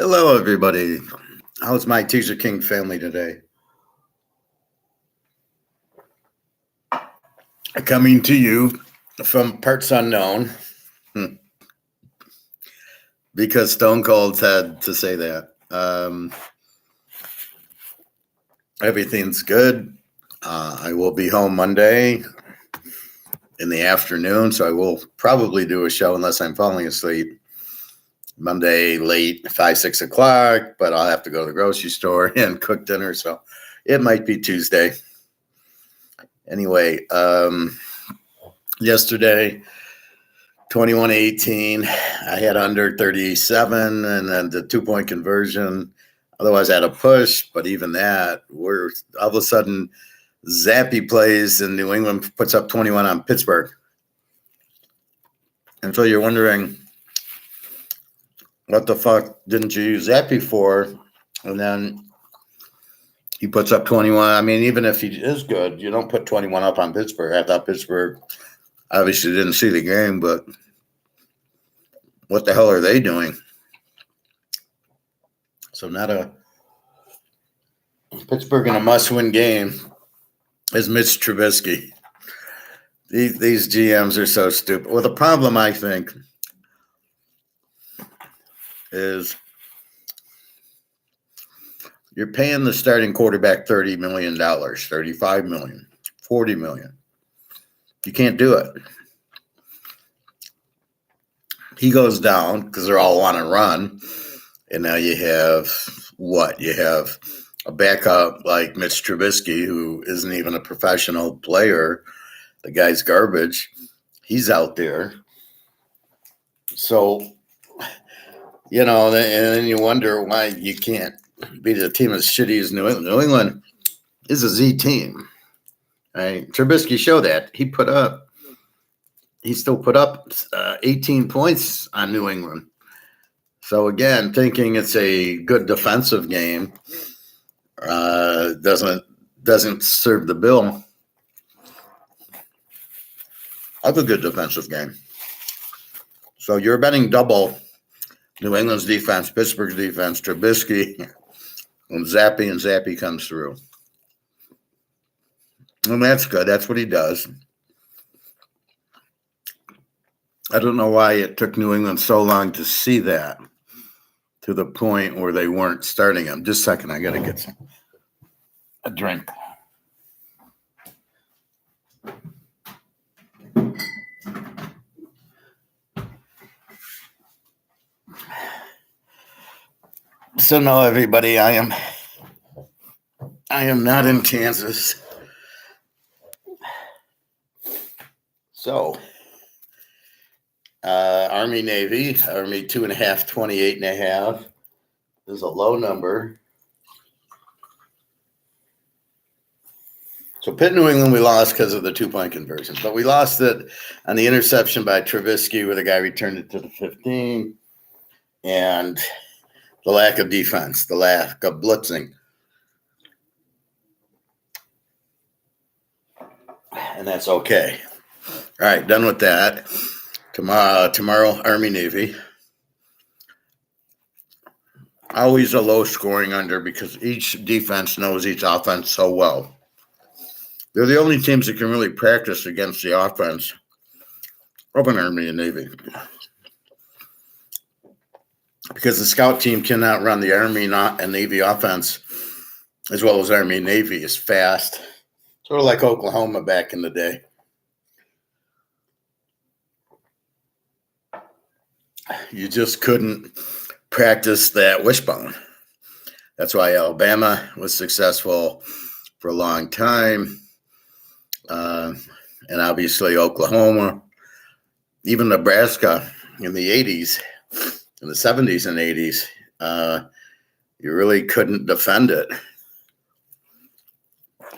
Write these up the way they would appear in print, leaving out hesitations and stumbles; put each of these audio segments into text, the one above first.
Hello, everybody. How's my Teaserking family today? Coming to you from parts unknown because Stone Cold had to say that. Everything's good. I will be home Monday in the afternoon, so I will probably do a show unless I'm falling asleep. Monday late, 5, 6 o'clock, but I'll have to go to the grocery store and cook dinner, so it might be Tuesday. Anyway, yesterday, 21-18, I had under 37, and then the 2-point conversion. Otherwise, I had a push, but even that, we're all of a sudden, Zappy plays and New England puts up 21 on Pittsburgh. And so you're wondering, what the fuck didn't you use Zappy for? And then he puts up 21. I mean, even if he is good, you don't put 21 up on Pittsburgh. I thought Pittsburgh obviously didn't see the game, but what the hell are they doing? So not a Pittsburgh in a must-win game is Mitch Trubisky. These GMs are so stupid. Well, the problem, I think, is you're paying the starting quarterback $30 million, $35 million, $40 million. You can't do it. He goes down because they're all on a run. And now you have what? You have a backup like Mitch Trubisky, who isn't even a professional player. The guy's garbage. He's out there. So, and then you wonder why you can't beat a team as shitty as New England. New England is a Z team. Right? Trubisky showed that. He still put up 18 points on New England. So again, thinking it's a good defensive game doesn't serve the bill of a good defensive game. So you're betting double New England's defense, Pittsburgh's defense, Trubisky, and Zappy comes through. And that's good. That's what he does. I don't know why it took New England so long to see that to the point where they weren't starting him. Just a second. I got to get a drink. So no, everybody, I am not in Kansas. So, Army, Navy, Army 2.5, 28.5 is a low number. So Pitt, New England, we lost because of the 2-point conversion, but we lost it on the interception by Trubisky where the guy returned it to the 15 and the lack of defense, the lack of blitzing. And that's okay. All right, done with that. Tomorrow, Army, Navy. Always a low scoring under because each defense knows each offense so well. They're the only teams that can really practice against the offense of an Army and Navy. Because the scout team cannot run the Army and Navy offense as well as Army and Navy is fast. Sort of like Oklahoma back in the day. You just couldn't practice that wishbone. That's why Alabama was successful for a long time. And obviously Oklahoma, even Nebraska in the 80s, in the 70s and 80s, you really couldn't defend it.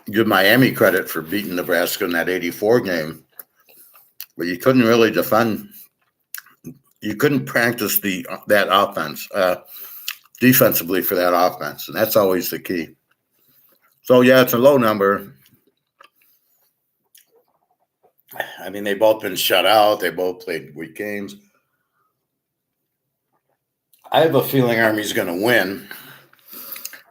Give Miami credit for beating Nebraska in that 84 game, but you couldn't really defend. You couldn't practice that offense defensively for that offense, and that's always the key. So, yeah, it's a low number. I mean, they've both been shut out. They both played weak games. I have a feeling Army's going to win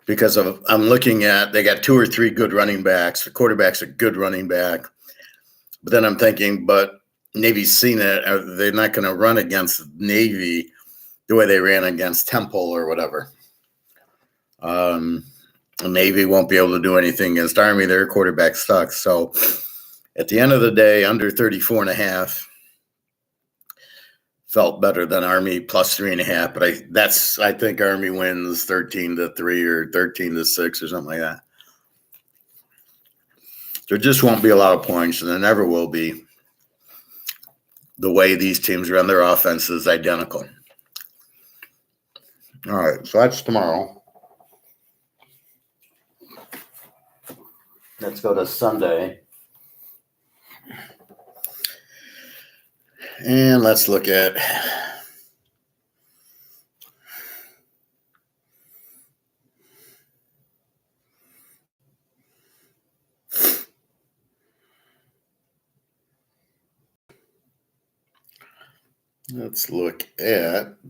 because I'm looking at, they got 2 or 3 good running backs. The quarterback's a good running back. But then I'm thinking, but Navy's seen it. They're not going to run against Navy the way they ran against Temple or whatever. Navy won't be able to do anything against Army. Their quarterback sucks. So at the end of the day, under 34.5 felt better than Army plus 3.5. But I think Army wins 13-3 or 13-6 or something like that. There just won't be a lot of points, and there never will be. The way these teams run their offense is identical. All right, so that's tomorrow. Let's go to Sunday. And let's look at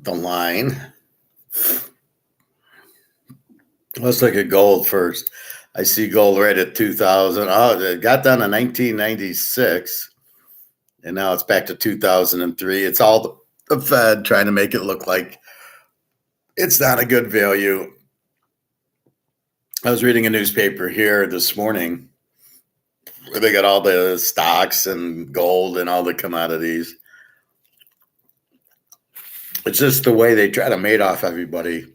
the line. Let's look at gold first. I see gold right at 2,000. Oh, it got down to 1996, and now it's back to 2003. It's all the Fed trying to make it look like it's not a good value. I was reading a newspaper here this morning where they got all the stocks and gold and all the commodities. It's just the way they try to mate off everybody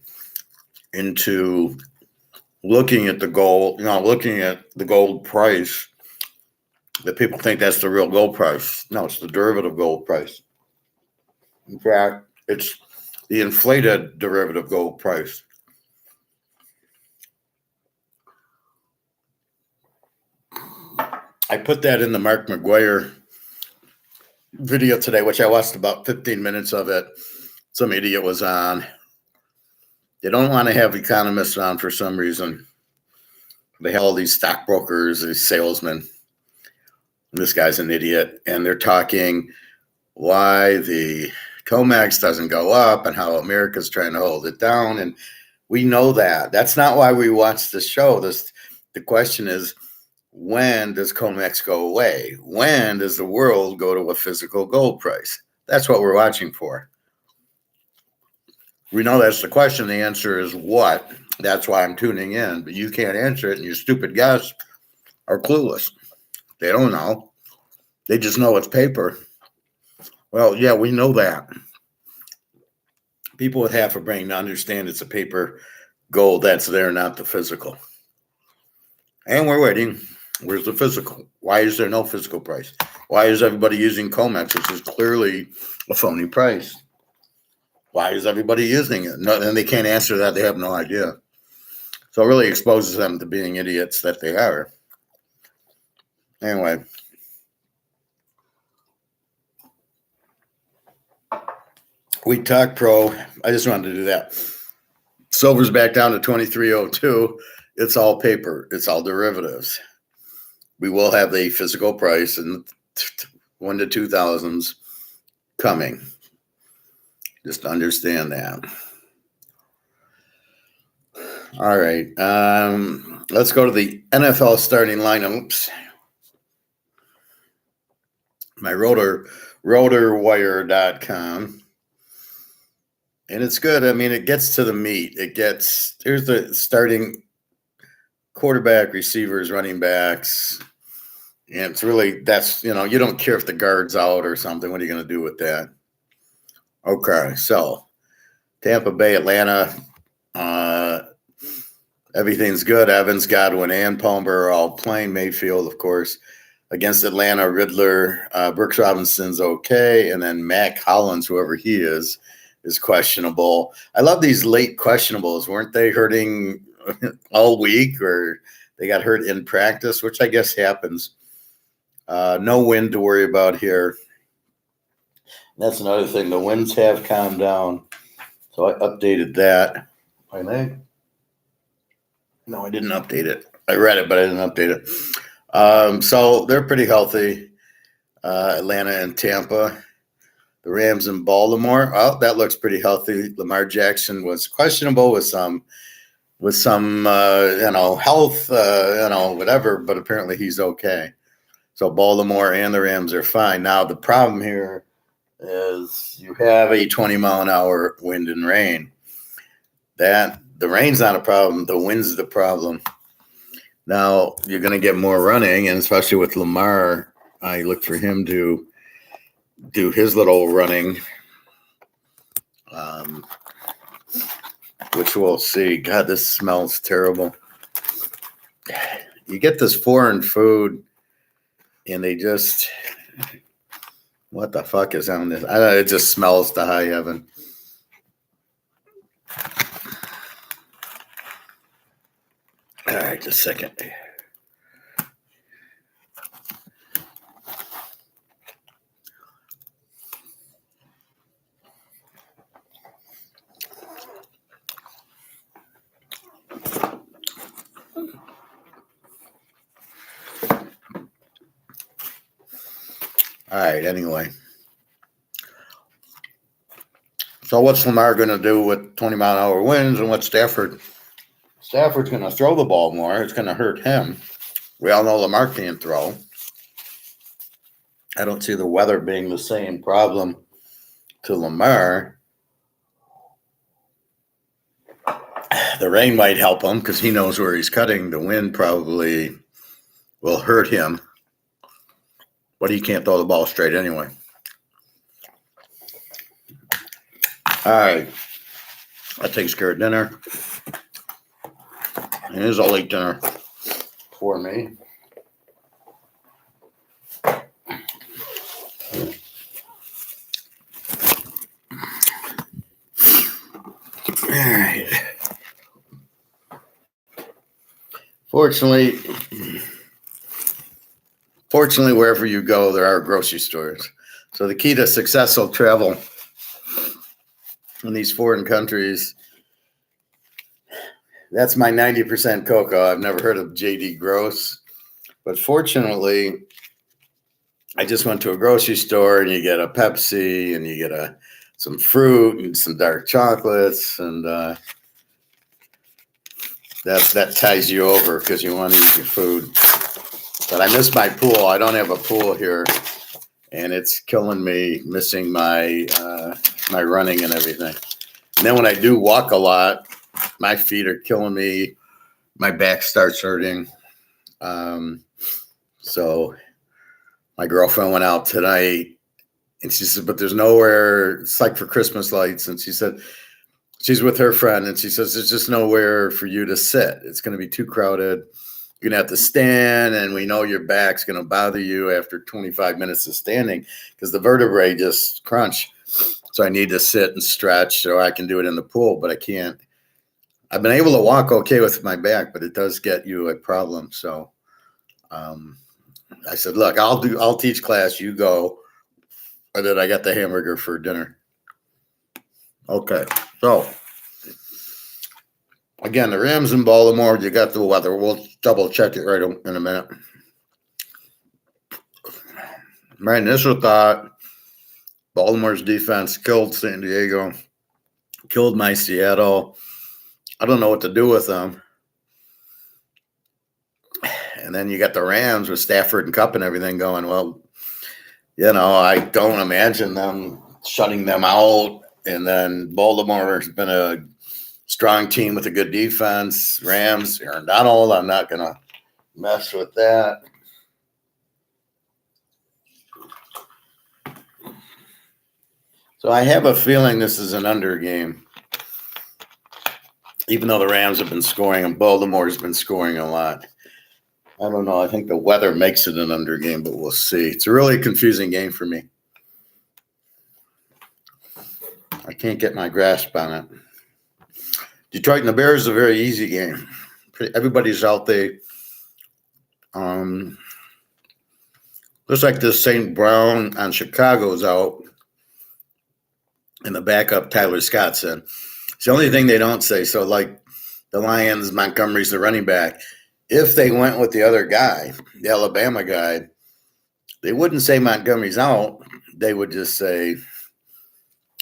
into looking at the gold, looking at the gold price, that people think that's the real gold price. No, it's the derivative gold price. In fact, it's the inflated derivative gold price. I put that in the Mark McGuire video today, which I watched about 15 minutes of it. Some idiot was on. They don't want to have economists on for some reason. They have all these stockbrokers, these salesmen. This guy's an idiot. And they're talking why the COMEX doesn't go up and how America's trying to hold it down. And we know that. That's not why we watch this show. The question is, when does COMEX go away? When does the world go to a physical gold price? That's what we're watching for. We know that's the question. The answer is what? That's why I'm tuning in. But you can't answer it, and your stupid guests are clueless. They don't know. They just know it's paper. Well, yeah, we know that. People with half a brain understand it's a paper gold that's there, not the physical. And we're waiting. Where's the physical? Why is there no physical price? Why is everybody using COMEX, which is clearly a phony price? Why is everybody using it? No, and they can't answer that. They have no idea. So it really exposes them to being idiots that they are. Anyway. We talk pro. I just wanted to do that. Silver's back down to 2302. It's all paper. It's all derivatives. We will have a physical price in 1 to 2000s coming. Just understand that. All right. Let's go to the NFL starting lineups. My rotorwire.com. And it's good. I mean, it gets to the meat. Here's the starting quarterback, receivers, running backs. And it's really, you don't care if the guard's out or something. What are you going to do with that? Okay, so Tampa Bay, Atlanta, everything's good. Evans, Godwin, and Palmer are all playing. Mayfield, of course, against Atlanta. Riddler, Brooks Robinson's okay. And then Mac Hollins, whoever he is questionable. I love these late questionables. Weren't they hurting all week, or they got hurt in practice, which I guess happens. No wind to worry about here. That's another thing. The winds have calmed down. So I updated that. I think. No, I didn't update it. I read it, but I didn't update it. So they're pretty healthy. Atlanta and Tampa. The Rams in Baltimore. Oh, that looks pretty healthy. Lamar Jackson was questionable with some health, whatever, but apparently he's okay. So Baltimore and the Rams are fine. Now the problem here is you have a 20-mile-an-hour wind and rain. That the rain's not a problem. The wind's the problem. Now you're going to get more running, and especially with Lamar, I look for him to do his little running, which we'll see. God, this smells terrible. You get this foreign food, and they just, what the fuck is on this? It just smells to high heaven. All right, just a second. All right, anyway. So what's Lamar going to do with 20-mile-an-hour winds, and what's Stafford? Stafford's going to throw the ball more. It's going to hurt him. We all know Lamar can't throw. I don't see the weather being the same problem to Lamar. The rain might help him because he knows where he's cutting. The wind probably will hurt him, but he can't throw the ball straight anyway. All right. That takes care of dinner. And it is a late dinner for me. All right. Fortunately, wherever you go, there are grocery stores. So the key to successful travel in these foreign countries, that's my 90% cocoa. I've never heard of J.D. Gross, but fortunately, I just went to a grocery store and you get a Pepsi and you get some fruit and some dark chocolates, and that ties you over because you want to eat your food. But I miss my pool. I don't have a pool here, and it's killing me missing my running and everything. And then when I do walk a lot, my feet are killing me. My back starts hurting. So my girlfriend went out tonight, and she said, but there's nowhere. It's like for Christmas lights. And she said she's with her friend, and she says there's just nowhere for you to sit. It's going to be too crowded. You're going to have to stand, and we know your back's going to bother you after 25 minutes of standing because the vertebrae just crunch. So I need to sit and stretch so I can do it in the pool, but I can't. I've been able to walk okay with my back, but it does get you a problem. So I said, look, I'll teach class, you go. And then I got the hamburger for dinner. Okay, so again, the Rams in Baltimore, you got the weather. We'll double check it right in a minute. My initial thought, Baltimore's defense killed San Diego, killed my Seattle. I don't know what to do with them. And then you got the Rams with Stafford and Kupp and everything going, well, I don't imagine them shutting them out. And then Baltimore has been a strong team with a good defense. Rams, Aaron Donald, I'm not going to mess with that. So I have a feeling this is an under game. Even though the Rams have been scoring and Baltimore's been scoring a lot. I don't know. I think the weather makes it an under game, but we'll see. It's a really confusing game for me. I can't get my grasp on it. Detroit and the Bears is a very easy game. Everybody's out there. Looks like this St. Brown on Chicago's out. And the backup, Tyler Scott, said. It's the only thing they don't say. So, like the Lions, Montgomery's the running back. If they went with the other guy, the Alabama guy, they wouldn't say Montgomery's out. They would just say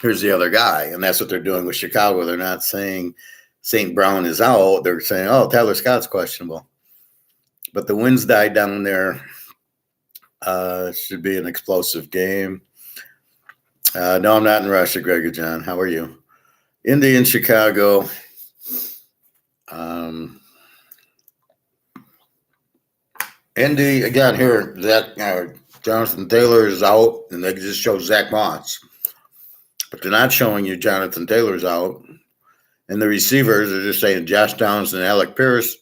here's the other guy. And that's what they're doing with Chicago. They're not saying St. Brown is out. They're saying, oh, Tyler Scott's questionable. But the winds died down there. Should be an explosive game. No, I'm not in Russia, Greg or John. How are you? Indy and Chicago. Indy, again, here, Jonathan Taylor is out, and they just show Zach Moss. But they're not showing you Jonathan Taylor's out. And the receivers are just saying Josh Downs and Alec Pierce.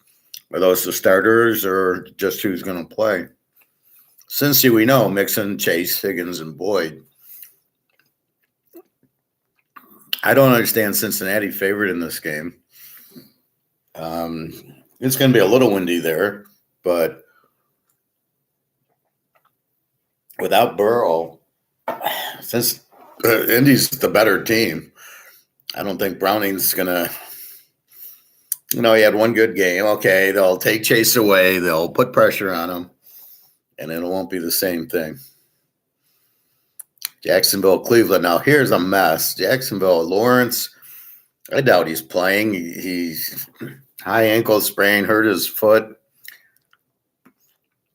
Are those the starters or just who's going to play? Cincy, we know Mixon, Chase, Higgins, and Boyd. I don't understand Cincinnati favored in this game. It's going to be a little windy there, but without Burrow, since Indy's the better team, I don't think Browning's going to, he had one good game. Okay, they'll take Chase away. They'll put pressure on him, and it won't be the same thing. Jacksonville, Cleveland. Now, here's a mess. Jacksonville, Lawrence, I doubt he's playing. He's high ankle sprain, hurt his foot.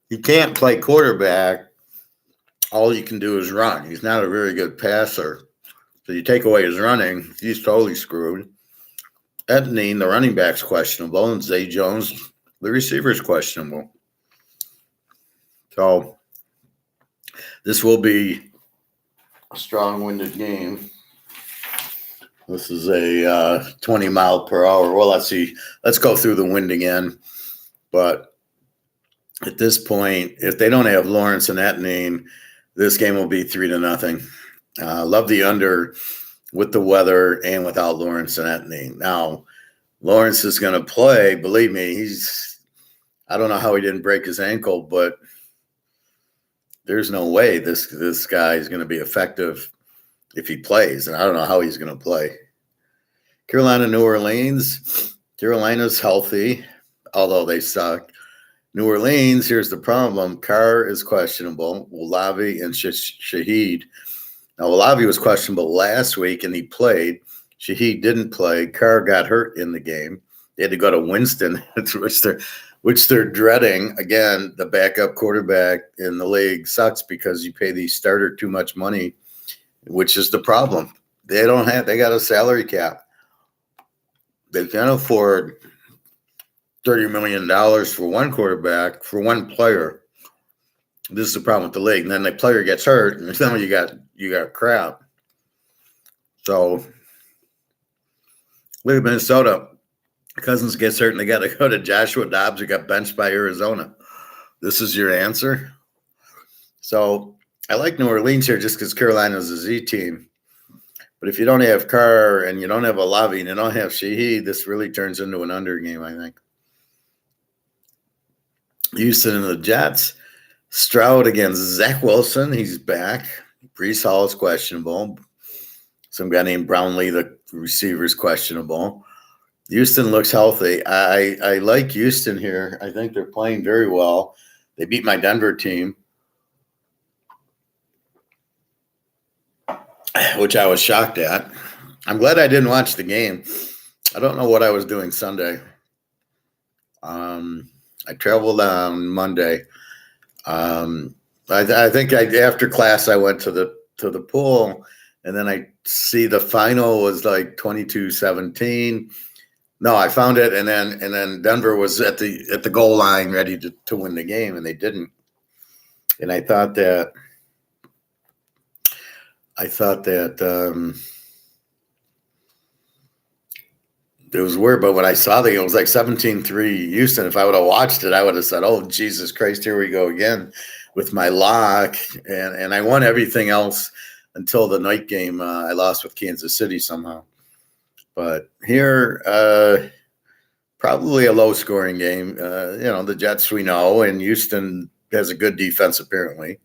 He can't play quarterback. All you can do is run. He's not a very good passer. So you take away his running, he's totally screwed. Etnine, the running back's questionable, and Zay Jones, the receiver's questionable. So this will be a strong-winded game. This is a 20 mile per hour. Well, let's see. Let's go through the wind again. But at this point, if they don't have Lawrence and Etnine, this game will be 3-0. Love the under with the weather and without Lawrence and Etnine. Now, Lawrence is going to play. Believe me, I don't know how he didn't break his ankle, but there's no way this guy is going to be effective if he plays, and I don't know how he's going to play. Carolina, New Orleans. Carolina's healthy, although they suck. New Orleans, here's the problem. Carr is questionable. Olavi and Shaheed. Now, Olavi was questionable last week, and he played. Shaheed didn't play. Carr got hurt in the game. They had to go to Winston, which they're dreading. Again, the backup quarterback in the league sucks because you pay the starter too much money, which is the problem. They got a salary cap. They can't afford $30 million for one quarterback, for one player. This is the problem with the league. And then the player gets hurt, and then you got crap. So look at Minnesota. Cousins gets hurt, and they got to go to Joshua Dobbs, who got benched by Arizona. This is your answer? So I like New Orleans here just because Carolina's a Z team. But if you don't have Carr and you don't have Olavi and you don't have Shaheed, this really turns into an under game, I think. Houston and the Jets. Stroud against Zach Wilson. He's back. Breece Hall is questionable. Some guy named Brownlee, the receiver, is questionable. Houston looks healthy. I like Houston here. I think they're playing very well. They beat my Denver team, which I was shocked at. I'm glad I didn't watch the game. I don't know what I was doing Sunday. I traveled on Monday. I think after class I went to the pool, and then I see the final was like 22-17. No, I found it, and then Denver was at the goal line ready to win the game, and they didn't. And I thought that it was weird, but when I saw the game, it was like 17-3 Houston. If I would have watched it, I would have said, "Oh, Jesus Christ, here we go again with my lock." And I won everything else until the night game. I lost with Kansas City somehow. But here, probably a low-scoring game. The Jets we know, and Houston has a good defense apparently.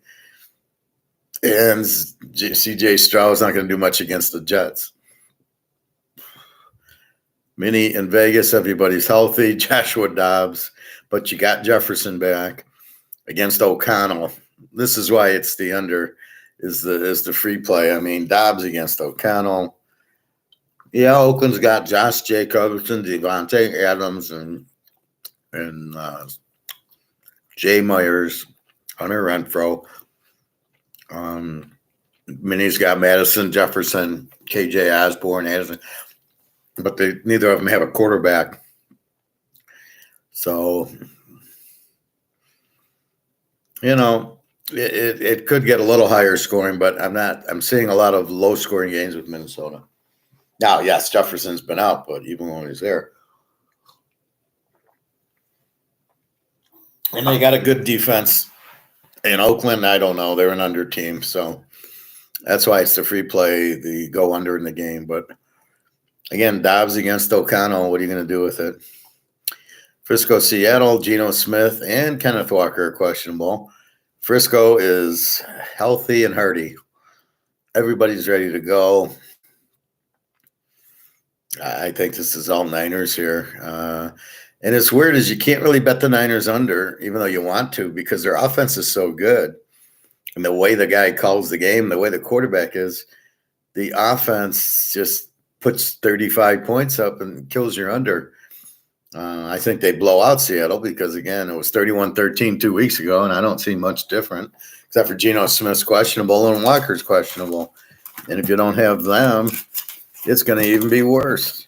And C.J. Stroud's not going to do much against the Jets. Minnie in Vegas, everybody's healthy. Joshua Dobbs, but you got Jefferson back against O'Connell. This is why it's the under. is the free play. I mean, Dobbs against O'Connell. Yeah, Oakland's got Josh Jacobson, Devontae Adams, and Jay Myers, Hunter Renfro. Minnie's got Madison, Jefferson, KJ Osborne, Addison, but neither of them have a quarterback. So, it could get a little higher scoring, but I'm seeing a lot of low scoring games with Minnesota. Now, yes, Jefferson's been out, but even when he's there. And they got a good defense. In Oakland, I don't know. They're an under team, so that's why it's the free play, the go under in the game. But again, Dobbs against O'Connell, what are you going to do with it? Frisco, Seattle, Geno Smith, and Kenneth Walker are questionable. Frisco is healthy and hearty. Everybody's ready to go. I think this is all Niners here. And it's weird is you can't really bet the Niners under, even though you want to, because their offense is so good. And the way the guy calls the game, the way the quarterback is, the offense just puts 35 points up and kills your under. I think they blow out Seattle because, again, it was 31-13 2 weeks ago, and I don't see much different, except for Geno Smith's questionable and Walker's questionable. And if you don't have them, it's going to even be worse.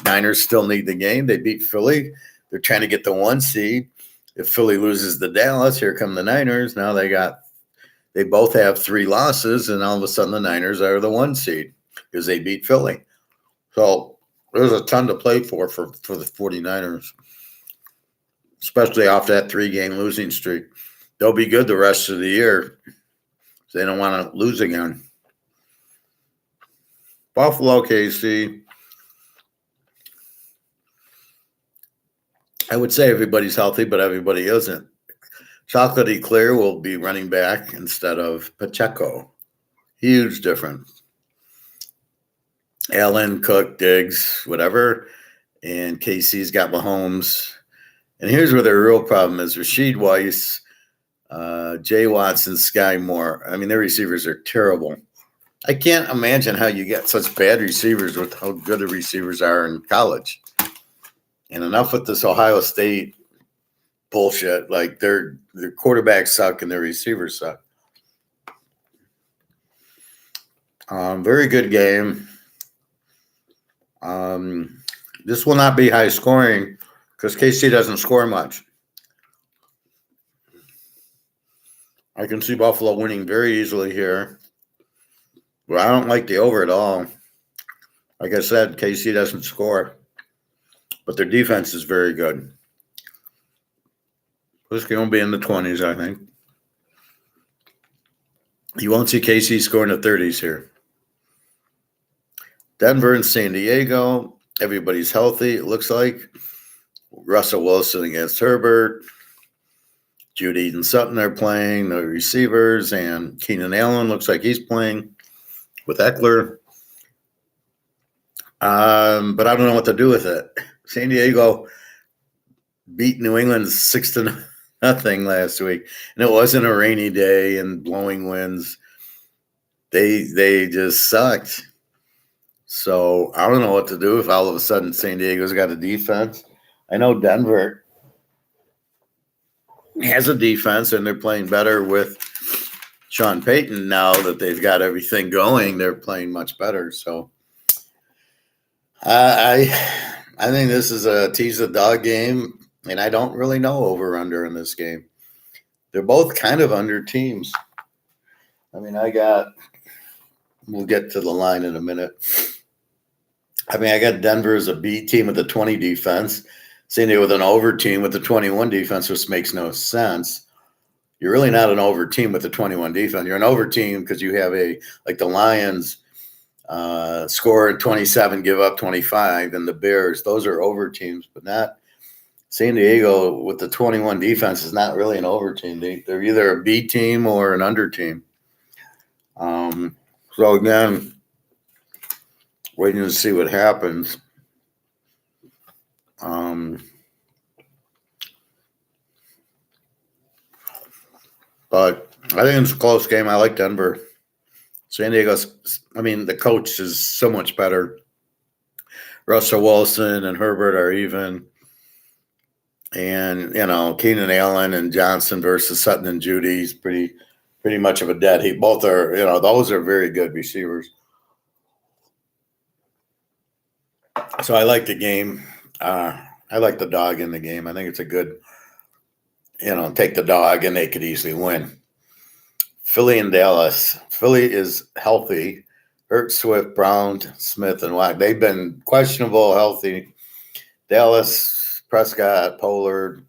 Niners still need the game. They beat Philly. They're trying to get the 1 seed. If Philly loses to Dallas, here come the Niners. Now they both have 3 losses, and all of a sudden the Niners are the 1 seed because they beat Philly. So there's a ton to play for the 49ers, especially off that 3-game losing streak. They'll be good the rest of the year. They don't want to lose again. Buffalo, KC. I would say everybody's healthy, but everybody isn't. Chocolatey Clear will be running back instead of Pacheco. Huge difference. Allen, Cook, Diggs, whatever. And KC's got Mahomes. And here's where their real problem is. Rashid Weiss, Jay Watson, Sky Moore. I mean, their receivers are terrible. I can't imagine how you get such bad receivers with how good the receivers are in college. And enough with this Ohio State bullshit. Like their quarterbacks suck and their receivers suck. Very good game. This will not be high scoring because KC doesn't score much. I can see Buffalo winning very easily here. But I don't like the over at all. Like I said, KC doesn't score. But their defense is very good. This game will be in the 20s, I think. You won't see KC scoring the 30s here. Denver and San Diego. Everybody's healthy, it looks like. Russell Wilson against Herbert. Judy and Sutton are playing, the receivers, and Keenan Allen looks like he's playing with Eckler. But I don't know what to do with it. San Diego beat New England 6-0 last week, and it wasn't a rainy day and blowing winds. They just sucked. So I don't know what to do if all of a sudden San Diego's got a defense. I know Denver has a defense, and they're playing better with Sean Payton now that they've got everything going. They're playing much better. So I think this is a tease the dog game, and I don't really know over-under in this game. They're both kind of under teams. I mean, we'll get to the line in a minute. I mean, I got Denver as a B team with a 20 defense, San Diego with an over team with a 21 defense, which makes no sense. You're really not an over team with a 21 defense. You're an over team because you have like the Lions score 27, give up 25, and the Bears. Those are over teams, but not San Diego with the 21 defense is not really an over team. They're either a B team or an under team. So again, waiting to see what happens. But I think it's a close game. I like Denver. San Diego's, I mean, the coach is so much better. Russell Wilson and Herbert are even. And, Keenan Allen and Johnson versus Sutton and Judy is pretty much of a dead heat. Both are, those are very good receivers. So I like the game. I like the dog in the game. I think it's a good, take the dog and they could easily win. Philly and Dallas. Philly is healthy. Hurt, Swift, Brown, Smith, and Watt. They've been questionable, healthy. Dallas, Prescott, Pollard,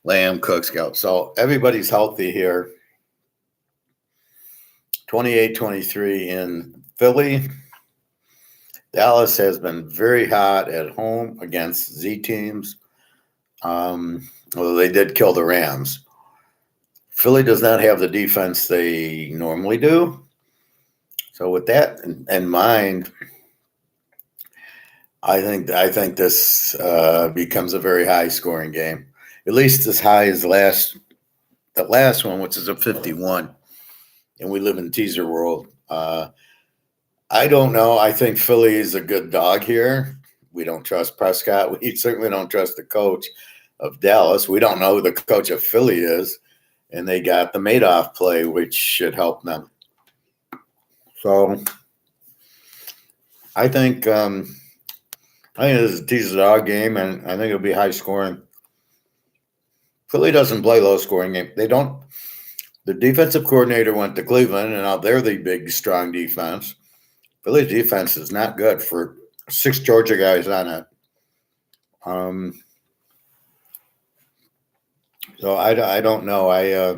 Lamb, Cook, Scout. So everybody's healthy here. 28-23 in Philly. Dallas has been very hot at home against Z teams. Although they did kill the Rams. Philly does not have the defense they normally do. So with that in mind, I think this becomes a very high scoring game, at least as high as the last one, which is a 51. And we live in teaser world. I don't know. I think Philly is a good dog here. We don't trust Prescott. We certainly don't trust the coach of Dallas. We don't know who the coach of Philly is. And they got the Madoff play, which should help them. So I think this is a teaser dog game, and I think it'll be high scoring. Philly doesn't play low scoring game. They don't. The defensive coordinator went to Cleveland, and now they're the big, strong defense. Philly's defense is not good for 6 Georgia guys on it. So I don't know. I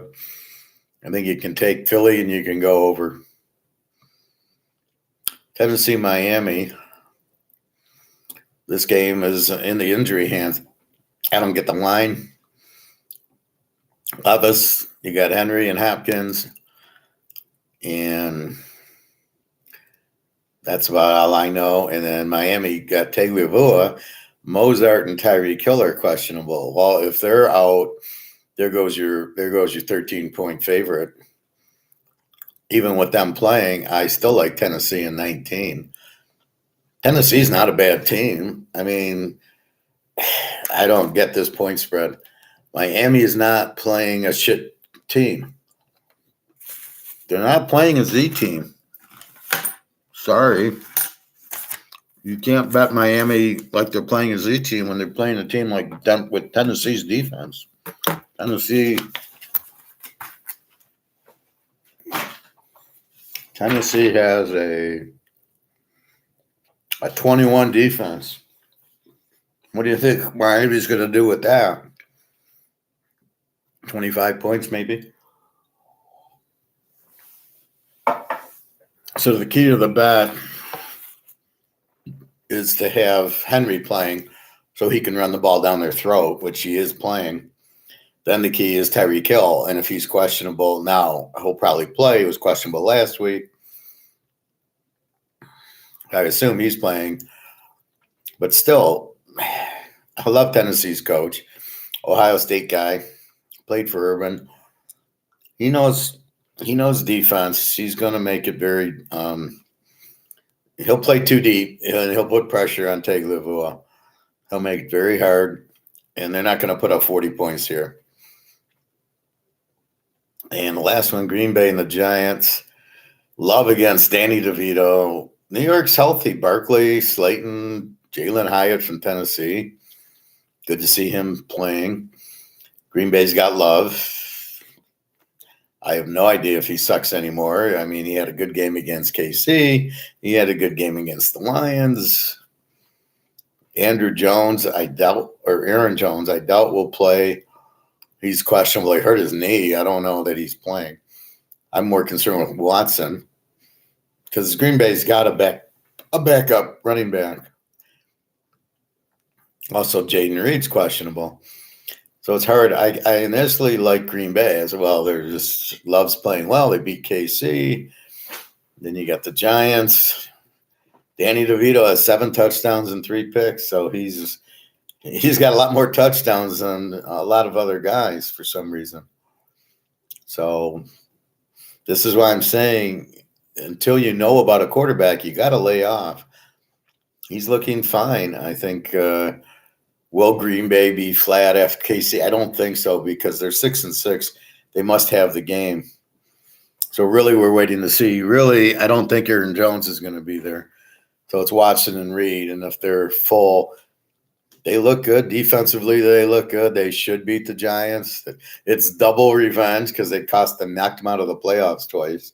think you can take Philly and you can go over. Tennessee, Miami. This game is in the injury hands. I don't get the line. Levis, you got Henry and Hopkins, and that's about all I know. And then Miami got Tagovailoa, Mozart, and Tyreek Hill are questionable. Well, if they're out, there goes your 13-point favorite. Even with them playing, I still like Tennessee in 19. Tennessee's not a bad team. I mean, I don't get this point spread. Miami is not playing a shit team. They're not playing a Z team. Sorry. You can't bet Miami like they're playing a Z team when they're playing a team like with Tennessee's defense. Tennessee has a 21 defense. What do you think Miami's going to do with that? 25 points maybe? So the key to the bet is to have Henry playing so he can run the ball down their throat, which he is playing. Then the key is Tyreek Hill, and if he's questionable now, he'll probably play. He was questionable last week. I assume he's playing. But still, I love Tennessee's coach. Ohio State guy. Played for Urban. He knows defense. He's going to make it very he'll play too deep, and he'll put pressure on Tagovailoa. He'll make it very hard, and they're not going to put up 40 points here. And the last one, Green Bay and the Giants. Love against Danny DeVito. New York's healthy. Barkley, Slayton, Jalen Hyatt from Tennessee. Good to see him playing. Green Bay's got Love. I have no idea if he sucks anymore. I mean, he had a good game against KC. He had a good game against the Lions. Aaron Jones, I doubt will play. He's questionable. He hurt his knee. I don't know that he's playing. I'm more concerned with Watson because Green Bay's got a backup running back. Also, Jaden Reed's questionable. So it's hard. I initially like Green Bay as well. They're just loves playing well. They beat KC. Then you got the Giants. Danny DeVito has 7 touchdowns and 3 picks. So he's got a lot more touchdowns than a lot of other guys for some reason. So this is why I'm saying until you know about a quarterback, you got to lay off. He's looking fine. I think will Green Bay be flat after KC? I don't think so because they're 6-6. They must have the game. So really, we're waiting to see. Really, I don't think Aaron Jones is going to be there. So it's Watson and Reed, and if they're full, they look good defensively. They look good. They should beat the Giants. It's double revenge because they knocked them out of the playoffs twice.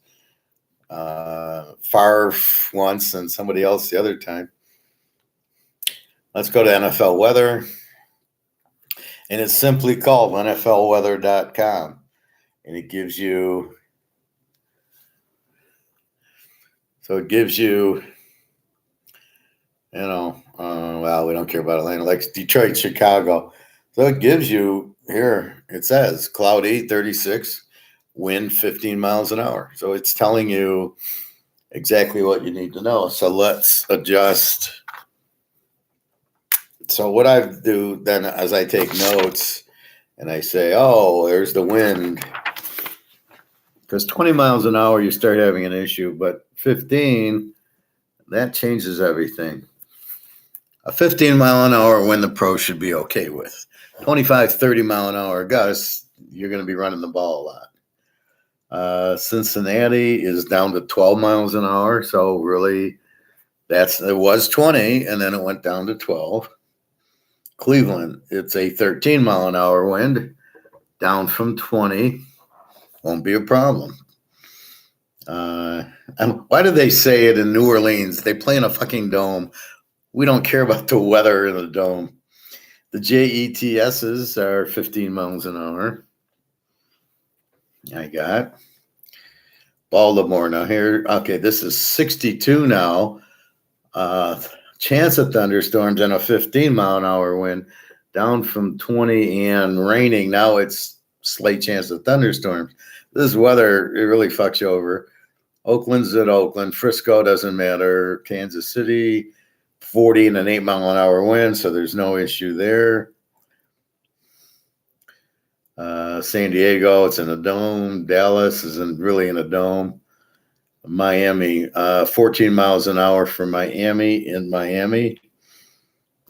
Favre once and somebody else the other time. Let's go to NFL weather. And it's simply called NFLweather.com. And it gives you, well, we don't care about Atlanta, like Detroit, Chicago. So it gives you here, it says cloudy, 36, wind 15 miles an hour. So it's telling you exactly what you need to know. So let's adjust. So what I do then as I take notes and I say, oh, there's the wind. Because 20 miles an hour, you start having an issue. But 15, that changes everything. A 15-mile-an-hour wind the pro should be okay with. 25, 30-mile-an-hour gusts, you're going to be running the ball a lot. Cincinnati is down to 12 miles an hour. So really, it was 20, and then it went down to 12. Cleveland, it's a 13-mile-an-hour wind, down from 20. Won't be a problem. And why do they say it in New Orleans? They play in a fucking dome. We don't care about the weather in the dome. The JETSs are 15 miles an hour. I got Baltimore. Now here, okay, this is 62 now. Chance of thunderstorms and a 15-mile-an-hour wind, down from 20 and raining. Now it's slight chance of thunderstorms. This weather, it really fucks you over. Oakland's at Oakland. Frisco doesn't matter. Kansas City, 40 and an 8-mile-an-hour wind, so there's no issue there. San Diego, it's in a dome. Dallas isn't really in a dome. Miami, 14 miles an hour for Miami in Miami.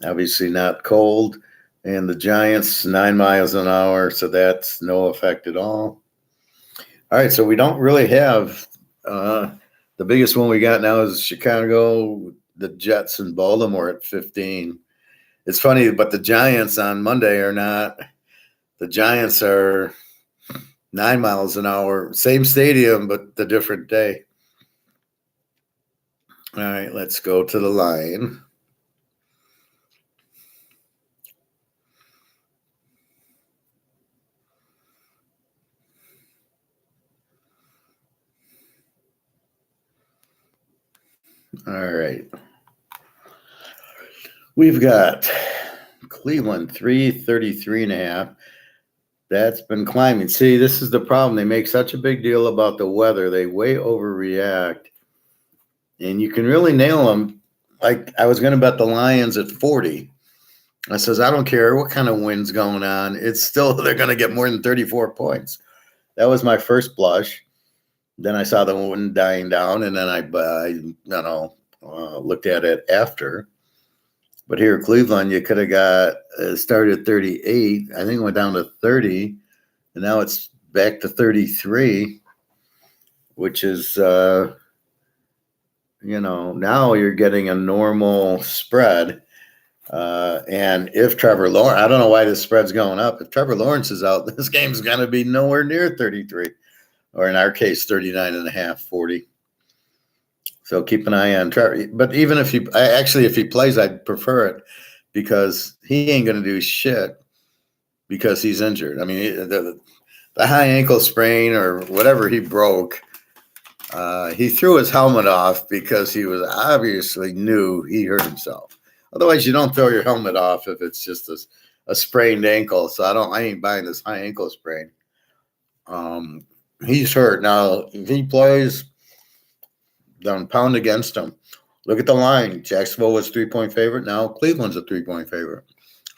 Obviously not cold. And the Giants, 9 miles an hour, so that's no effect at all. All right, so we don't really have the biggest one we got now is Chicago, the Jets, and Baltimore at 15. It's funny, but the Giants on Monday are not. The Giants are 9 miles an hour, same stadium, but the different day. All right, let's go to the line. All right. We've got Cleveland 333.5. That's been climbing. See, this is the problem. They make such a big deal about the weather. They way overreact. And you can really nail them. Like I was going to bet the Lions at 40. I says, I don't care what kind of wind's going on. It's still, they're going to get more than 34 points. That was my first blush. Then I saw the wind dying down, and then I looked at it after. But here, Cleveland, you could have got started at 38. I think it went down to 30, and now it's back to 33, which is, now you're getting a normal spread. And if Trevor Lawrence, I don't know why this spread's going up. If Trevor Lawrence is out, this game's going to be nowhere near 33, or in our case, 39.5, 40. So keep an eye on Trevor. But even if he plays, I'd prefer it because he ain't going to do shit because he's injured. I mean, the high ankle sprain or whatever he broke, he threw his helmet off because he was obviously knew he hurt himself. Otherwise, you don't throw your helmet off if it's just a sprained ankle. So I ain't buying this high ankle sprain. He's hurt. Now, if he plays, then pound against him. Look at the line. Jacksonville was 3-point favorite. Now Cleveland's a 3-point favorite.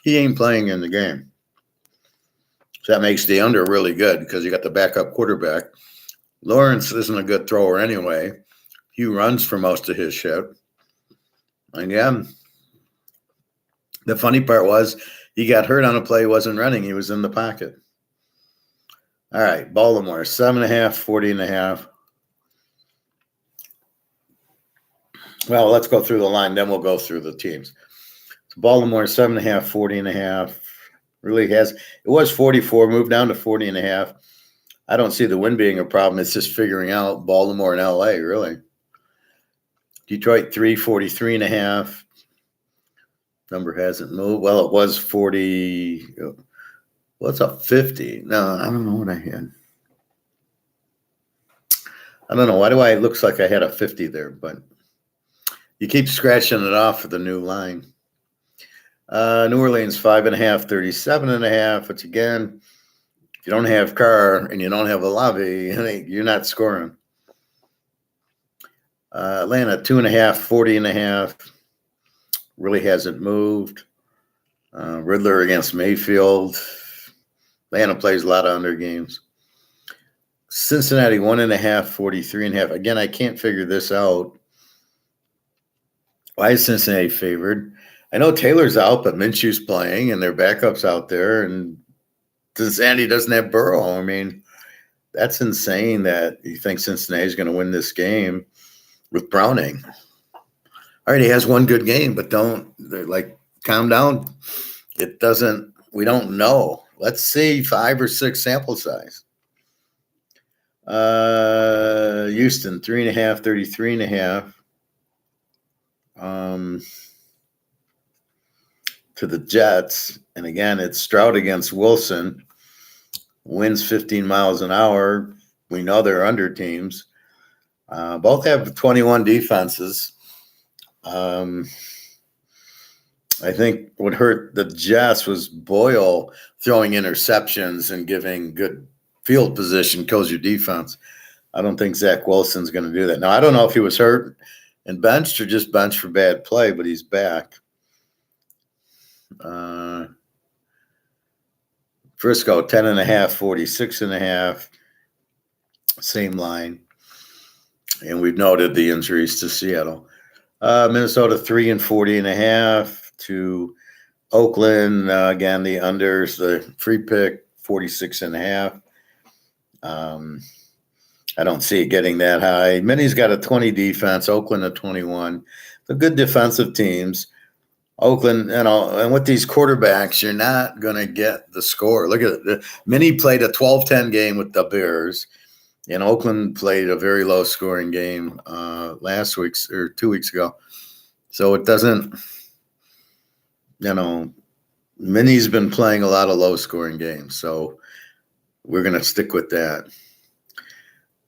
He ain't playing in the game. So that makes the under really good because you got the backup quarterback. Lawrence isn't a good thrower anyway. he runs for most of his shit. And yeah, the funny part was he got hurt on a play, wasn't running. He was in the pocket. All right, Baltimore, 7.5, 40.5. Well, let's go through the line, then we'll go through the teams. So Baltimore, 7.5, 40.5. Really has, it was 44, moved down to 40.5. I don't see the win being a problem. It's just figuring out Baltimore and LA, really. Detroit, 343.5. Number hasn't moved. Well, it was 40. What's up, 50? No, I don't know what I had. I don't know. Why do I, it looks like I had a 50 there, but you keep scratching it off for the new line. New Orleans, 5.5, 37.5, which again, if you don't have Carr and you don't have Olave, you're not scoring. Atlanta, 2.5, 40.5. Really hasn't moved. Riddler against Mayfield. Atlanta plays a lot of under games. Cincinnati, 1.5, 43.5. Again, I can't figure this out. Why is Cincinnati favored? I know Taylor's out, but Minshew's playing, and their backup's out there, and Cincinnati doesn't have Burrow. I mean, that's insane that you think Cincinnati's going to win this game with Browning. All right, he has one good game, but calm down. We don't know. Let's see 5 or 6 sample size. Houston, 3.5, 33.5. To the Jets. And again, it's Stroud against Wilson. Wins 15 miles an hour. We know they're under teams. Both have 21 defenses. I think what hurt the Jets was Boyle throwing interceptions and giving good field position kills your defense. I don't think Zach Wilson's going to do that. Now, I don't know if he was hurt and benched or just benched for bad play, but he's back. Frisco, 10.5, 46.5. Same line. And we've noted the injuries to Seattle. Minnesota, 3 and 40.5 to Oakland. Again, the unders, the free pick, 46.5. I don't see it getting that high. Minnie's got a 20 defense, Oakland a 21. The good defensive teams. Oakland, and with these quarterbacks, you're not going to get the score. Look at it. Minnie played a 12-10 game with the Bears, and Oakland played a very low-scoring game last week or 2 weeks ago. So it doesn't, Minnie's been playing a lot of low-scoring games, so we're going to stick with that.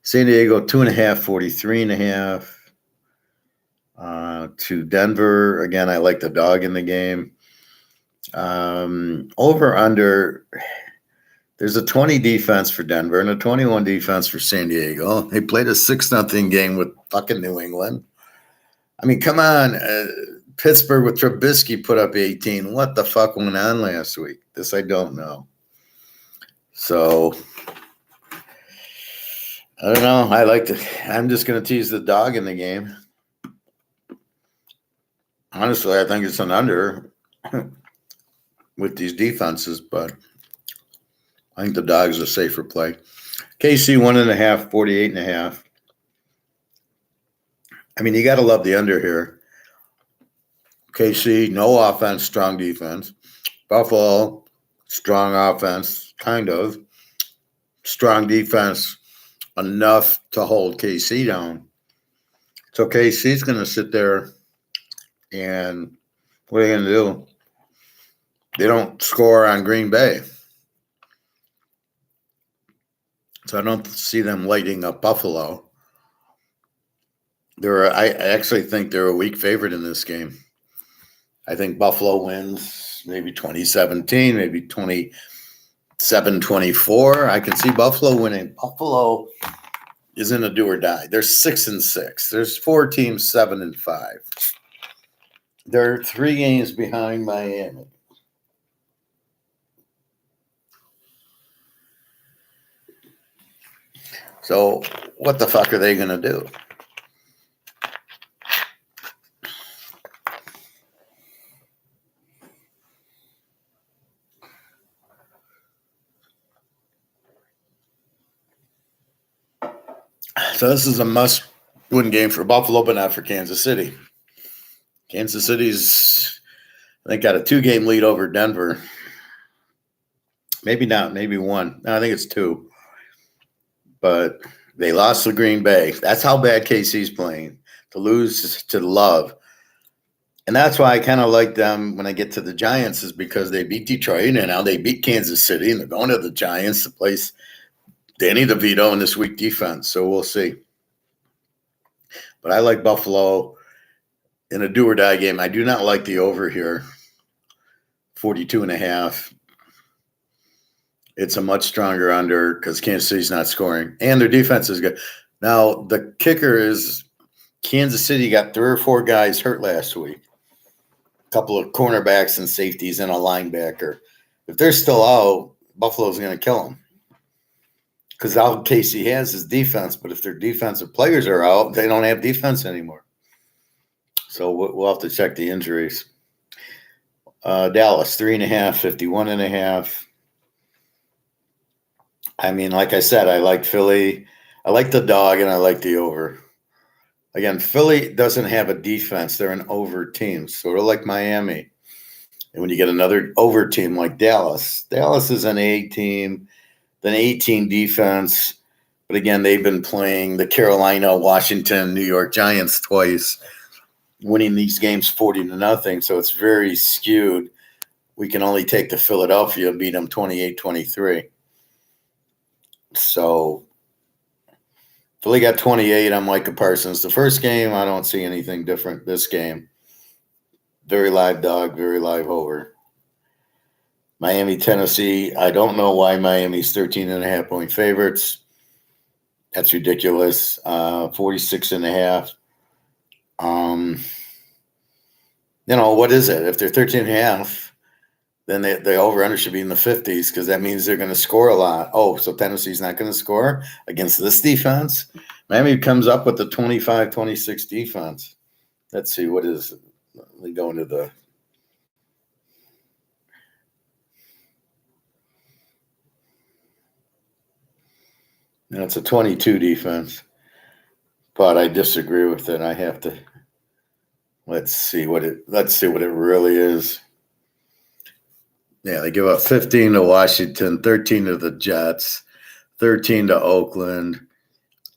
San Diego, 2.5, 43.5. To Denver. Again, I like the dog in the game. Over under, there's a 20 defense for Denver and a 21 defense for San Diego. They played a 6-0 game with fucking New England. I mean, come on. Pittsburgh with Trubisky put up 18. What the fuck went on last week? This I don't know. So I don't know. I'm just going to tease the dog in the game. Honestly, I think it's an under with these defenses, but I think the dog's a safer play. KC 1.5, 48.5. I mean, you got to love the under here. KC, no offense, strong defense. Buffalo, strong offense, kind of. Strong defense, enough to hold KC down. So KC's going to sit there and what are they going to do? They don't score on Green Bay. So I don't see them lighting up Buffalo. I actually think they're a weak favorite in this game. I think Buffalo wins maybe 2017, maybe 27-24. I can see Buffalo winning. Buffalo isn't a do or die. They're 6-6. There's 4 teams 7-5. They're 3 games behind Miami. So what the fuck are they going to do? So this is a must-win game for Buffalo, but not for Kansas City. Kansas City's, I think, got a 2-game lead over Denver. Maybe not, maybe 1. No, I think it's 2. But they lost to Green Bay. That's how bad KC's playing. To lose to Love. And that's why I kind of like them when I get to the Giants, is because they beat Detroit and now they beat Kansas City, and they're going to the Giants to place Danny DeVito in this weak defense. So we'll see. But I like Buffalo in a do-or-die game. I do not like the over here, 42.5. It's a much stronger under because Kansas City's not scoring. And their defense is good. Now, the kicker is Kansas City got 3 or 4 guys hurt last week. A couple of cornerbacks and safeties and a linebacker. If they're still out, Buffalo's going to kill them. Because all KC has is defense. But if their defensive players are out, they don't have defense anymore. So we'll have to check the injuries. Dallas, 3.5, 51.5. I mean, like I said, I like Philly. I like the dog, and I like the over. Again, Philly doesn't have a defense. They're an over team, sort of like Miami. And when you get another over team like Dallas is an A team, then 18 defense. But again, they've been playing the Carolina, Washington, New York Giants twice, winning these games 40-0. So it's very skewed. We can only take the Philadelphia, beat them 28-23. So Philly got 28 on Micah Parsons. The first game, I don't see anything different. This game, very live dog, very live over. Miami, Tennessee, I don't know why Miami's 13.5-point favorites. That's ridiculous. 46.5. What is it? If they're 13.5, then the over-under should be in the 50s because that means they're going to score a lot. Oh, so Tennessee's not going to score against this defense? Miami comes up with the 25-26 defense. Let's see, what is it? Let me go into the – now it's a 22 defense, but I disagree with it. I have to – let's see what it really is. Yeah, they give up 15 to Washington, 13 to the Jets, 13 to Oakland,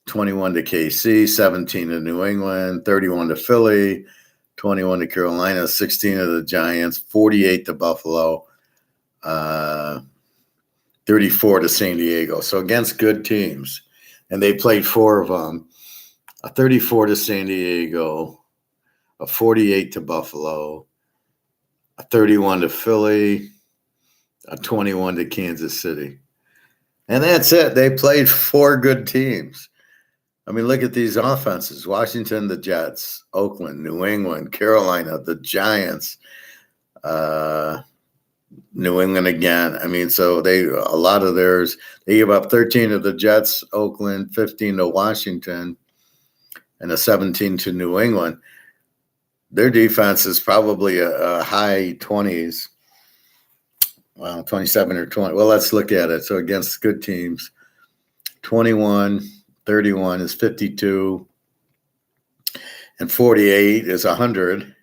21 to KC, 17 to New England, 31 to Philly, 21 to Carolina, 16 to the Giants, 48 to Buffalo, 34 to San Diego. So against good teams. And they played 4 of them. A 34 to San Diego, a 48 to Buffalo, a 31 to Philly, a 21 to Kansas City. And that's it. They played 4 good teams. I mean, look at these offenses. Washington, the Jets, Oakland, New England, Carolina, the Giants, New England again. I mean, so a lot of theirs, they gave up 13 to the Jets, Oakland, 15 to Washington, and a 17 to New England. Their defense is probably a high 20s. Well, 27 or 20. Well, let's look at it. So against good teams, 21, 31 is 52, and 48 is 100.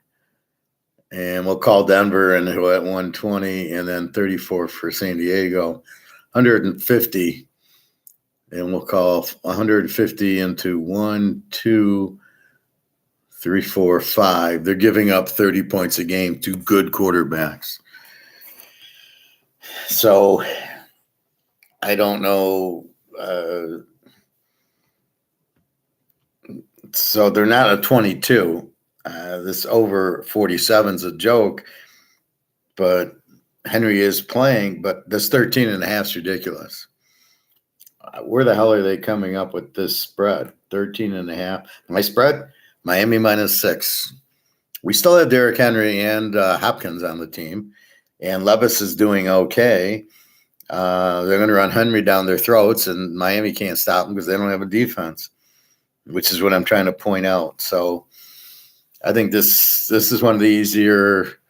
And we'll call Denver and at 120, and then 34 for San Diego, 150. And we'll call 150 into 1, 2, 3, 4, 5. They're giving up 30 points a game to good quarterbacks. So I don't know. So they're not a 22. This over 47 is a joke, but Henry is playing, but this 13.5 is ridiculous. Where the hell are they coming up with this spread? 13.5. My spread? Miami -6. We still have Derrick Henry and Hopkins on the team, and Levis is doing okay. They're going to run Henry down their throats, and Miami can't stop them because they don't have a defense, which is what I'm trying to point out. So I think this is one of the easier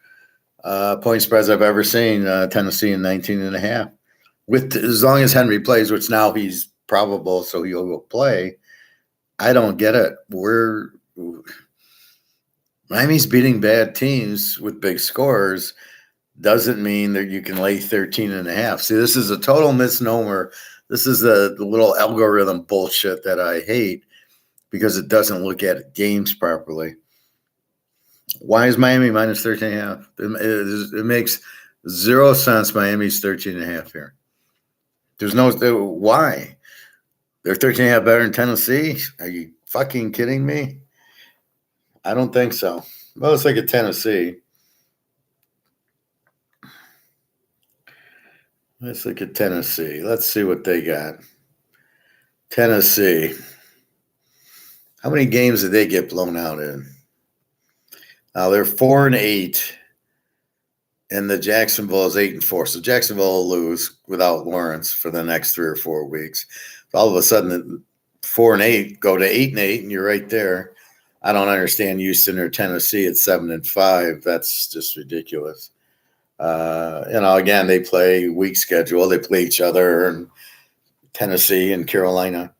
point spreads I've ever seen. Tennessee in 19.5. With as long as Henry plays, which now he's probable, so he'll play. I don't get it. Miami's beating bad teams with big scores doesn't mean that you can lay 13 and a half. See, this is a total misnomer. This is the little algorithm bullshit that I hate because it doesn't look at games properly. Why is Miami minus 13 and a half? It makes zero sense. Miami's 13 and a half here. There's no why. They're 13 and a half better than Tennessee? Are you fucking kidding me? I don't think so. Well, it's like a Tennessee. Let's look at Tennessee. Let's see what they got. Tennessee. How many games did they get blown out in? They're 4-8, and the Jacksonville is 8-4. So Jacksonville will lose without Lawrence for the next 3 or 4 weeks. So all of a sudden, 4-8 go to 8-8, and you're right there. I don't understand Houston or Tennessee at 7-5. That's just ridiculous. Again, they play weak schedule. They play each other, and Tennessee and Carolina.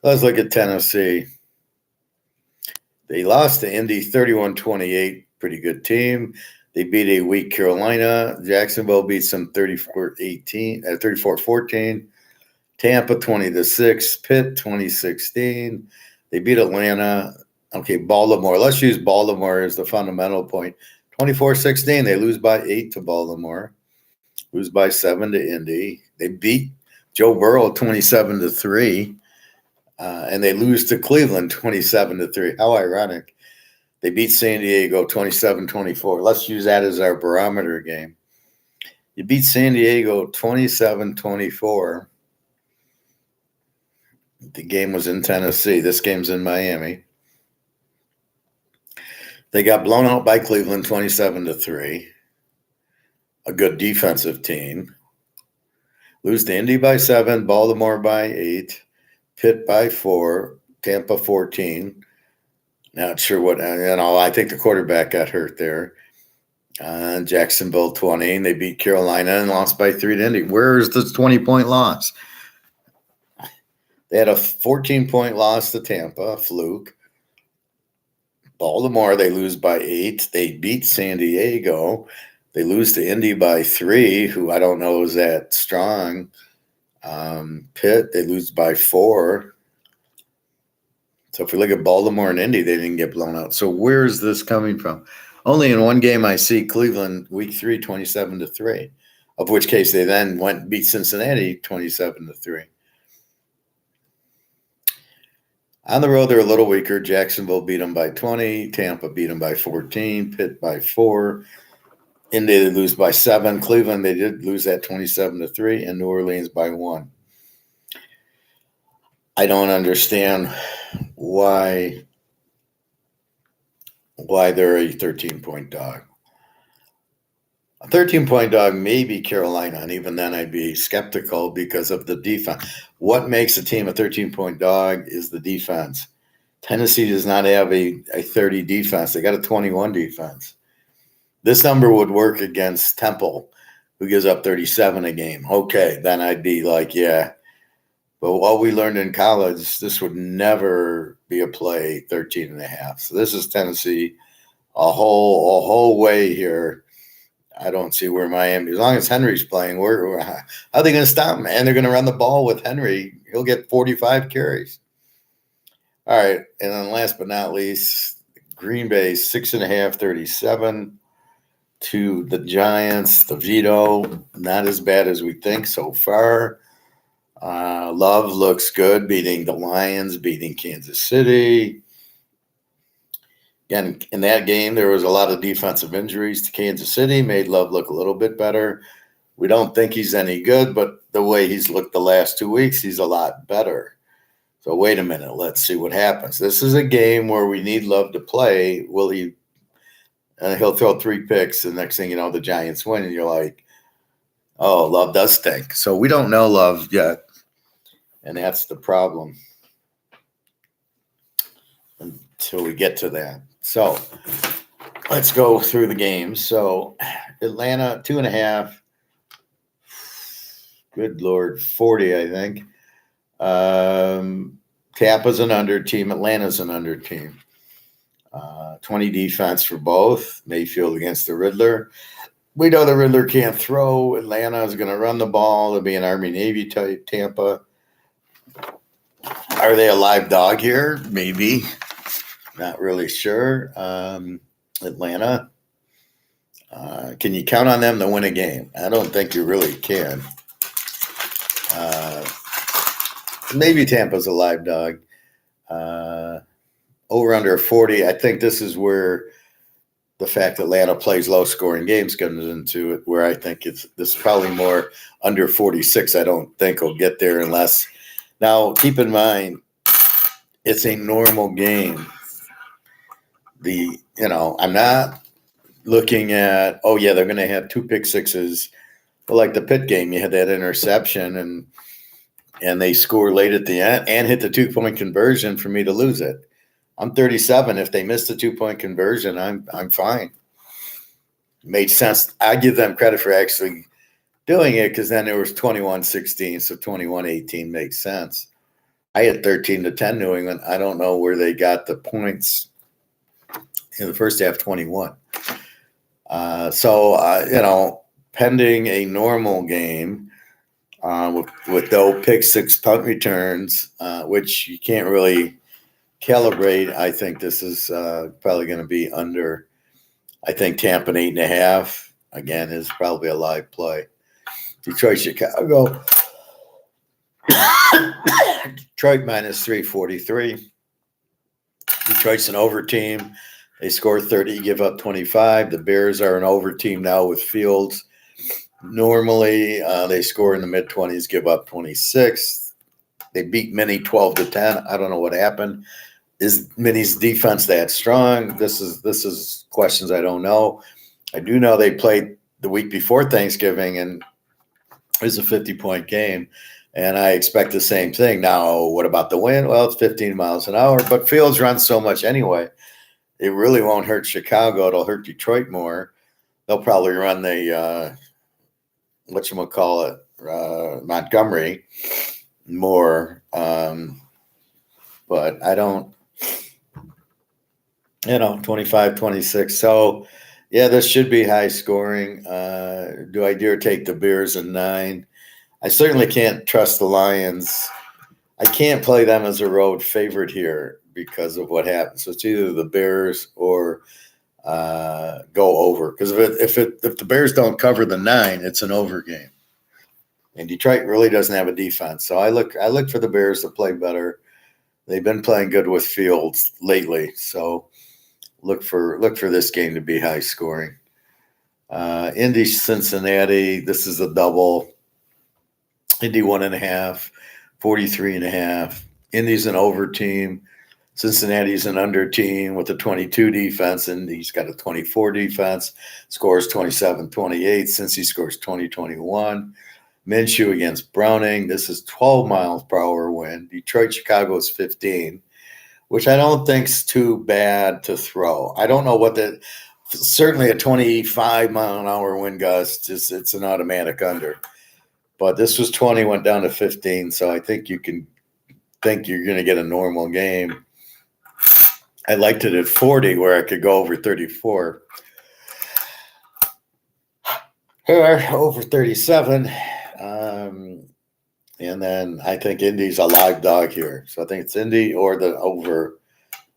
Let's look at Tennessee. They lost to Indy 31-28. Pretty good team. They beat a weak Carolina. Jacksonville beats them 34-14. Tampa 20-6. Pitt 2016. They beat Atlanta. Okay, Baltimore. Let's use Baltimore as the fundamental point. 24-16. They lose by 8 to Baltimore. Lose by 7 to Indy. They beat Joe Burrow 27-3. And they lose to Cleveland 27-3. How ironic. They beat San Diego 27-24. Let's use that as our barometer game. You beat San Diego 27-24. The game was in Tennessee. This game's in Miami. They got blown out by Cleveland 27-3. A good defensive team. Lose to Indy by 7, Baltimore by 8, Pitt by 4, Tampa 14. Not sure what, I think the quarterback got hurt there. Jacksonville 20, and they beat Carolina and lost by 3 to Indy. Where's the 20-point loss? They had a 14-point loss to Tampa, a fluke. Baltimore, they lose by 8. They beat San Diego. They lose to Indy by 3, who I don't know is that strong. Pitt, they lose by 4. So if we look at Baltimore and Indy, they didn't get blown out. So where's this coming from? Only in one game I see Cleveland week 3, 27-3, of which case they then went and beat Cincinnati 27-3. On the road, they're a little weaker. Jacksonville beat them by 20. Tampa beat them by 14. Pitt by 4. Indy, they lose by 7. Cleveland, they did lose that 27-3. And New Orleans by 1. I don't understand why they're a 13-point dog. A 13-point dog may be Carolina, and even then I'd be skeptical because of the defense. What makes a team a 13-point dog is the defense. Tennessee does not have a 30 defense. They got a 21 defense. This number would work against Temple, who gives up 37 a game. Okay, then I'd be like, yeah. But what we learned in college, this would never be a play 13 and a half. So this is Tennessee a whole way here. I don't see where Miami, as long as Henry's playing, how are they going to stop him? And they're going to run the ball with Henry. He'll get 45 carries. All right. And then last but not least, Green Bay 6.5, 37 to the Giants. The veto, not as bad as we think so far. Love looks good, beating the Lions, beating Kansas City. Again, in that game, there was a lot of defensive injuries to Kansas City, made Love look a little bit better. We don't think he's any good, but the way he's looked the last 2 weeks, he's a lot better. So wait a minute, let's see what happens. This is a game where we need Love to play. Will he? He'll throw 3 picks. The next thing you know, the Giants win, and you're like, oh, Love does stink. So we don't know Love yet, and that's the problem until we get to that. So let's go through the games. So Atlanta, 2.5. Good Lord, 40, I think. Tampa's an under team. Atlanta's an under team. 20 defense for both. Mayfield against the Riddler. We know the Riddler can't throw. Atlanta is going to run the ball. It'll be an Army-Navy type Tampa. Are they a live dog here? Maybe. Not really sure. Atlanta. Can you count on them to win a game? I don't think you really can. Maybe Tampa's a live dog. Over under 40. I think this is where the fact that Atlanta plays low scoring games comes into it, where I think this is probably more under 46. I don't think will get there unless. Now, keep in mind, it's a normal game. I'm not looking at, they're going to have 2 pick sixes. But like the Pitt game, you had that interception and they score late at the end and hit the 2-point conversion for me to lose it. I'm 37. If they missed the 2-point conversion, I'm fine. Made sense. I give them credit for actually doing it because then there was 21-16, so 21-18 makes sense. I had 13-10 New England. I don't know where they got the points in the first half, 21. Pending a normal game with no pick six punt returns, which you can't really calibrate, I think this is probably going to be under. I think Tampa 8.5, again, is probably a live play. Detroit, Chicago. Detroit minus 343. Detroit's an over team. They score 30, give up 25. The Bears are an over team now with Fields. Normally, they score in the mid-20s, give up 26. They beat Minn 12-10. I don't know what happened. Is Minn's defense that strong? This is questions I don't know. I do know they played the week before Thanksgiving, and it was a 50-point game, and I expect the same thing. Now, what about the wind? Well, it's 15 miles an hour, but Fields runs so much anyway. It really won't hurt Chicago. It'll hurt Detroit more. They'll probably run the Montgomery more. But I don't, 25-26. So, yeah, this should be high scoring. Do I dare take the Bears in 9? I certainly can't trust the Lions. I can't play them as a road favorite here because of what happens. So it's either the Bears or go over. Because if the Bears don't cover the 9, it's an over game. And Detroit really doesn't have a defense. So I look for the Bears to play better. They've been playing good with Fields lately. So look for this game to be high scoring. Indy, Cincinnati, this is a double. Indy 1.5, 43.5. Indy's an over team. Cincinnati's an under team with a 22 defense, and he's got a 24 defense. Scores 27-28. Cincy scores 20-21. Minshew against Browning. This is 12 miles per hour wind. Detroit, Chicago is 15, which I don't think is too bad to throw. I don't know what certainly a 25 mile an hour wind gust, it's an automatic under. But this was 20, went down to 15, so I think you can think you're going to get a normal game. I liked it at 40 where I could go over 34. Here, over 37. And then I think Indy's a live dog here. So I think it's Indy or the over.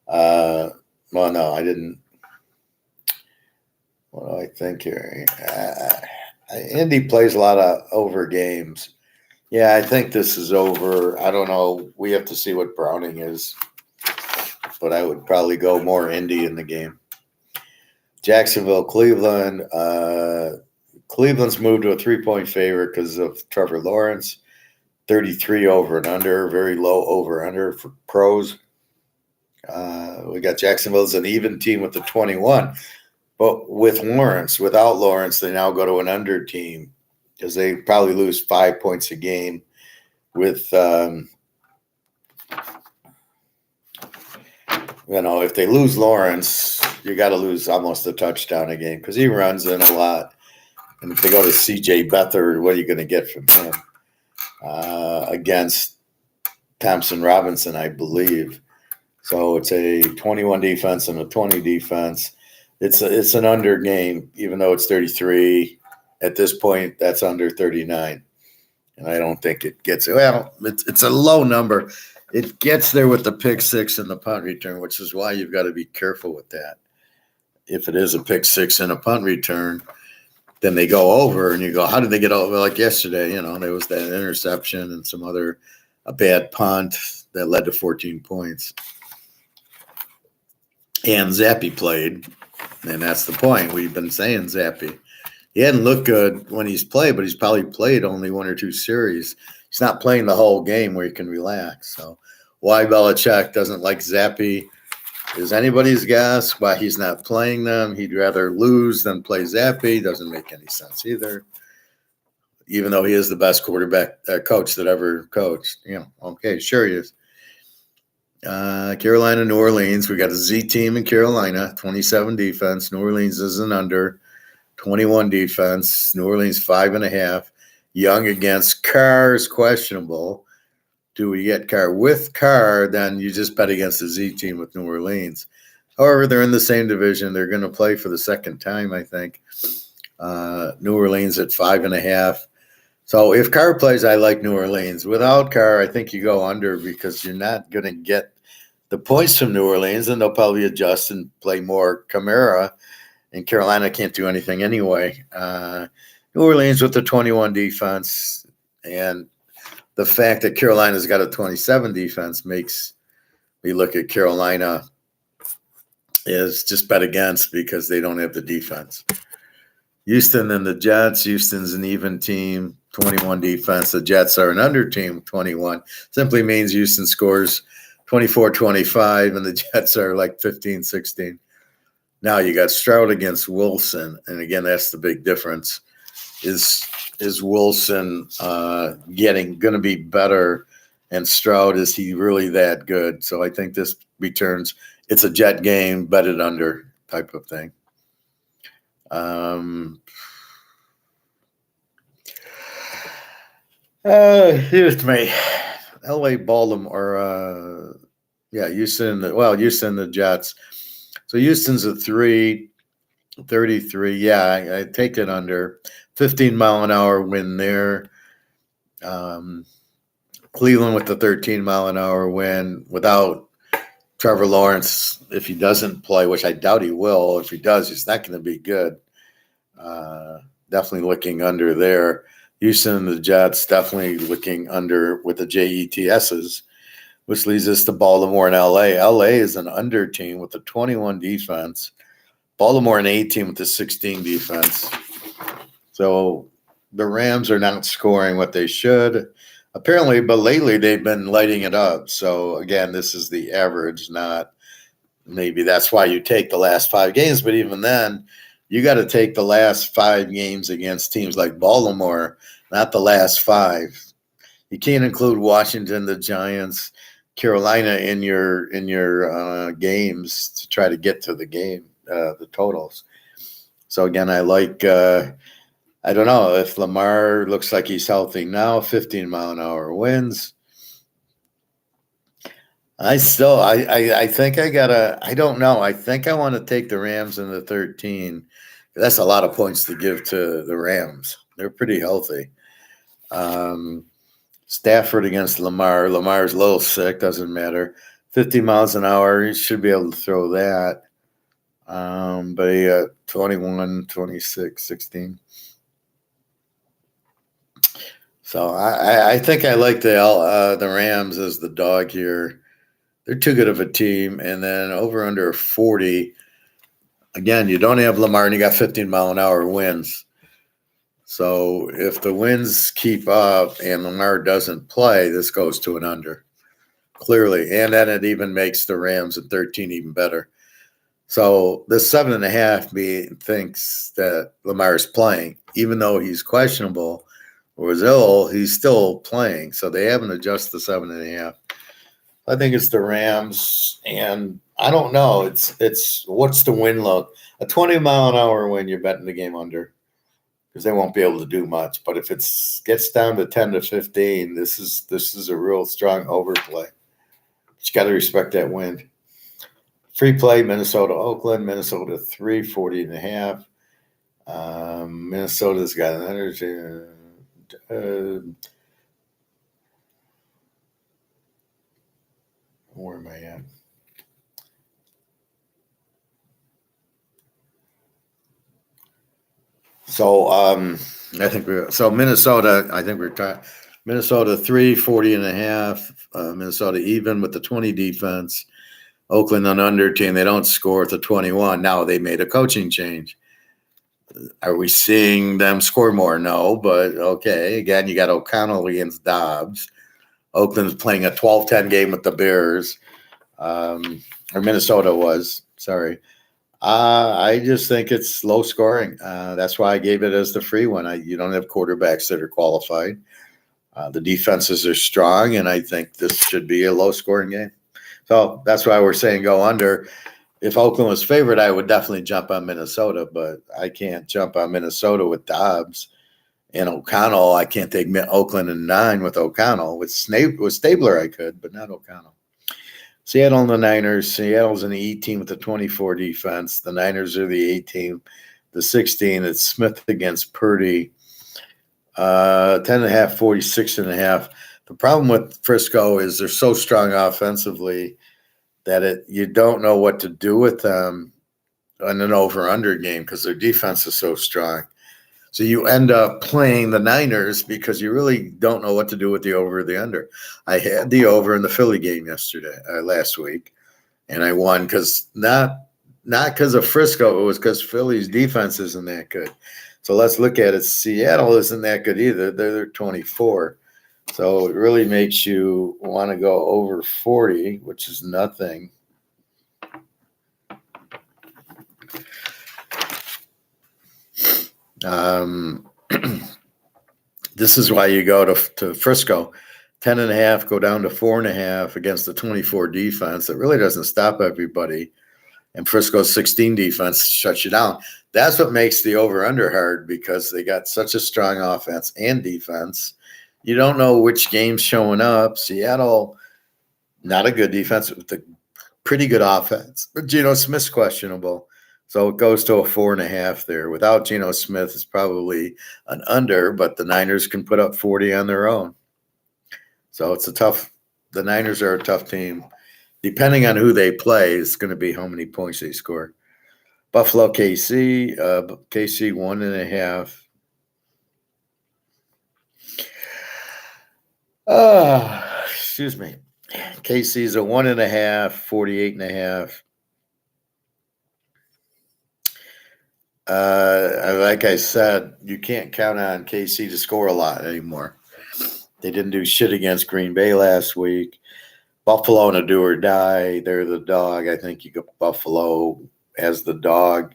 No, I didn't. What do I think here? Indy plays a lot of over games. Yeah, I think this is over. I don't know. We have to see what Browning is. But I would probably go more Indy in the game. Jacksonville, Cleveland. Cleveland's moved to a 3-point favorite because of Trevor Lawrence. 33 over and under. Very low over under for pros. We got Jacksonville as an even team with the 21. But without Lawrence, they now go to an under team because they probably lose 5 points a game with if they lose Lawrence, you got to lose almost a touchdown a game because he runs in a lot. And if they go to C.J. Beathard, what are you going to get from him against Thompson Robinson, I believe. So it's a 21 defense and a 20 defense. It's an under game, even though it's 33. At this point, that's under 39. And I don't think it gets it's a low number. It gets there with the pick six and the punt return, which is why you've got to be careful with that. If it is a pick six and a punt return, then they go over, and you go, how did they get over? Like yesterday, there was that interception and a bad punt that led to 14 points. And Zappe played, and that's the point. We've been saying Zappe. He hadn't looked good when he's played, but he's probably played only one or two series. He's not playing the whole game where he can relax. So why Belichick doesn't like Zappe is anybody's guess. Why he's not playing them. He'd rather lose than play Zappe. Doesn't make any sense either. Even though he is the best quarterback coach that ever coached. Okay, sure he is. Carolina, New Orleans. We got a Z team in Carolina, 27 defense. New Orleans is an under, 21 defense. New Orleans 5.5. Young against Carr is questionable. Do we get Carr? With Carr, then you just bet against the Z team with New Orleans. However, they're in the same division. They're going to play for the second time, I think. New Orleans at 5.5. So if Carr plays, I like New Orleans. Without Carr, I think you go under because you're not going to get the points from New Orleans, and they'll probably adjust and play more Kamara. And Carolina can't do anything anyway. New Orleans with the 21 defense, and the fact that Carolina's got a 27 defense makes me look at Carolina is just bet against because they don't have the defense. Houston and the Jets. Houston's an even team, 21 defense. The Jets are an under team, 21. Simply means Houston scores 24-25, and the Jets are like 15-16. Now you got Stroud against Wilson, and again, that's the big difference. Is Wilson going to be better, and Stroud, is he really that good? So I think this returns. It's a Jet game, bet it under type of thing. Here's me. LA, Baltimore, Houston, Houston, the Jets. So Houston's a 3.33. Yeah, I take it under. 15-mile-an-hour win there. Cleveland with the 13-mile-an-hour win without Trevor Lawrence. If he doesn't play, which I doubt he will, if he does, he's not going to be good. Definitely looking under there. Houston and the Jets definitely looking under with the JETSs, which leads us to Baltimore and LA. LA is an under team with a 21 defense. Baltimore an A team with a 16 defense. So the Rams are not scoring what they should, apparently, but lately they've been lighting it up. So, again, this is the average, not maybe that's why you take the last 5 games. But even then, you got to take the last 5 games against teams like Baltimore, not the last 5. You can't include Washington, the Giants, Carolina in your games to try to get to the game, the totals. So, again, I like I don't know if Lamar looks like he's healthy now, 15-mile-an-hour wins. I think I don't know. I think I want to take the Rams in the 13. That's a lot of points to give to the Rams. They're pretty healthy. Stafford against Lamar. Lamar's a little sick, doesn't matter. 50 miles an hour, he should be able to throw that. But he got 21, 26, 16. So I think I like the Rams as the dog here. They're too good of a team. And then over under 40. Again, you don't have Lamar and you got 15-mile-an-hour wins. So if the wins keep up and Lamar doesn't play, this goes to an under, clearly. And then it even makes the Rams at 13 even better. So the 7.5 thinks that Lamar is playing, even though he's questionable or is ill, he's still playing. So they haven't adjusted the 7.5. I think it's the Rams, and I don't know. It's what's the win look? A 20-mile-an-hour win, you're betting the game under because they won't be able to do much. But if it gets down to 10 to 15, this is a real strong overplay. You got to respect that wind. Free play, Minnesota, Oakland, Minnesota 340.5. Minnesota's got an energy. Where am I at? So I think Minnesota. I think we're Minnesota 340.5. Minnesota even with the 20 defense. Oakland an under team. They don't score at the 21. Now they made a coaching change. Are we seeing them score more? No, but okay. Again, you got O'Connell against Dobbs. Oakland's playing a 12-10 game with the Bears. Or Minnesota was. Sorry. I just think it's low scoring. That's why I gave it as the free one. You don't have quarterbacks that are qualified. The defenses are strong, and I think this should be a low scoring game. So that's why we're saying go under. If Oakland was favored, I would definitely jump on Minnesota, but I can't jump on Minnesota with Dobbs and O'Connell. I can't take Oakland in 9 with O'Connell. With Stabler, I could, but not O'Connell. Seattle and the Niners. Seattle's in the 18 with the 24 defense. The Niners are the 18. The 16, it's Smith against Purdy. 10.5, 46.5. The problem with Frisco is they're so strong offensively that you don't know what to do with them in an over-under game because their defense is so strong. So you end up playing the Niners because you really don't know what to do with the over or the under. I had the over in the Philly game last week, and I won because not because of Frisco. It was because Philly's defense isn't that good. So let's look at it. Seattle isn't that good either. They're 24. So it really makes you want to go over 40, which is nothing. This is why you go to Frisco. 10.5, go down to 4.5 against the 24 defense. It really doesn't stop everybody. And Frisco's 16 defense shuts you down. That's what makes the over-under hard because they got such a strong offense and defense. You don't know which game's showing up. Seattle, not a good defense with a pretty good offense. But Geno Smith's questionable. So it goes to a 4.5 there. Without Geno Smith, it's probably an under, but the Niners can put up 40 on their own. So the Niners are a tough team. Depending on who they play, it's going to be how many points they score. Buffalo, KC, KC 1.5. Excuse me. KC's a 1.5, 48.5. Like I said, you can't count on KC to score a lot anymore. They didn't do shit against Green Bay last week. Buffalo in a do or die. They're the dog. I think you go Buffalo as the dog.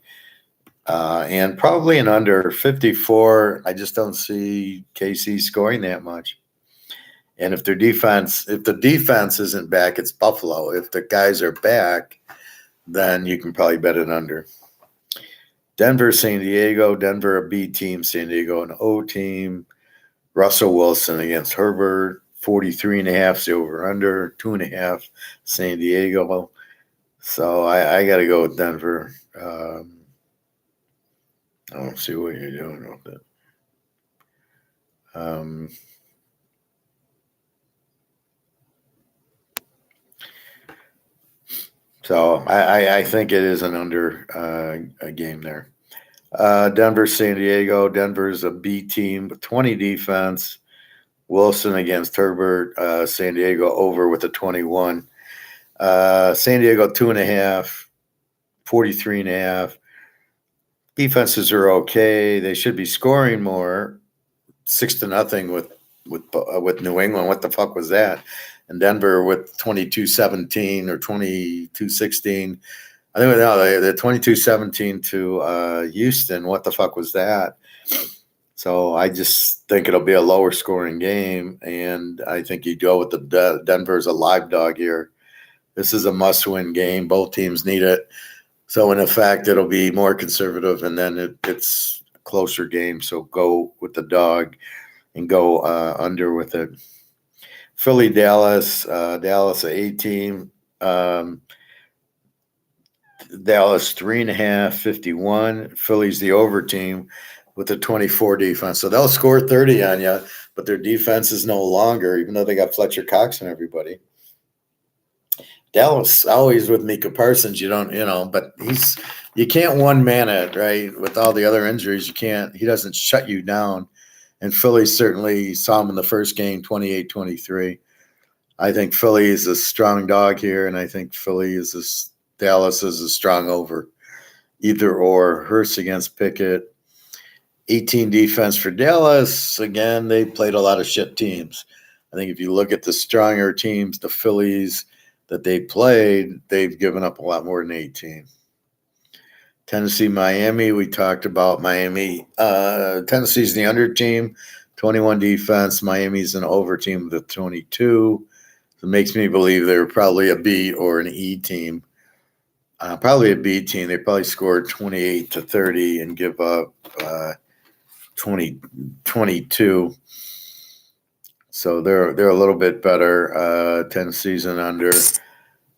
And probably an under 54. I just don't see KC scoring that much. And if the defense isn't back, it's Buffalo. If the guys are back, then you can probably bet it under. Denver, San Diego. Denver a B team. San Diego an O team. Russell Wilson against Herbert. 43.5 is the over-under. 2.5 San Diego. So I got to go with Denver. I don't see what you're doing with it. So I think it is an under a game there. Denver, San Diego. Denver's a B team with 20 defense. Wilson against Herbert. San Diego over with a 21. San Diego 2.5. 43.5. Defenses are okay. They should be scoring more. 6-0 with New England. What the fuck was that? And Denver with 22-17 or 22-16. I think the 22-17 to Houston. What the fuck was that? So I just think it'll be a lower scoring game, and I think you go with the Denver's a live dog here. This is a must-win game. Both teams need it. So in effect, it'll be more conservative, and then it's closer game. So go with the dog and go under with it. Philly, Dallas, Dallas, a team. Dallas 3.5, 51. Philly's the over team with a 24 defense. So they'll score 30 on you, but their defense is no longer, even though they got Fletcher Cox and everybody. Dallas always with Micah Parsons, but you can't one man it, right? With all the other injuries, he doesn't shut you down. And Philly certainly saw him in the first game, 28-23. I think Philly is a strong dog here, and I think Dallas is a strong over. Either or. Hurst against Pickett. 18 defense for Dallas. Again, they played a lot of shit teams. I think if you look at the stronger teams, the Phillies that they played, they've given up a lot more than 18. Tennessee, Miami, we talked about Miami. Tennessee's the under team, 21 defense. Miami's an over team with a 22. So it makes me believe they're probably a B or an E team. Probably a B team. They probably scored 28-30 and give up 22. So they're a little bit better. Tennessee's an under.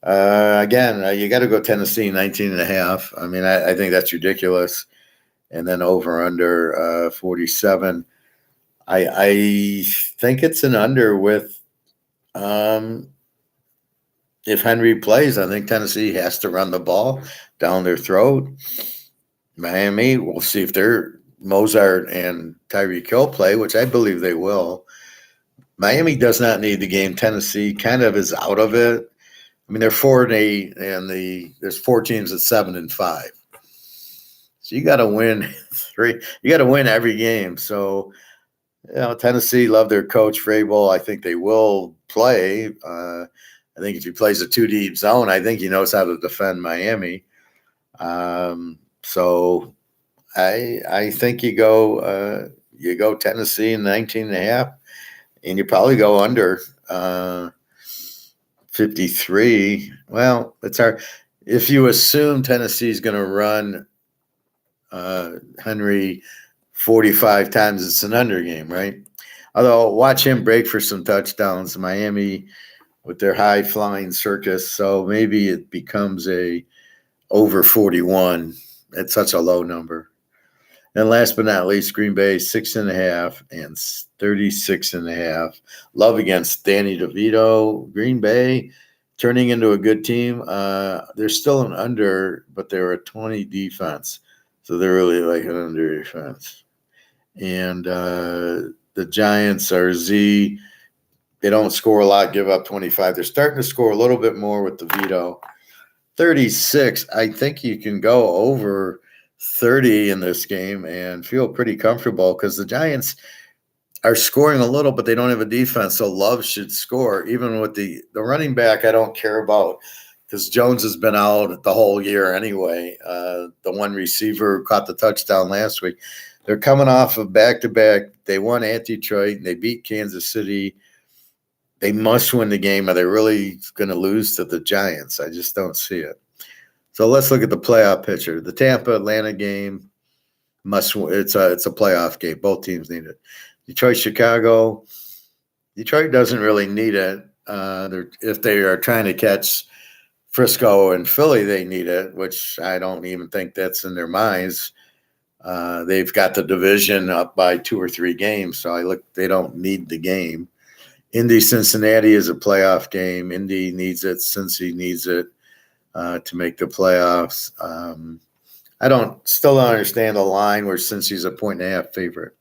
Again, you got to go Tennessee 19.5. I mean, I think that's ridiculous. And then over under 47. I think it's an under with if Henry plays. I think Tennessee has to run the ball down their throat. Miami, we'll see if they're Mozart and Tyreek Hill play, which I believe they will. Miami does not need the game. Tennessee kind of is out of it. I mean, they're 4-8, and there's 4 teams at 7-5. So you got to win 3. You got to win every game. So, Tennessee love their coach Vrabel. I think they will play. I think if he plays a 2 deep zone, I think he knows how to defend Miami. So I think you go Tennessee 19.5, and you probably go under 53. Well, it's hard. If you assume Tennessee's going to run Henry 45 times, it's an under game, right? Although watch him break for some touchdowns. Miami with their high-flying circus, so maybe it becomes a over 41 at such a low number. And last but not least, Green Bay 6.5 and 36.5. Love against Danny DeVito. Green Bay turning into a good team. They're still an under, but they're a 20 defense, so they're really like an under defense. And the Giants are Z. They don't score a lot, give up 25. They're starting to score a little bit more with DeVito. 36, I think you can go over 30 in this game and feel pretty comfortable because the Giants are scoring a little, but they don't have a defense, so Love should score. Even with the running back, I don't care about because Jones has been out the whole year anyway. The one receiver caught the touchdown last week. They're coming off of back-to-back. They won at Detroit, and they beat Kansas City. They must win the game. Are they really going to lose to the Giants? I just don't see it. So let's look at the playoff picture. The Tampa-Atlanta game it's a playoff game. Both teams need it. Detroit-Chicago. Detroit doesn't really need it. If they are trying to catch Frisco and Philly, they need it, which I don't even think that's in their minds. They've got the division up by 2 or 3 games, so they don't need the game. Indy Cincinnati is a playoff game. Indy needs it. Cincy needs it to make the playoffs. I still don't understand the line where Cincy's a 1.5 favorite.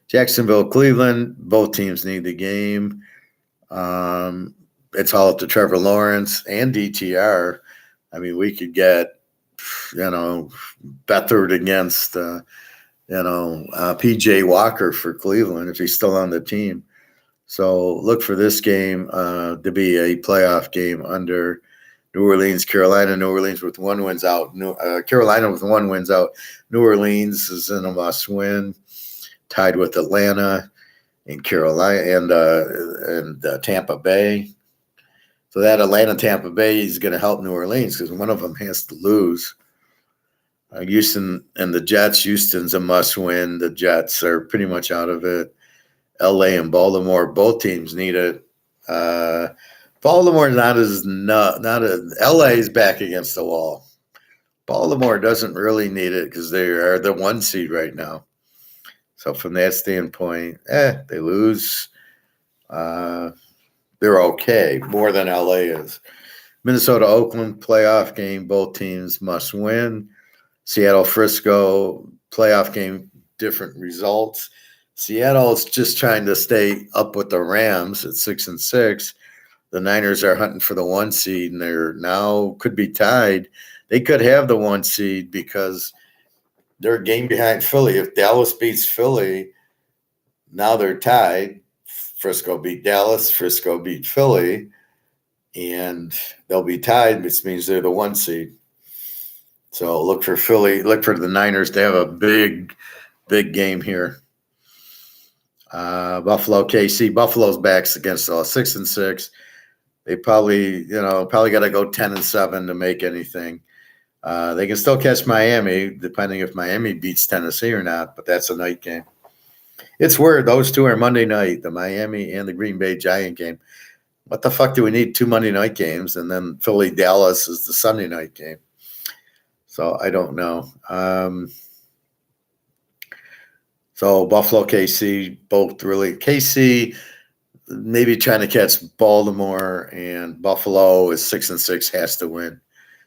Jacksonville, Cleveland, both teams need the game. It's all up to Trevor Lawrence and DTR. I mean, we could get, Beathard against, PJ Walker for Cleveland if he's still on the team. So look for this game to be a playoff game under New Orleans, Carolina. New Orleans with 1 wins out. Carolina with 1 wins out. New Orleans is in a must-win, tied with Atlanta and Carolina and Tampa Bay. So that Atlanta-Tampa Bay is going to help New Orleans because one of them has to lose. Houston and the Jets. Houston's a must-win. The Jets are pretty much out of it. LA and Baltimore, both teams need it. Baltimore not as LA is back against the wall. Baltimore doesn't really need it because they are the 1 seed right now. So from that standpoint, they lose. They're okay, more than LA is. Minnesota, Oakland playoff game, both teams must win. Seattle, Frisco playoff game, different results. Seattle is just trying to stay up with the Rams at 6-6. The Niners are hunting for the 1 seed, and they're now could be tied. They could have the 1 seed because they're a game behind Philly. If Dallas beats Philly, now they're tied. Frisco beat Dallas, Frisco beat Philly, and they'll be tied, which means they're the 1 seed. So look for Philly, look for the Niners to have a big game here. Buffalo, KC. Buffalo's backs against all 6-6. They probably got to go 10-7 to make anything. They can still catch Miami, depending if Miami beats Tennessee or not, but that's a night game. It's weird. Those two are Monday night, the Miami and the Green Bay Giant game. What the fuck do we need 2 Monday night games? And then Philly, Dallas is the Sunday night game. So I don't know. So Buffalo, KC, both really. KC maybe trying to catch Baltimore, and Buffalo is 6-6, has to win.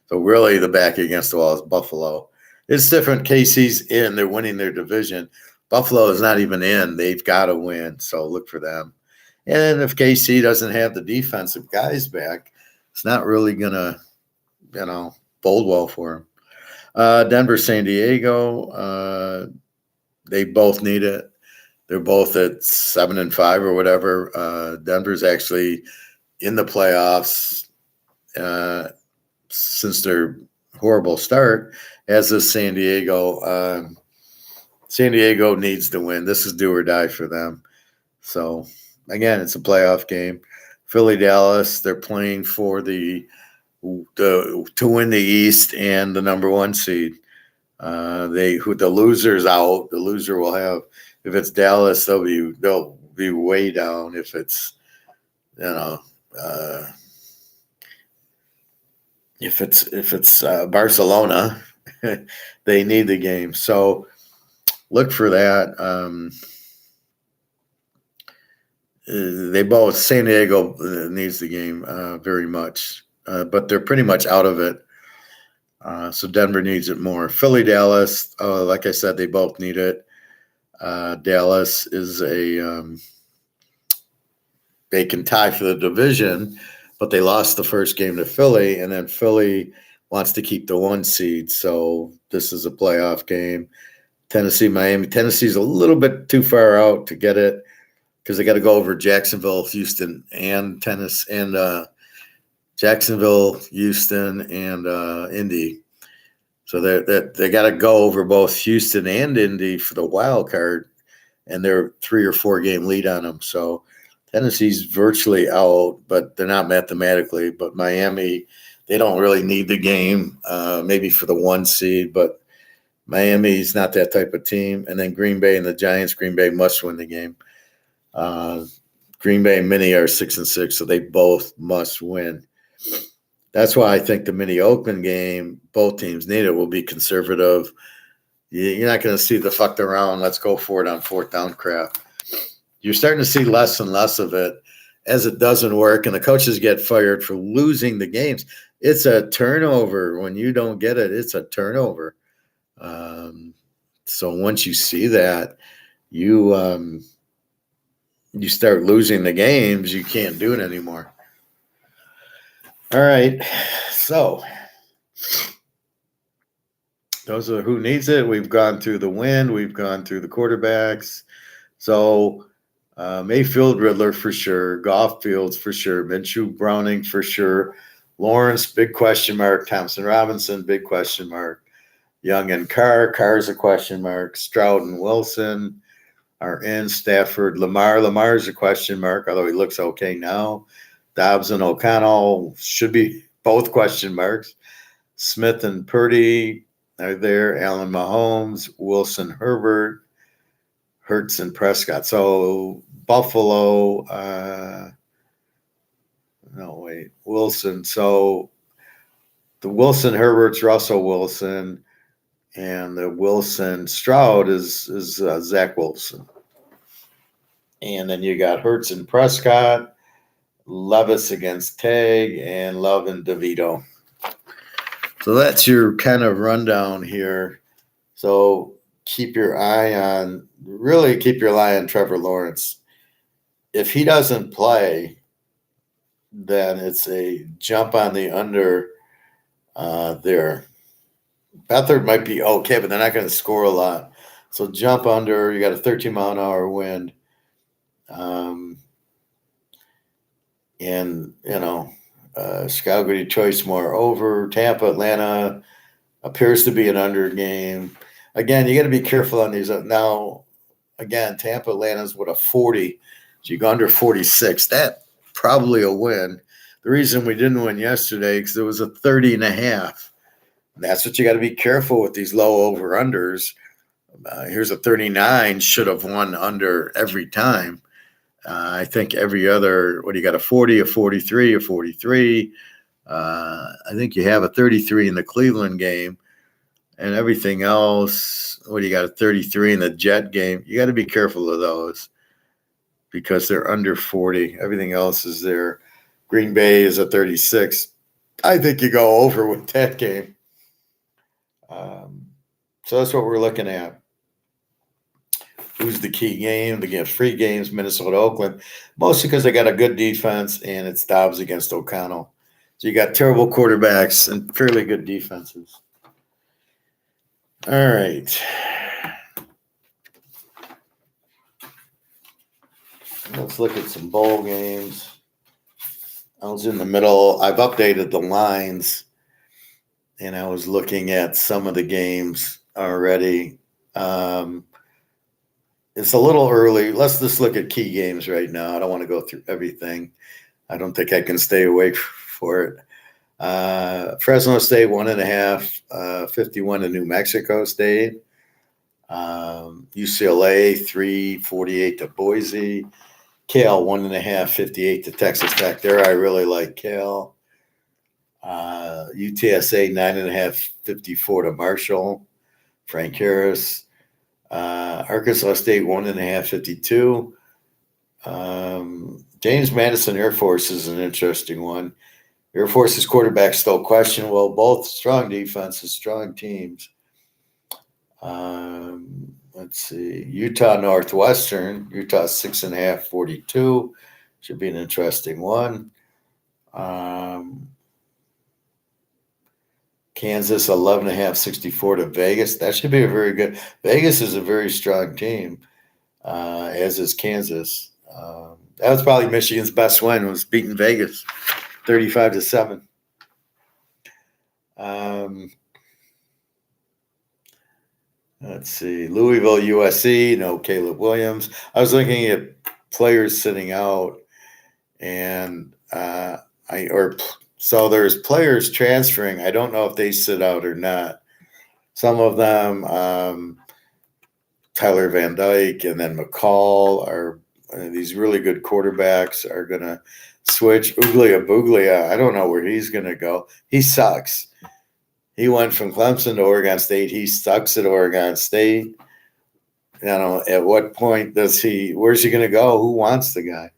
So really the back against the wall is Buffalo. It's different. KC's in. They're winning their division. Buffalo is not even in. They've got to win. So look for them. And if KC doesn't have the defensive guys back, it's not really going to, bode well for them. Denver, San Diego, they both need it. They're both at 7-5 or whatever. Denver's actually in the playoffs since their horrible start, as is San Diego. San Diego needs to win. This is do or die for them. So, again, it's a playoff game. Philly, Dallas, they're playing for to win the East and the number 1 seed. The loser's out. The loser will have, if it's Dallas, they'll be way down. If it's if it's Barcelona, they need the game. So look for that. They both, San Diego needs the game very much, but they're pretty much out of it. So Denver needs it more. Philly, Dallas, like I said, they both need it. Dallas is they can tie for the division, but they lost the first game to Philly, and then Philly wants to keep the 1 seed. So this is a playoff game. Tennessee, Miami. Tennessee's a little bit too far out to get it because they got to go over Jacksonville, Houston, and Jacksonville, Houston, and Indy. So they got to go over both Houston and Indy for the wild card, and they're 3 or 4 game lead on them. So Tennessee's virtually out, but they're not mathematically. But Miami, they don't really need the game, maybe for the 1 seed, but Miami's not that type of team. And then Green Bay and the Giants, Green Bay must win the game. Green Bay and Mini are 6-6, so they both must win. That's why I think the Mini-Oakland game, both teams need it, will be conservative. You're not going to see the fucked around, let's go for it on 4th down crap. You're starting to see less and less of it as it doesn't work, and the coaches get fired for losing the games. It's a turnover. When you don't get it, it's a turnover. So once you see that, you start losing the games, you can't do it anymore. All right, so those are who needs it. We've gone through the win. We've gone through the quarterbacks. So Mayfield, Riddler for sure. Goff, Fields for sure. Minshew, Browning for sure. Lawrence, big question mark. Thompson, Robinson, big question mark. Young and Carr's a question mark. Stroud and Wilson are in. Stafford, Lamar's a question mark, although he looks okay now. Dobbs and O'Connell should be both question marks. Smith and Purdy, are there. Allen, Mahomes, Wilson, Herbert, Hurts, and Prescott. So Buffalo, Wilson. So the Wilson, Herbert's Russell Wilson, and the Wilson Stroud is Zach Wilson. And then you got Hurts and Prescott, Levis against Tag, and Love and DeVito. So that's your kind of rundown here. So keep your eye on Trevor Lawrence. If he doesn't play, then it's a jump on the under there. Beathard might be okay, but they're not going to score a lot. So jump under. You got a 13-mile-an-hour wind. And, Chicago, Detroit's more over. Tampa, Atlanta appears to be an under game. Again, you got to be careful on these. Now, again, Tampa, Atlanta's with a 40. So you go under 46. That probably a win. The reason we didn't win yesterday because it was a 30.5. That's what you got to be careful with these low over-unders. Here's a 39, should have won under every time. I think every other, you got a 40, a 43, a 43. I think you have a 33 in the Cleveland game. And everything else, you got a 33 in the Jet game. You got to be careful of those because they're under 40. Everything else is there. Green Bay is a 36. I think you go over with that game. So that's what we're looking at. Who's the key game? They get free games, Minnesota, Oakland, mostly because they got a good defense and it's Dobbs against O'Connell. So you got terrible quarterbacks and fairly good defenses. All right. Let's look at some bowl games. I was in the middle. I've updated the lines, and I was looking at some of the games already. It's a little early. Let's just look at key games right now. I don't want to go through everything. I don't think I can stay awake for it. Fresno State 1.5, 51 to New Mexico State. UCLA 348 to Boise. Cal 1.5, 58 to Texas Tech. There, I really like Cal. UTSA 9.5, 54 to Marshall. Frank Harris. Arkansas State 1.5, 52. James Madison Air Force is an interesting one. Air Force's quarterback still questionable. Both strong defenses, strong teams. Let's see. Utah Northwestern. Utah 6.5, 42. Should be an interesting one. Kansas 11.5, 64 to Vegas. That should be a very good. Vegas is a very strong team, as is Kansas. That was probably Michigan's best win, was beating Vegas 35-7. Let's see. Louisville, USC, no Caleb Williams. I was looking at players sitting out, and so there's players transferring. I don't know if they sit out or not. Some of them, Tyler Van Dyke and then McCall, are these really good quarterbacks are going to switch. Buglia, I don't know where he's going to go. He sucks. He went from Clemson to Oregon State. He sucks at Oregon State. At what point where's he going to go? Who wants the guy?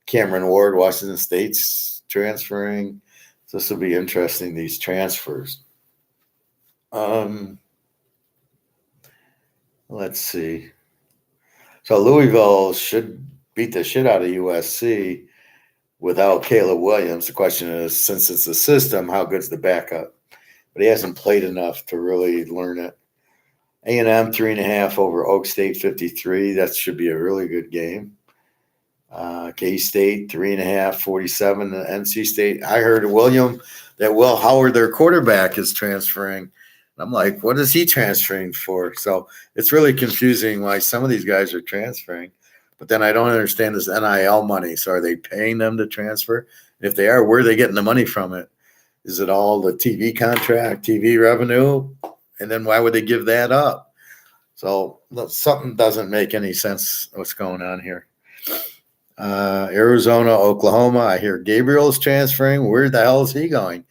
Cameron Ward, Washington State's transferring. So this will be interesting, these transfers. Let's see. So Louisville should beat the shit out of USC without Caleb Williams. The question is, since it's a system, how good's the backup? But he hasn't played enough to really learn it. A&M 3.5 over Oak State 53. That should be a really good game. K-State 3.5, 47 to NC State. I heard that Will Howard, their quarterback, is transferring. I'm like, what is he transferring for? So it's really confusing why some of these guys are transferring. But then I don't understand this NIL money. So are they paying them to transfer? If they are, where are they getting the money from it? Is it all the TV contract, TV revenue? And then why would they give that up? So something doesn't make any sense what's going on here. Arizona, Oklahoma. I hear Gabriel's transferring. Where the hell is he going?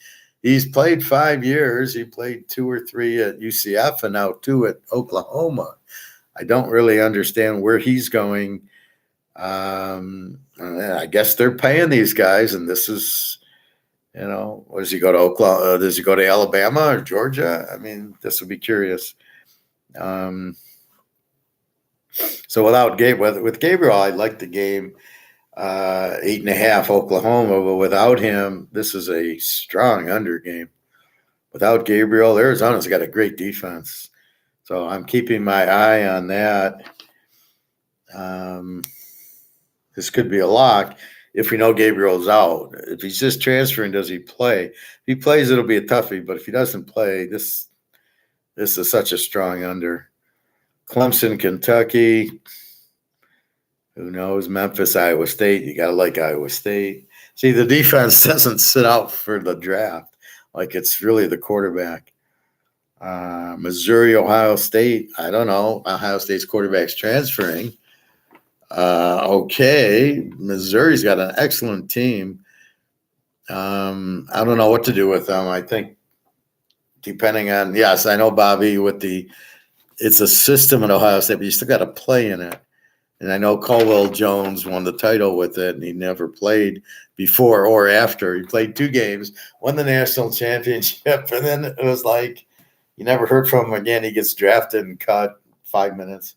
He's played 5 years. He played 2 or 3 at UCF and now 2 at Oklahoma. I don't really understand where he's going. I guess they're paying these guys, and this is, does he go to Oklahoma? Does he go to Alabama or Georgia? I mean, this would be curious. So with Gabriel, I like the game. 8.5 Oklahoma, but without him, this is a strong under game. Without Gabriel, Arizona's got a great defense. So I'm keeping my eye on that. This could be a lock if we know Gabriel's out. If he's just transferring, does he play? If he plays, it'll be a toughie. But if he doesn't play, this is such a strong under. Clemson, Kentucky. Who knows? Memphis, Iowa State. You got to like Iowa State. See, the defense doesn't sit out for the draft. Like it's really the quarterback. Missouri, Ohio State. I don't know. Ohio State's quarterback's transferring. Okay. Missouri's got an excellent team. I don't know what to do with them. I think depending on, yes, I know, Bobby, it's a system in Ohio State, but you still got to play in it. And I know Caldwell Jones won the title with it, and he never played before or after. He played 2 games, won the national championship, and then it was like you never heard from him again. He gets drafted and cut 5 minutes.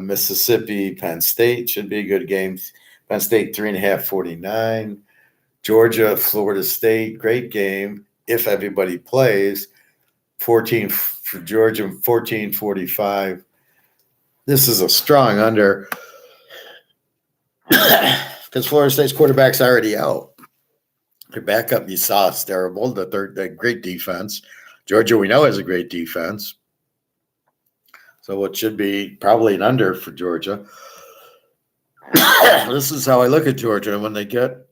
Mississippi, Penn State should be a good game. Penn State 3.5, 49. Georgia, Florida State, great game if everybody plays. 14 for Georgia, 14-45. This is a strong under because Florida State's quarterback's already out. Their backup, you saw, is terrible. The great defense. Georgia, we know, has a great defense. So it should be probably an under for Georgia. This is how I look at Georgia. When they get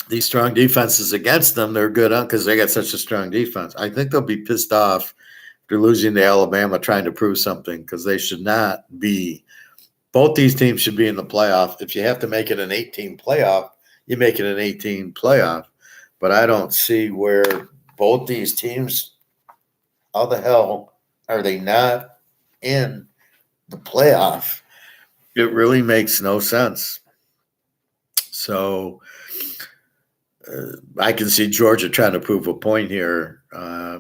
these strong defenses against them, they're good because they got such a strong defense. I think they'll be pissed off. They're losing to Alabama, trying to prove something because they should not be. Both these teams should be in the playoff. If you have to make it an 18 playoff, you make it an 18 playoff. But I don't see where both these teams, how the hell are they not in the playoff? It really makes no sense. So I can see Georgia trying to prove a point here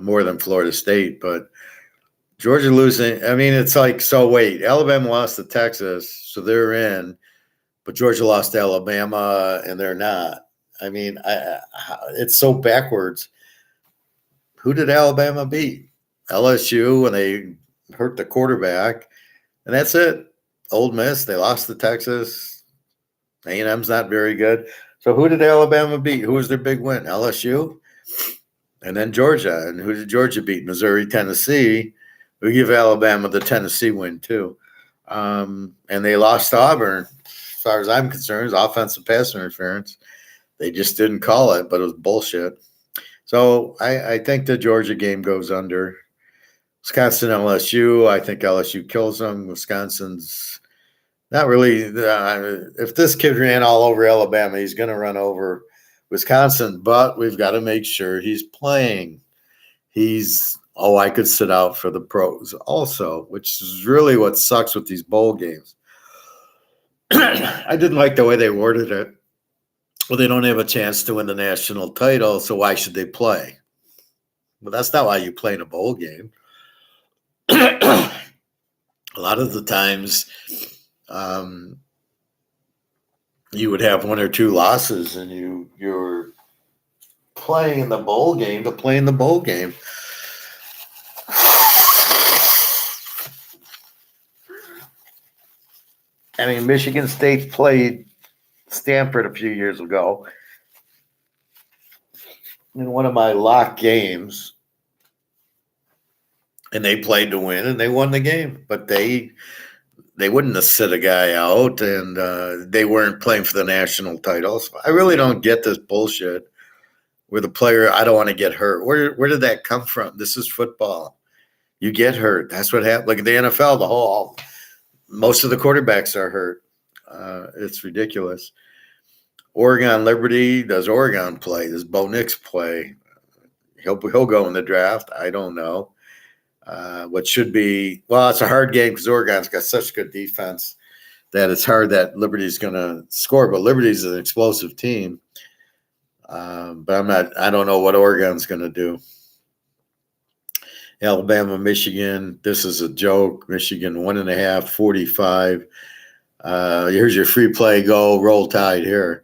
more than Florida State, but Georgia losing, I mean, it's like, so wait, Alabama lost to Texas, so they're in, but Georgia lost to Alabama, and they're not. I mean, it's so backwards. Who did Alabama beat? LSU, when they hurt the quarterback, and that's it. Ole Miss, they lost to Texas. A&M's not very good. So who did Alabama beat? Who was their big win? LSU? And then Georgia. And who did Georgia beat? Missouri, Tennessee. We give Alabama the Tennessee win, too. And they lost to Auburn. As far as I'm concerned, it was offensive pass interference. They just didn't call it, but it was bullshit. So I think the Georgia game goes under. Wisconsin, LSU, I think LSU kills them. Wisconsin's not really. If this kid ran all over Alabama, he's going to run over Wisconsin, but we've got to make sure he's playing. I could sit out for the pros also, which is really what sucks with these bowl games. I didn't like the way they worded it. Well, they don't have a chance to win the national title, so why should they play? Well, that's not why you play in a bowl game. A lot of the times you would have 1 or 2 losses, and you're playing in the bowl game to play in the bowl game. I mean, Michigan State played Stanford a few years ago in one of my lock games, and they played to win, and they won the game. But they wouldn't have sit a guy out, and they weren't playing for the national titles. I really don't get this bullshit with a player, I don't want to get hurt. Where did that come from? This is football. You get hurt. That's what happened. Like in the NFL, most of the quarterbacks are hurt. It's ridiculous. Oregon Liberty, does Oregon play? Does Bo Nix play? He'll go in the draft. I don't know. What should be, well, it's a hard game because Oregon's got such good defense that it's hard that Liberty's going to score. But Liberty's an explosive team. But I don't know what Oregon's going to do. Alabama, Michigan, this is a joke. Michigan 1.5, 45. Here's your free play. Go Roll Tide here.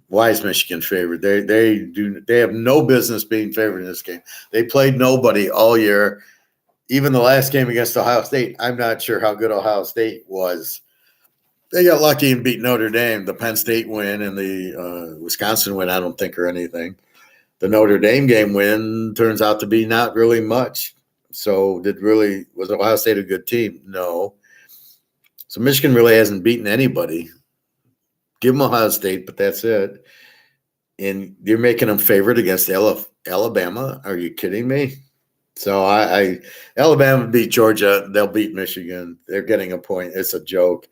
Why is Michigan favored? They have no business being favored in this game. They played nobody all year. Even the last game against Ohio State, I'm not sure how good Ohio State was. They got lucky and beat Notre Dame. The Penn State win and the Wisconsin win, I don't think, are anything. The Notre Dame game win turns out to be not really much. So was Ohio State a good team? No. So Michigan really hasn't beaten anybody. Give them Ohio State, but that's it. And you're making them favorite against Alabama? Are you kidding me? So Alabama beat Georgia. They'll beat Michigan. They're getting a point. It's a joke.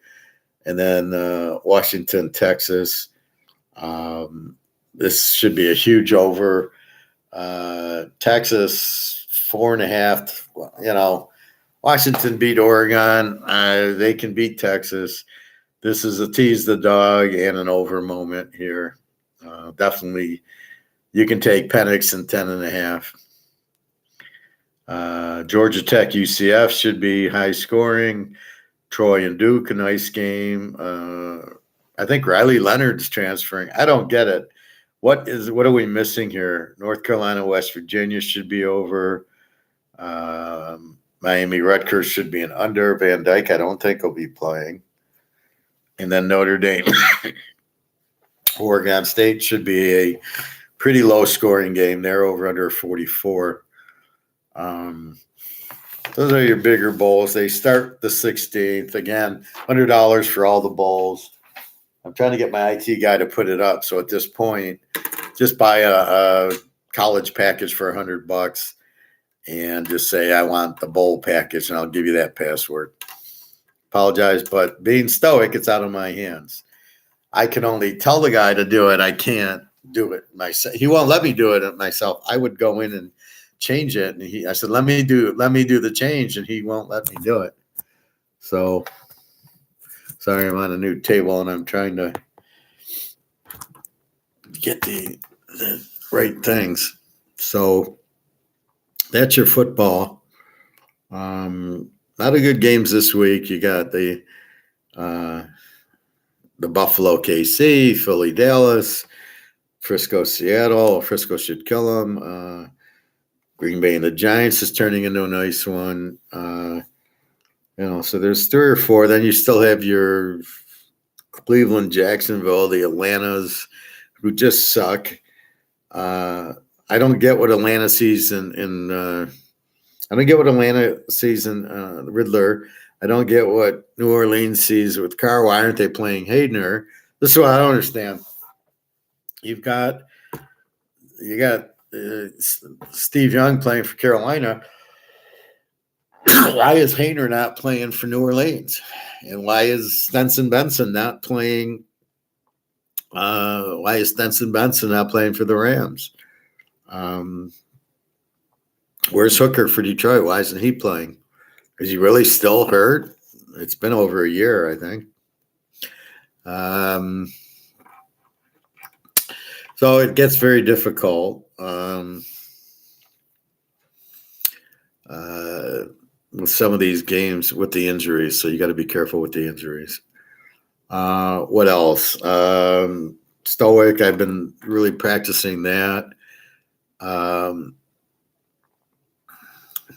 And then Washington, Texas. This should be a huge over. Texas 4.5. Washington beat Oregon. They can beat Texas. This is a tease the dog and an over moment here. Definitely, you can take Penix and 10.5. Georgia Tech, UCF should be high scoring. Troy and Duke, a nice game. I think Riley Leonard's transferring. I don't get it. What are we missing here? North Carolina, West Virginia should be over. Miami, Rutgers should be an under. Van Dyke, I don't think will be playing. And then Notre Dame, Oregon State should be a pretty low scoring game. They're over under 44. Those are your bigger bowls. They start the 16th. Again, $100 for all the bowls. I'm trying to get my IT guy to put it up. So at this point, just buy a college package for $100 and just say, I want the bowl package, and I'll give you that password. Apologize, but being stoic, it's out of my hands. I can only tell the guy to do it. I can't do it myself. He won't let me do it myself. I would go in and change it. And I said, let me do the change, and he won't let me do it. So sorry, I'm on a new table and I'm trying to get the right things. So that's your football. Not a good games this week. You got the Buffalo KC, Philly Dallas, Frisco Seattle. Frisco should kill them. Green Bay and the Giants is turning into a nice one. So there's 3 or 4. Then you still have your Cleveland, Jacksonville, the Atlantas, who just suck. I don't get what Atlanta sees I don't get what Atlanta sees in Riddler. I don't get what New Orleans sees with Carr. Why aren't they playing Hayner? This is what I don't understand. You got Steve Young playing for Carolina. Why is Hayner not playing for New Orleans? And why is Stenson Benson not playing? Why is Stenson Benson not playing for the Rams? Where's Hooker for Detroit? Why isn't he playing? Is he really still hurt? It's been over a year, I think. So it gets very difficult with some of these games with the injuries. So you got to be careful with the injuries. What else? Stoic, I've been really practicing that.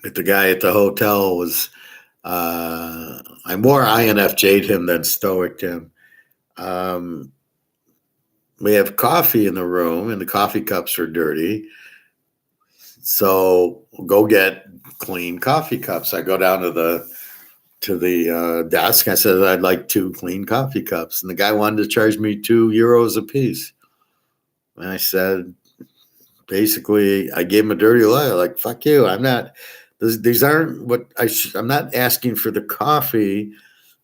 The guy at the hotel was, I more INFJ'd him than stoic'd him. We have coffee in the room, and the coffee cups are dirty. So go get clean coffee cups. I go down to the desk. I said, I'd like 2 clean coffee cups. And the guy wanted to charge me €2 a piece. And I said, basically, I gave him a dirty look, like, fuck you. I'm not, these aren't what I'm not asking for the coffee.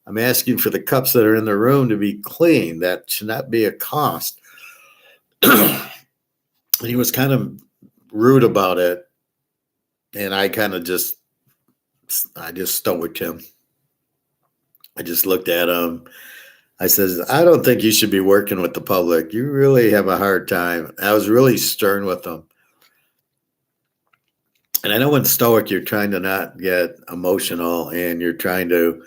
I'm asking for the cups that are in the room to be clean. That should not be a cost. And he was kind of rude about it. And I just stoicked him. I just looked at him. I says, I don't think you should be working with the public. You really have a hard time. I was really stern with him. And I know when stoic, you're trying to not get emotional and you're trying to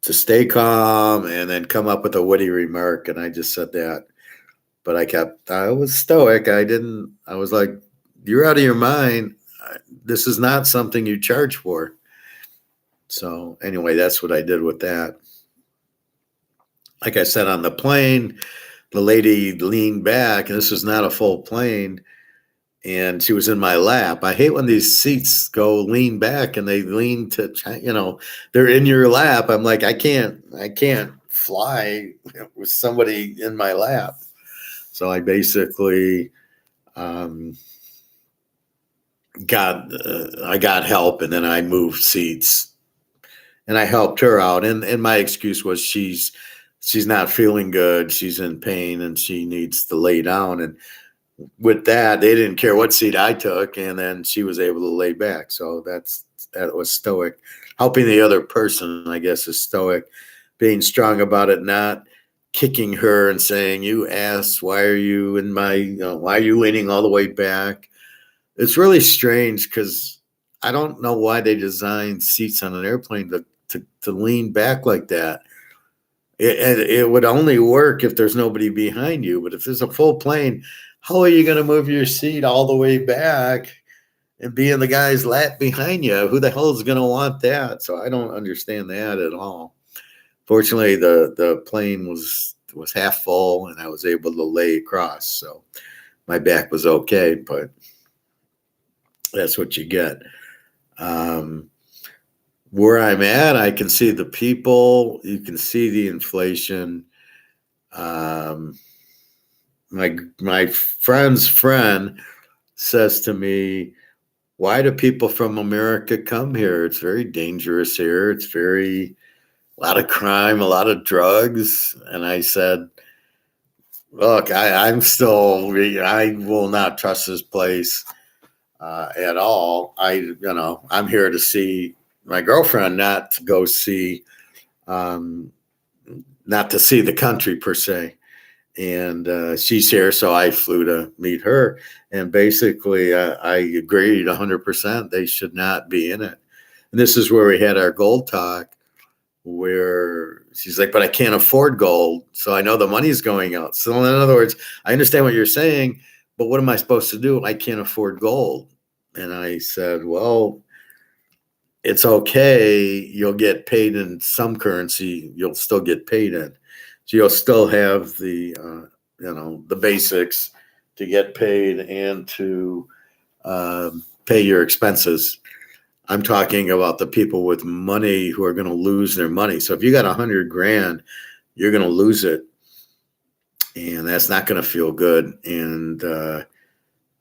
stay calm and then come up with a witty remark. And I just said that. But I was stoic. I was like, you're out of your mind. This is not something you charge for. So anyway, that's what I did with that. Like I said, on the plane, the lady leaned back, and this was not a full plane, and she was in my lap. I hate when these seats go lean back and they lean to, they're in your lap. I'm like, I can't fly with somebody in my lap. So I basically got help, and then I moved seats, and I helped her out. And my excuse was she's not feeling good. She's in pain and she needs to lay down. And with that, they didn't care what seat I took, and then she was able to lay back. So that was stoic. Helping the other person, I guess, is stoic. Being strong about it, not kicking her and saying, "You asked, why are you why are you leaning all the way back?" It's really strange because I don't know why they designed seats on an airplane to lean back like that. It would only work if there's nobody behind you. But if there's a full plane, how are you going to move your seat all the way back and be in the guy's lap behind you? Who the hell is going to want that? So I don't understand that at all. Fortunately, the plane was half full, and I was able to lay across. So my back was okay, but that's what you get. Where I'm at, I can see the people. You can see the inflation. My friend's friend says to me, "Why do people from America come here? It's very dangerous here. It's a lot of crime, a lot of drugs." And I said, "Look, I will not trust this place at all. I'm here to see my girlfriend, not to go see, not to see the country per se." And she's here, so I flew to meet her. And basically, I agreed 100%. They should not be in it. And this is where we had our gold talk, where she's like, "But I can't afford gold, so I know the money's going out." So in other words, I understand what you're saying, but what am I supposed to do? I can't afford gold. And I said, "Well, it's okay. You'll get paid in some currency. You'll still get paid in. So you'll still have the basics to get paid and to pay your expenses." I'm talking about the people with money who are going to lose their money. So if you got $100,000, you're going to lose it, and that's not going to feel good. And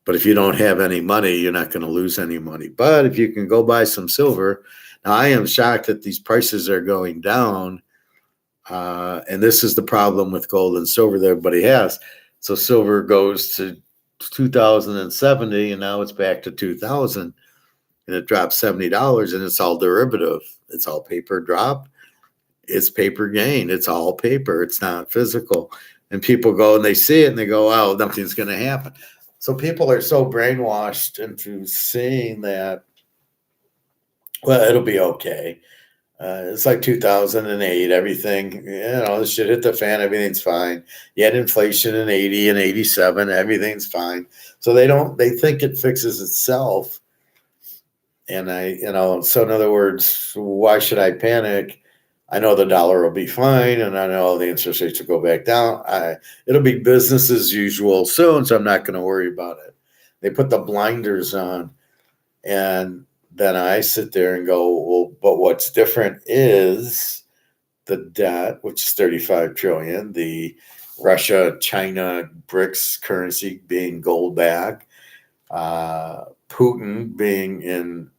but if you don't have any money, you're not going to lose any money. But if you can go buy some silver, now I am shocked that these prices are going down. And this is the problem with gold and silver that everybody has. So silver goes to 2070, and now it's back to 2000, and it drops $70, and it's all derivative. It's all paper drop. It's paper gain. It's all paper. It's not physical. And people go and they see it and they go, "Oh, nothing's going to happen." So people are so brainwashed into seeing that, well, it'll be okay. It's like 2008, everything, this shit hit the fan, everything's fine. You had inflation in 80 and 87, everything's fine. So they think it fixes itself. And so in other words, why should I panic? I know the dollar will be fine, and I know the interest rates will go back down. It'll be business as usual soon, so I'm not going to worry about it. They put the blinders on, and then I sit there and go, well, but what's different is the debt, which is 35 trillion, the Russia, China, BRICS currency being gold back, Putin being in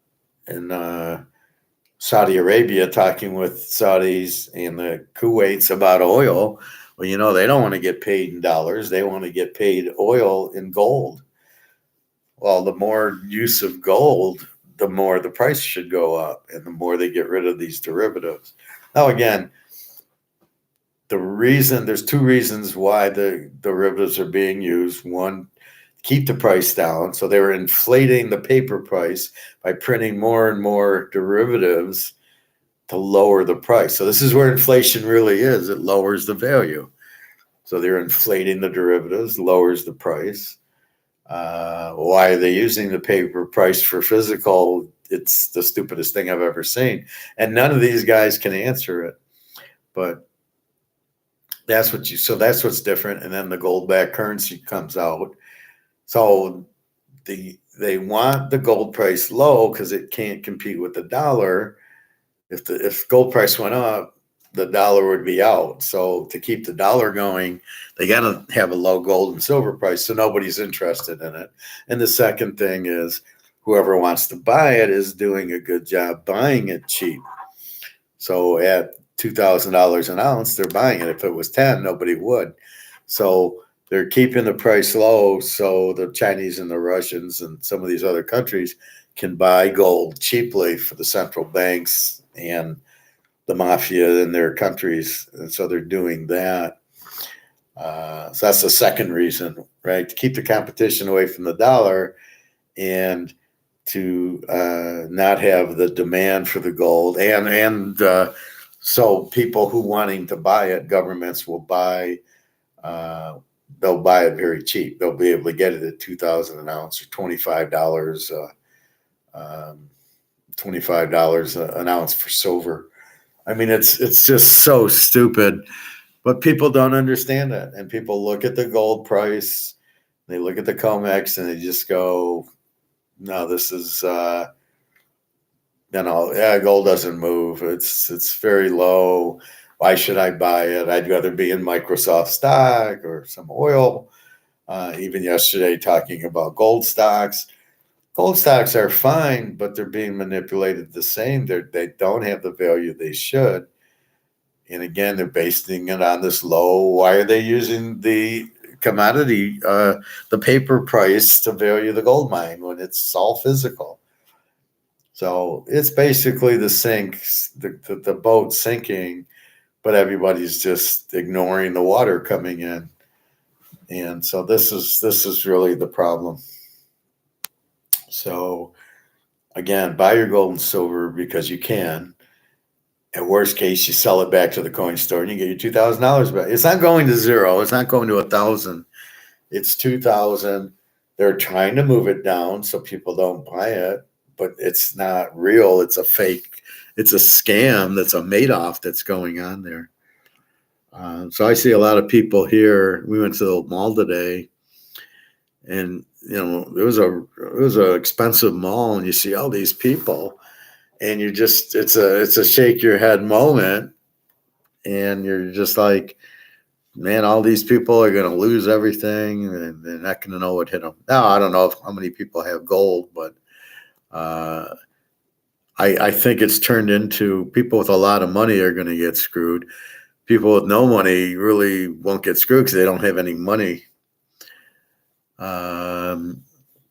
Saudi Arabia talking with Saudis and the Kuwaits about oil. Well, they don't want to get paid in dollars. They want to get paid oil in gold. Well, the more use of gold, the more the price should go up and the more they get rid of these derivatives. Now, again, there's two reasons why the derivatives are being used. One, keep the price down. So they were inflating the paper price by printing more and more derivatives to lower the price. So this is where inflation really is. It lowers the value. So they're inflating the derivatives, lowers the price. Why are they using the paper price for physical? It's the stupidest thing I've ever seen. And none of these guys can answer it. But that's what's different. And then the gold-backed currency comes out. So they want the gold price low because it can't compete with the dollar. If gold price went up, the dollar would be out. So to keep the dollar going, they got to have a low gold and silver price. So nobody's interested in it. And the second thing is whoever wants to buy it is doing a good job buying it cheap. So at $2,000 an ounce, they're buying it. If it was 10, nobody would. So they're keeping the price low so the Chinese and the Russians and some of these other countries can buy gold cheaply for the central banks and the mafia in their countries. And so they're doing that. So that's the second reason, right? To keep the competition away from the dollar and to not have the demand for the gold. And so people who wanting to buy it, governments will buy, they'll buy it very cheap. They'll be able to get it at $2,000 an ounce or $25, $25 an ounce for silver. I mean, it's just so stupid, but people don't understand that. And people look at the gold price, they look at the COMEX, and they just go, "No, this is, gold doesn't move. It's very low. Why should I buy it? I'd rather be in Microsoft stock or some oil." Even yesterday, talking about gold stocks. Gold stocks are fine, but they're being manipulated the same. They don't have the value they should. And again, they're basing it on this low. Why are they using the commodity, the paper price to value the gold mine when it's all physical? So it's basically the boat sinking, but everybody's just ignoring the water coming in. And so this is really the problem. So again, buy your gold and silver because you can. At worst case, you sell it back to the coin store and you get your $2,000 back. It's not going to zero. It's not going to 1,000. It's 2,000. They're trying to move it down so people don't buy it, but it's not real. It's a fake. It's a scam. That's a Madoff that's going on there. So I see a lot of people here. We went to the mall today, and it was a expensive mall, and you see all these people, and it's a shake your head moment, and you're just like, man, all these people are going to lose everything, and they're not going to know what hit them. Now I don't know how many people have gold, but I think it's turned into people with a lot of money are going to get screwed. People with no money really won't get screwed because they don't have any money.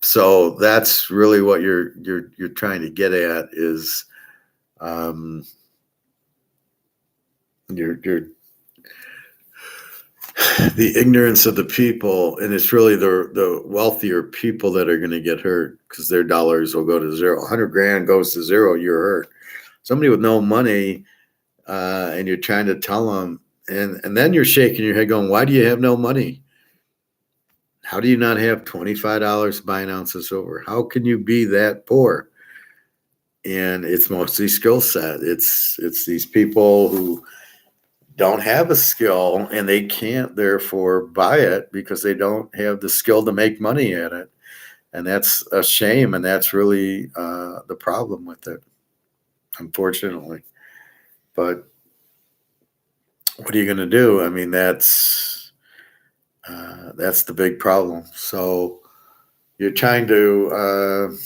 So that's really what you're trying to get at is you're the ignorance of the people, and it's really the wealthier people that are going to get hurt because their dollars will go to zero. 100 grand goes to zero, you're hurt. Somebody with no money, and you're trying to tell them, and then you're shaking your head going, why do you have no money? How do you not have $25 to buy an ounce of silver? How can you be that poor? And it's mostly skill set. It's these people who don't have a skill and they can't therefore buy it because they don't have the skill to make money at it. And that's a shame. And that's really the problem with it, unfortunately. But what are you going to do? I mean, that's the big problem. So, you're trying to.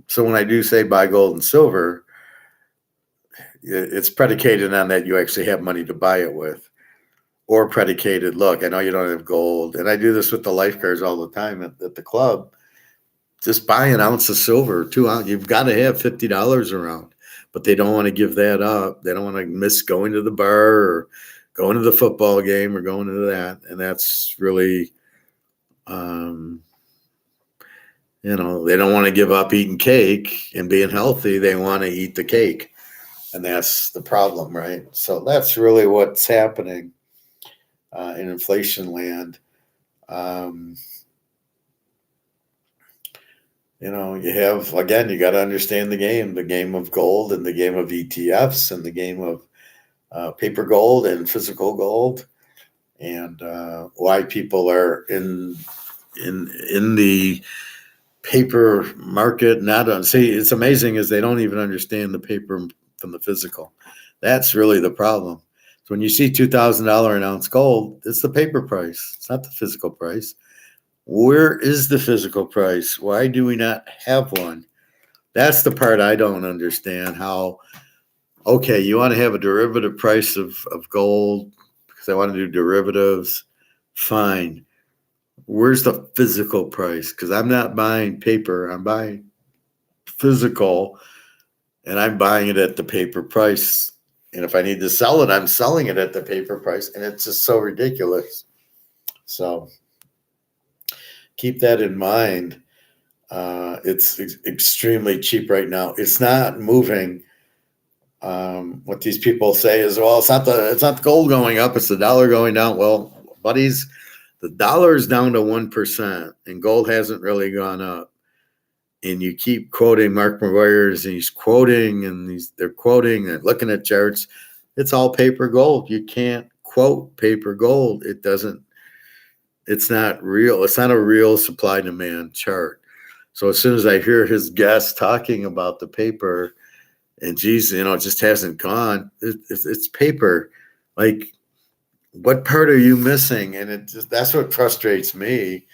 So when I do say buy gold and silver, it's predicated on that you actually have money to buy it with, or predicated. Look, I know you don't have gold, and I do this with the lifeguards all the time at the club. Just buy an ounce of silver, 2 ounce. You've got to have $50 around, but they don't want to give that up. They don't want to miss going to the bar or going to the football game or going to that, and that's really, they don't want to give up eating cake and being healthy. They want to eat the cake, and that's the problem, right? So that's really what's happening in inflation land. You have, again, you got to understand the game of gold and the game of ETFs and the game of paper gold and physical gold, and why people are in the paper market. It's amazing is they don't even understand the paper from the physical. That's really the problem. So when you see $2,000 an ounce gold, it's the paper price. It's not the physical price. Where is the physical price? Why do we not have one? That's the part I don't understand. How, okay, you want to have a derivative price of gold because I want to do derivatives. Fine. Where's the physical price? Because I'm not buying paper. I'm buying physical, and I'm buying it at the paper price. And if I need to sell it, I'm selling it at the paper price. And it's just so ridiculous. So keep that in mind. It's extremely cheap right now. It's not moving. What these people say is, well, it's not the gold going up, it's the dollar going down. Well, buddies, the dollar is down to 1%, and gold hasn't really gone up. And you keep quoting Mark McGuire's, and he's quoting, and they're quoting and looking at charts. It's all paper gold. You can't quote paper gold. It's not real. It's not a real supply demand chart. So as soon as I hear his guest talking about the paper, and geez, it just hasn't gone. It's paper. Like, what part are you missing? And that's what frustrates me.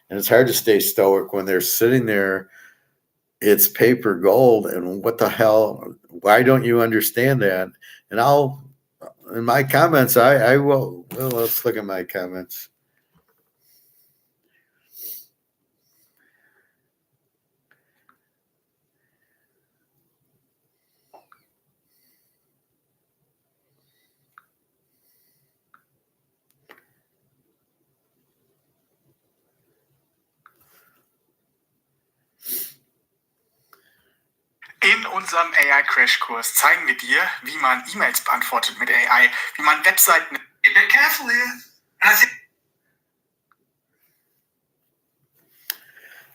And it's hard to stay stoic when they're sitting there. It's paper gold, and what the hell? Why don't you understand that? And in my comments, I will. Well, let's look at my comments. In unserem AI-Crash-Kurs zeigen wir dir, wie man E-Mails beantwortet mit AI, wie man Webseiten... Carefully.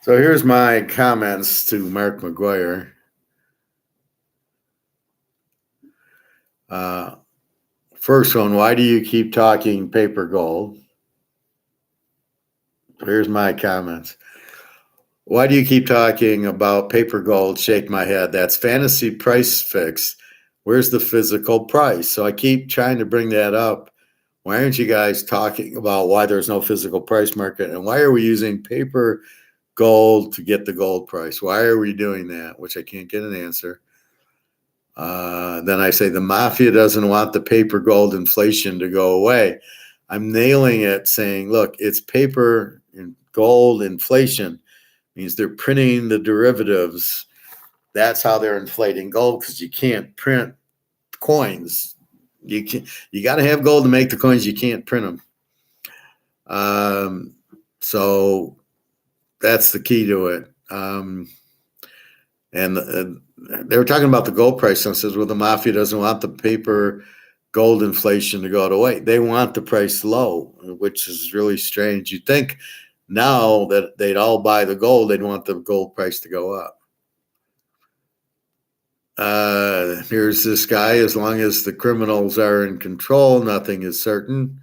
So here's my comments to Mark McGuire. First one, why do you keep talking paper gold? Here's my comments. Why do you keep talking about paper gold? Shake my head. That's fantasy price fix. Where's the physical price? So I keep trying to bring that up. Why aren't you guys talking about why there's no physical price market? And why are we using paper gold to get the gold price? Why are we doing that? Which I can't get an answer. Then I say the mafia doesn't want the paper gold inflation to go away. I'm nailing it, saying, look, it's paper and gold inflation. Means they're printing the derivatives. That's how they're inflating gold, because you can't print coins. You got to have gold to make the coins. You can't print them. So that's the key to it. And they were talking about the gold price. And says, well, the mafia doesn't want the paper gold inflation to go away. They want the price low, which is really strange. You'd think now that they'd all buy the gold, they'd want the gold price to go up. Here's this guy. As long as the criminals are in control, nothing is certain.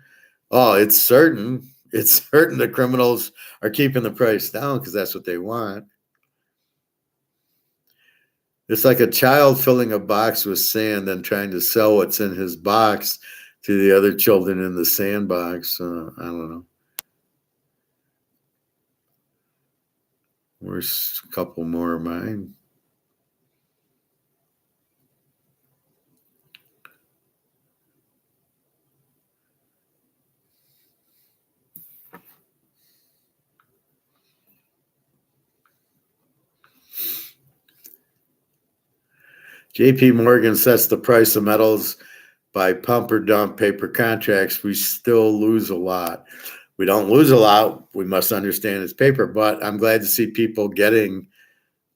Oh, it's certain. It's certain the criminals are keeping the price down because that's what they want. It's like a child filling a box with sand and trying to sell what's in his box to the other children in the sandbox. I don't know. Where's a couple more of mine? JP Morgan sets the price of metals by pump or dump paper contracts. We still lose a lot. We don't lose a lot. We must understand it's paper, but I'm glad to see people getting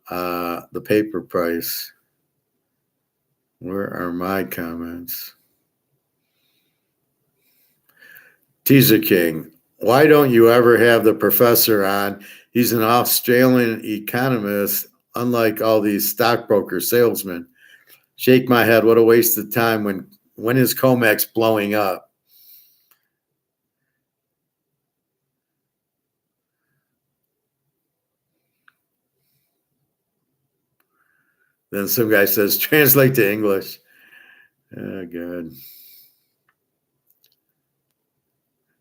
the paper price. Where are my comments? Teaserking, why don't you ever have the professor on? He's an Australian economist, unlike all these stockbroker salesmen. Shake my head. What a waste of time. When is COMEX blowing up? Then some guy says, translate to English. Oh, God.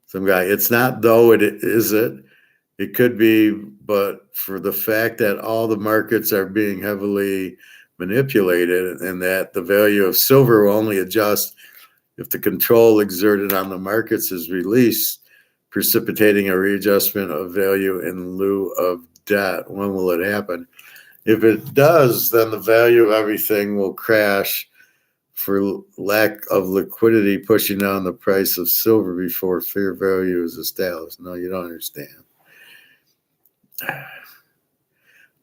Some guy, it's not though, is it? It could be, but for the fact that all the markets are being heavily manipulated and that the value of silver will only adjust if the control exerted on the markets is released, precipitating a readjustment of value in lieu of debt. When will it happen? If it does, then the value of everything will crash for lack of liquidity, pushing down the price of silver before fair value is established. No, you don't understand.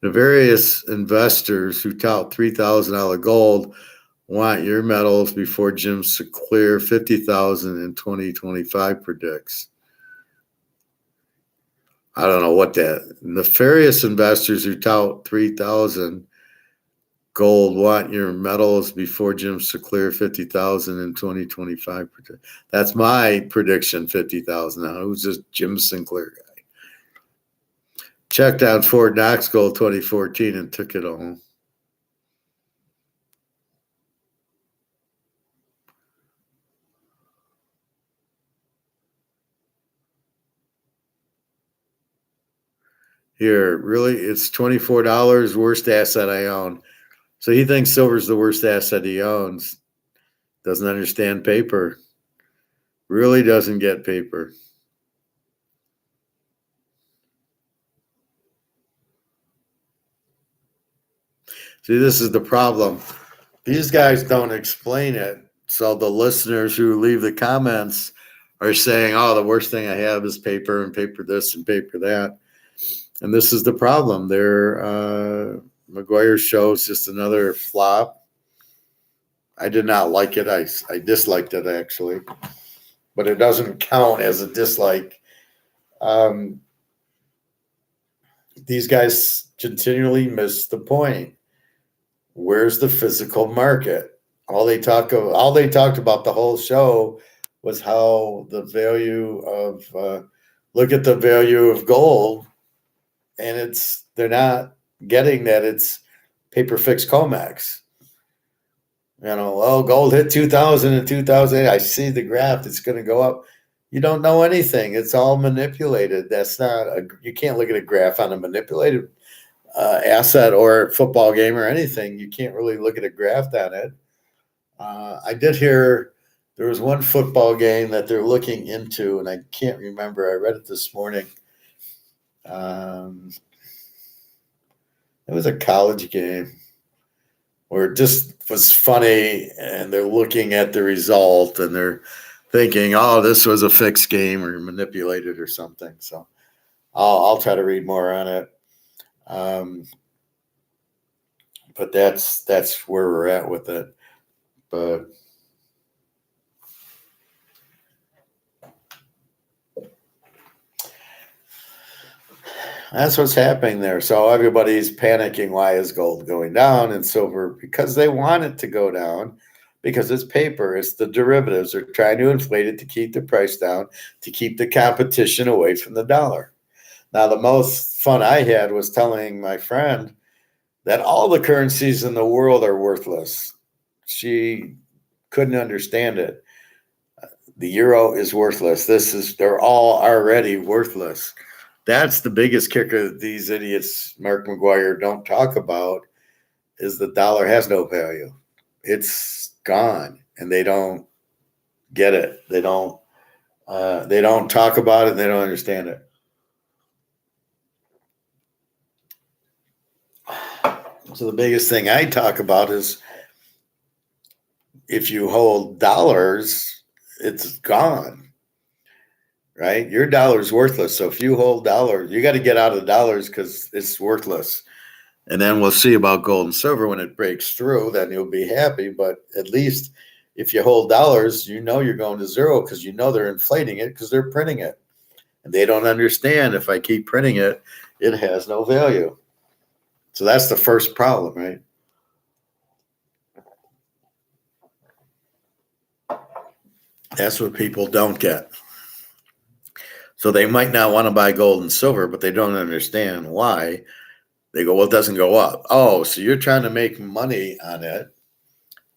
The various investors who tout $3,000 gold want your metals before Jim Seclair 50,000 in 2025 predicts. I don't know what that. Nefarious investors who tout 3,000 gold want your metals before Jim Seclair 50,000 in 2025 predict. That's my prediction, 50,000. Now, who's this Jim Sinclair guy? Checked out Fort Knox Gold 2014 and took it home. Here, really, it's $24, worst asset I own. So he thinks silver's the worst asset he owns. Doesn't understand paper. Really doesn't get paper. See, this is the problem. These guys don't explain it. So the listeners who leave the comments are saying, oh, the worst thing I have is paper and paper this and paper that. And this is the problem. McGuire's show is just another flop. I did not like it. I disliked it, actually. But it doesn't count as a dislike. These guys continually miss the point. Where's the physical market? All they talked about the whole show was how the value of look at the value of gold, and they're not getting that it's paper fixed COMEX. Gold hit 2,000 in 2008. I see the graph; it's going to go up. You don't know anything. It's all manipulated. You can't look at a graph on a manipulated asset or football game or anything. You can't really look at a graph on it. I did hear there was one football game that they're looking into, and I can't remember. I read it this morning. It was a college game where it just was funny, and they're looking at the result, and they're thinking, oh, this was a fixed game or manipulated or something. So I'll try to read more on it. But that's where we're at with it. But that's what's happening there. So everybody's panicking. Why is gold going down and silver? Because they want it to go down, because it's paper. It's the derivatives. They're trying to inflate it to keep the price down, to keep the competition away from the dollar. Now, the most fun I had was telling my friend that all the currencies in the world are worthless. She couldn't understand it. The euro is worthless. They're all already worthless. That's the biggest kicker these idiots, Mark McGuire, don't talk about is the dollar has no value. It's gone, and they don't get it. They don't talk about it, and they don't understand it. So the biggest thing I talk about is if you hold dollars, it's gone, right? Your dollar's worthless. So if you hold dollars, you got to get out of the dollars because it's worthless. And then we'll see about gold and silver when it breaks through, then you'll be happy. But at least if you hold dollars, you know you're going to zero because you know they're inflating it because they're printing it. And they don't understand if I keep printing it, it has no value. So that's the first problem, right? That's what people don't get. So they might not want to buy gold and silver, but they don't understand why. They go, well, it doesn't go up. Oh, so you're trying to make money on it,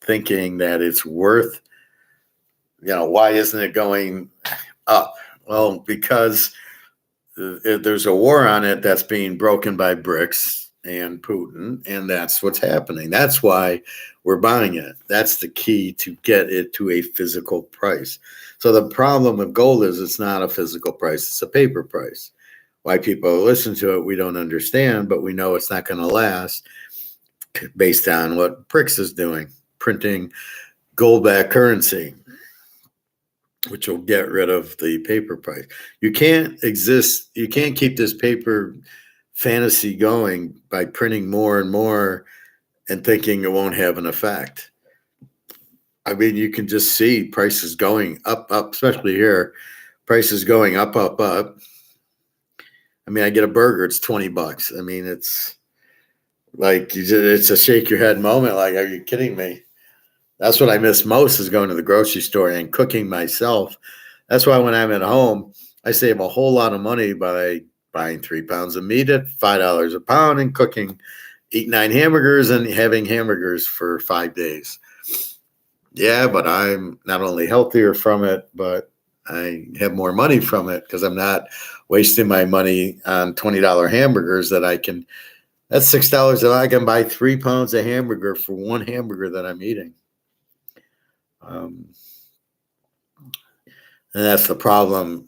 thinking that it's worth, why isn't it going up? Well, because there's a war on it that's being broken by BRICS and Putin, and that's what's happening. That's why we're buying it. That's the key to get it to a physical price. So the problem with gold is it's not a physical price, it's a paper price. Why people listen to it, we don't understand, but we know it's not going to last based on what BRICS is doing, printing gold-backed currency, which will get rid of the paper price. You can't keep this paper fantasy going by printing more and more and thinking it won't have an effect. I mean, you can just see prices going up, especially here, prices going up. I mean, I get a burger, it's $20. I mean, it's like, it's a shake your head moment. Like, are you kidding me? That's what I miss most is going to the grocery store and cooking myself. That's why when I'm at home, I save a whole lot of money by buying 3 pounds of meat at $5 a pound and cooking 8-9 hamburgers and having hamburgers for 5 days. Yeah, but I'm not only healthier from it, but I have more money from it because I'm not wasting my money on $20 hamburgers that's $6 that I can buy 3 pounds of hamburger for one hamburger that I'm eating. And that's the problem,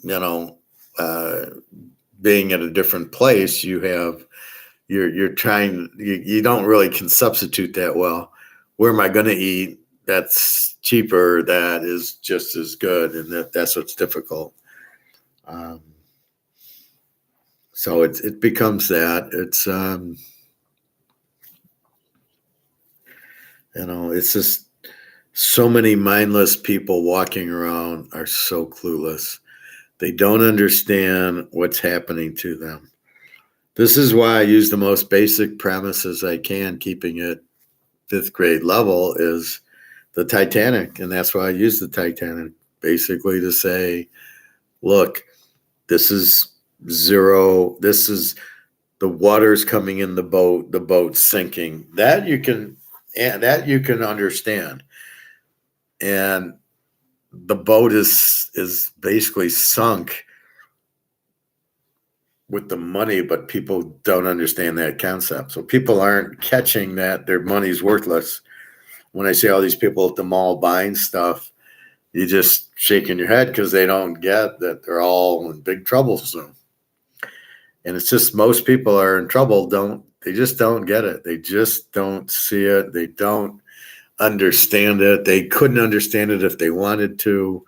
being at a different place, you're trying, you don't really can substitute that well. Where am I going to eat? That's cheaper. That is just as good. And that's what's difficult. So it becomes that it's, it's just so many mindless people walking around are so clueless. They don't understand what's happening to them. This is why I use the most basic premises I can, keeping it 5th grade level, is the Titanic. And that's why I use the Titanic, basically to say, look, this is zero. This is the water's coming in the boat's sinking. That you can understand. And the boat is basically sunk with the money, but people don't understand that concept. So people aren't catching that their money's worthless. When I see all these people at the mall buying stuff, you just shaking your head because they don't get that they're all in big trouble soon. And it's just most people are in trouble. They just don't get it. They just don't see it. They don't understand it. They couldn't understand it if they wanted to.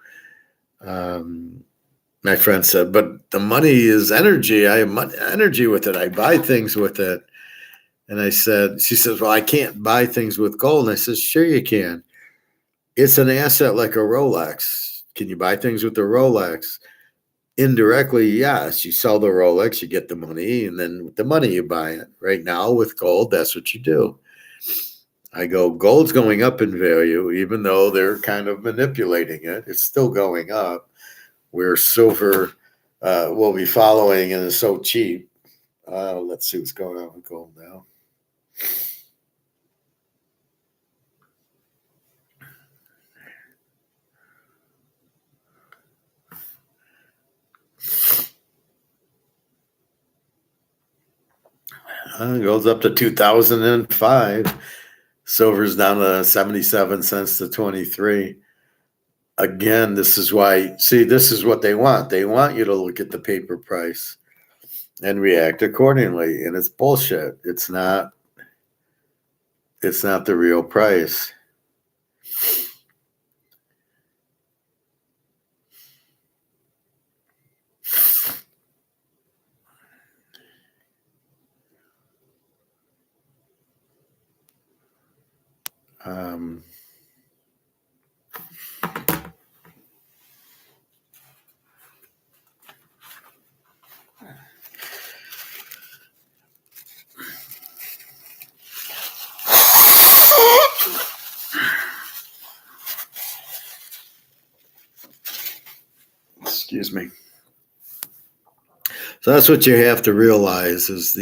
My friend said, but the money is energy. I have energy with it. I buy things with it. And she says, well, I can't buy things with gold. And I said, sure you can. It's an asset like a Rolex. Can you buy things with the Rolex? Indirectly, yes. You sell the Rolex, you get the money, and then with the money you buy it. Right now with gold, that's what you do. I go, gold's going up in value, even though they're kind of manipulating it. It's still going up. Where silver will be following and is so cheap. Let's see what's going on with gold now. It goes up to 2005. Silver's down to 77 cents to 23. Again, this is why, see, this is what they want. They want you to look at the paper price and react accordingly. And it's bullshit. It's not the real price. Excuse me. So that's what you have to realize is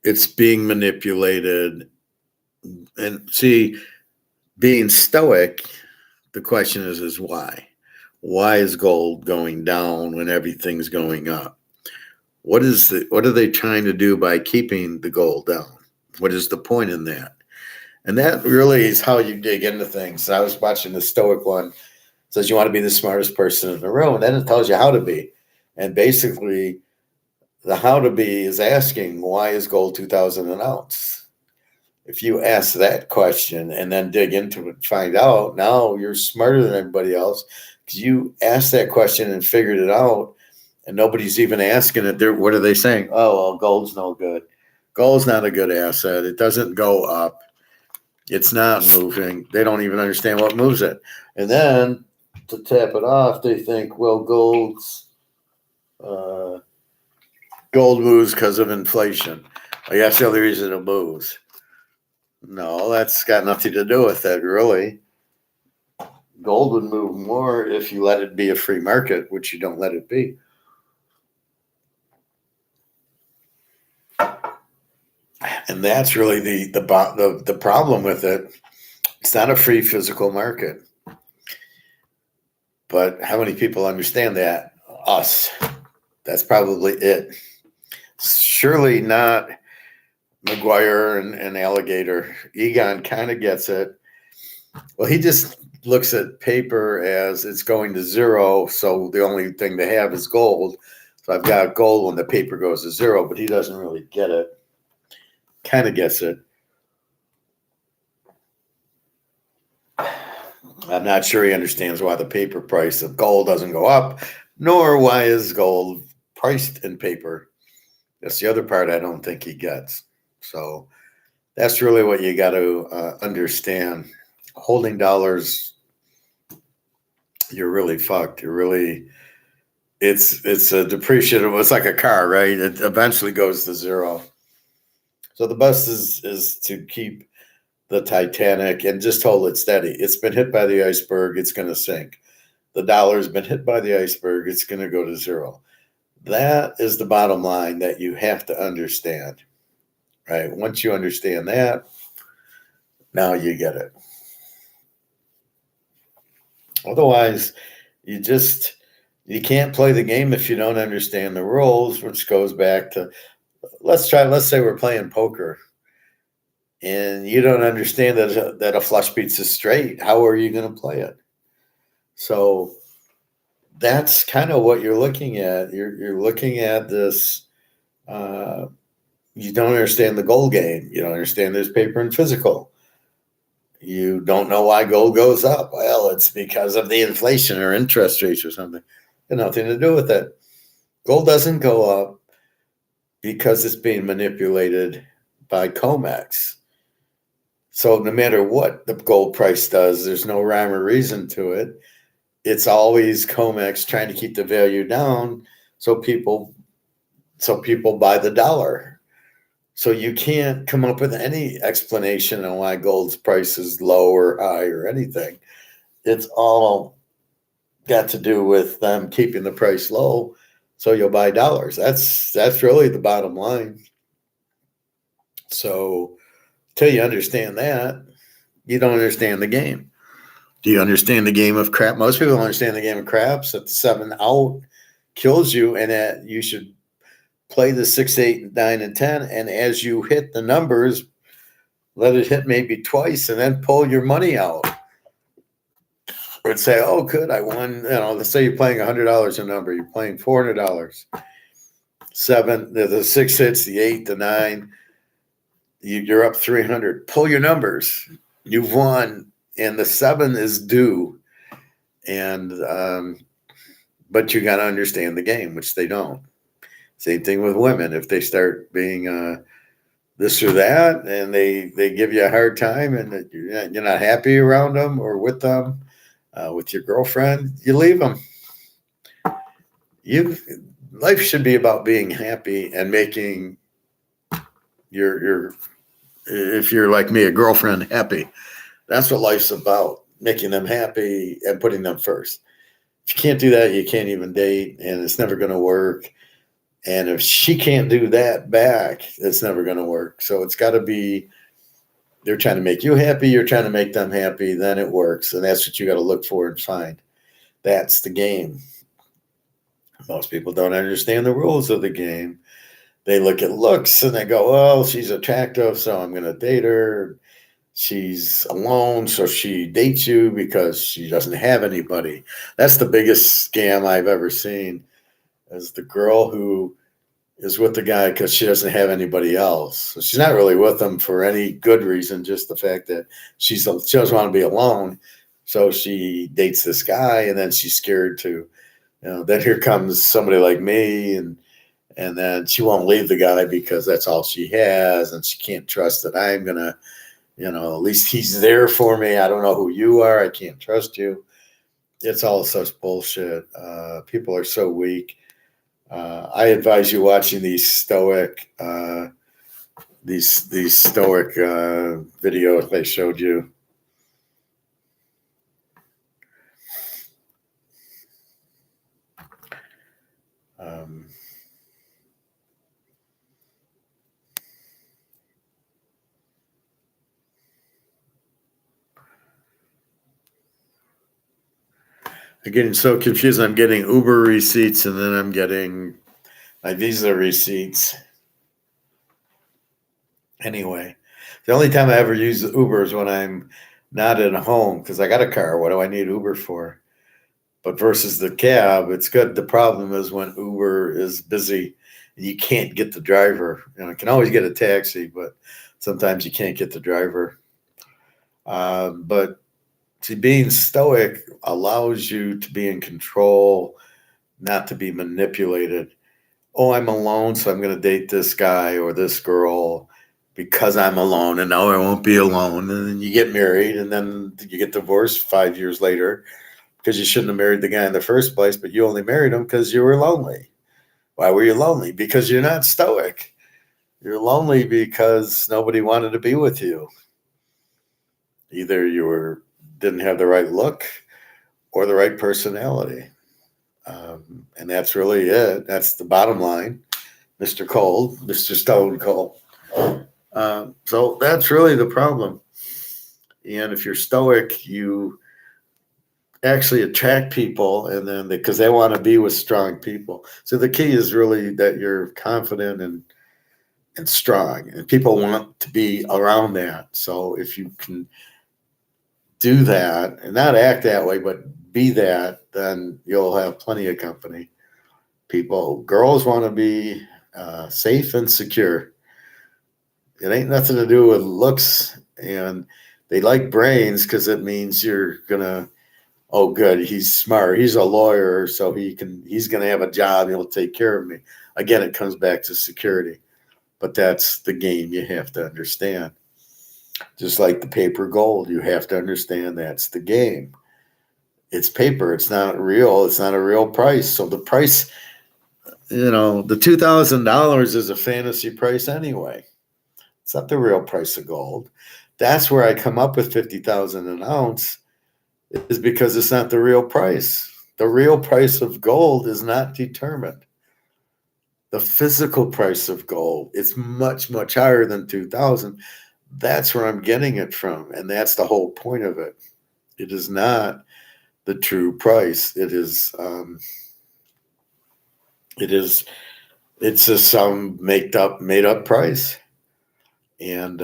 it's being manipulated. And see, being stoic, the question is why? Why is gold going down when everything's going up? What are they trying to do by keeping the gold down? What is the point in that? And that really is how you dig into things. I was watching the Stoic one. It says you want to be the smartest person in the room, and then it tells you how to be. And basically, the how to be is asking, why is gold 2,000 an ounce? If you ask that question and then dig into it and find out, now you're smarter than everybody else because you asked that question and figured it out, and nobody's even asking it. What are they saying? Oh, well, gold's no good. Gold's not a good asset. It doesn't go up. It's not moving. They don't even understand what moves it. And then to tap it off, they think, well, gold moves because of inflation. Like, that's the only reason it moves. No, that's got nothing to do with it, really. Gold would move more if you let it be a free market, which you don't let it be. And that's really the problem with it. It's not a free physical market. But how many people understand that? Us. That's probably it. Surely not McGuire and Alligator. Egon kind of gets it. Well, he just looks at paper as it's going to zero, so the only thing they have is gold. So I've got gold when the paper goes to zero, but he doesn't really get it. Kind of gets it. I'm not sure he understands why the paper price of gold doesn't go up, nor why is gold priced in paper. That's the other part I don't think he gets. So that's really what you got to understand. Holding dollars, you're really fucked. It's a depreciative. It's like a car, right? It eventually goes to zero. So the best is to keep the Titanic and just hold it steady. It's been hit by the iceberg. It's going to sink. The dollar's been hit by the iceberg. It's going to go to zero. That is the bottom line that you have to understand, right? Once you understand that, now you get it. Otherwise, you can't play the game if you don't understand the rules, which goes back to, let's say we're playing poker and you don't understand that a flush beats is straight. How are you going to play it? So that's kind of what you're looking at. You're looking at this. You don't understand the gold game. You don't understand there's paper and physical. You don't know why gold goes up. Well, it's because of the inflation or interest rates or something. It has nothing to do with it. Gold doesn't go up because it's being manipulated by COMEX. So no matter what the gold price does, there's no rhyme or reason to it. It's always COMEX trying to keep the value down so people buy the dollar. So you can't come up with any explanation on why gold's price is low or high or anything. It's all got to do with them keeping the price low so you'll buy dollars. That's really the bottom line. So till you understand that, you don't understand the game. Do you understand the game of crap? Most people don't understand the game of craps. That the 7 out kills you and that you should play the 6, 8, 9, and 10. And as you hit the numbers, let it hit maybe twice and then pull your money out. Or say, oh, good, I won. Let's say you're playing $100 a number, you're playing $400. 7, the 6 hits, the 8, the 9, you're up 300. Pull your numbers. You've won, and the 7 is due. And but you got to understand the game, which they don't. Same thing with women. If they start being this or that, and they give you a hard time, and you're not happy around them or with them, with your girlfriend, you leave them. Life should be about being happy and making your if you're like me, a girlfriend happy. That's what life's about, making them happy and putting them first. If you can't do that, you can't even date, and it's never going to work. And if she can't do that back, it's never going to work. So it's got to be, they're trying to make you happy, you're trying to make them happy, then it works. And that's what you got to look for and find. That's the game. Most people don't understand the rules of the game. They look at looks and they go, well, she's attractive, so I'm going to date her. She's alone, so she dates you because she doesn't have anybody. That's the biggest scam I've ever seen, is the girl who is with the guy because she doesn't have anybody else. So she's not really with him for any good reason, just the fact that she doesn't want to be alone. So she dates this guy, and then she's scared to, then here comes somebody like me, and then she won't leave the guy because that's all she has, and she can't trust that I'm going to, at least he's there for me. I don't know who you are. I can't trust you. It's all such bullshit. People are so weak. I advise you watching these stoic videos they showed you. I'm getting so confused. I'm getting Uber receipts, and then I'm getting my Visa receipts. Anyway, the only time I ever use Uber is when I'm not at home because I got a car. What do I need Uber for? But versus the cab, it's good. The problem is when Uber is busy and you can't get the driver. You can always get a taxi, but sometimes you can't get the driver. But see, being stoic allows you to be in control, not to be manipulated. Oh, I'm alone, so I'm going to date this guy or this girl because I'm alone, and now I won't be alone. And then you get married, and then you get divorced 5 years later because you shouldn't have married the guy in the first place, but you only married him because you were lonely. Why were you lonely? Because you're not stoic. You're lonely because nobody wanted to be with you. Either you didn't have the right look or the right personality. And that's really it. That's the bottom line. Mr. Cold, Mr. Stone Cold. So that's really the problem. And if you're stoic, you actually attract people, and then because they want to be with strong people. So the key is really that you're confident and strong, and people want to be around that. So if you can do that and not act that way, but be that, then you'll have plenty of company. Girls want to be safe and secure. It ain't nothing to do with looks, and they like brains because it means you're gonna, oh good, he's smart, he's a lawyer, so he's gonna have a job, he'll take care of me. Again, it comes back to security, but that's the game you have to understand. Just like the paper gold, you have to understand that's the game. It's paper, it's not real, it's not a real price. So the price, the $2,000 is a fantasy price anyway. It's not the real price of gold. That's where I come up with 50,000 an ounce, is because it's not the real price. The real price of gold is not determined. The physical price of gold, it's much, much higher than 2,000. That's where I'm getting it from. And that's the whole point of it. It is not the true price. It is It's just some made up price. And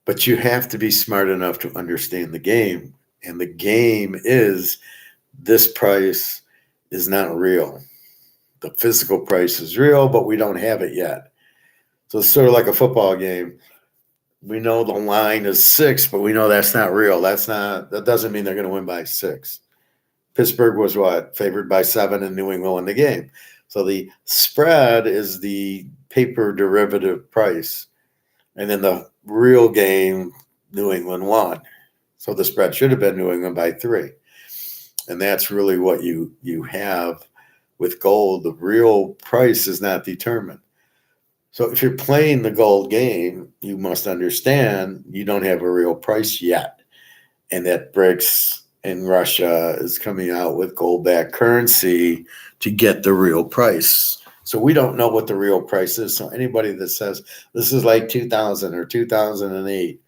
but you have to be smart enough to understand the game. And the game is this price is not real. The physical price is real, but we don't have it yet. So it's sort of like a football game. We know the line is 6, but we know that's not real. That doesn't mean they're going to win by 6. Pittsburgh was what? Favored by 7 and New England won the game. So the spread is the paper derivative price. And then the real game, New England won. So the spread should have been New England by 3. And that's really what you have with gold. The real price is not determined. So if you're playing the gold game, you must understand you don't have a real price yet. And that BRICS in Russia is coming out with gold-backed currency to get the real price. So we don't know what the real price is. So anybody that says this is like 2000 or 2008,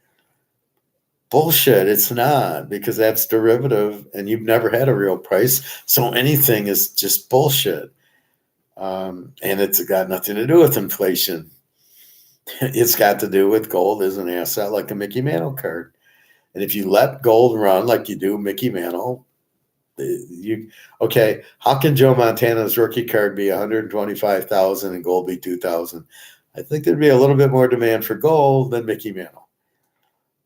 bullshit, it's not, because that's derivative and you've never had a real price. So anything is just bullshit. And it's got nothing to do with inflation. It's got to do with gold as an asset, like a Mickey Mantle card. And if you let gold run like you do Mickey Mantle, how can Joe Montana's rookie card be 125,000 and gold be 2,000? I think there'd be a little bit more demand for gold than Mickey Mantle.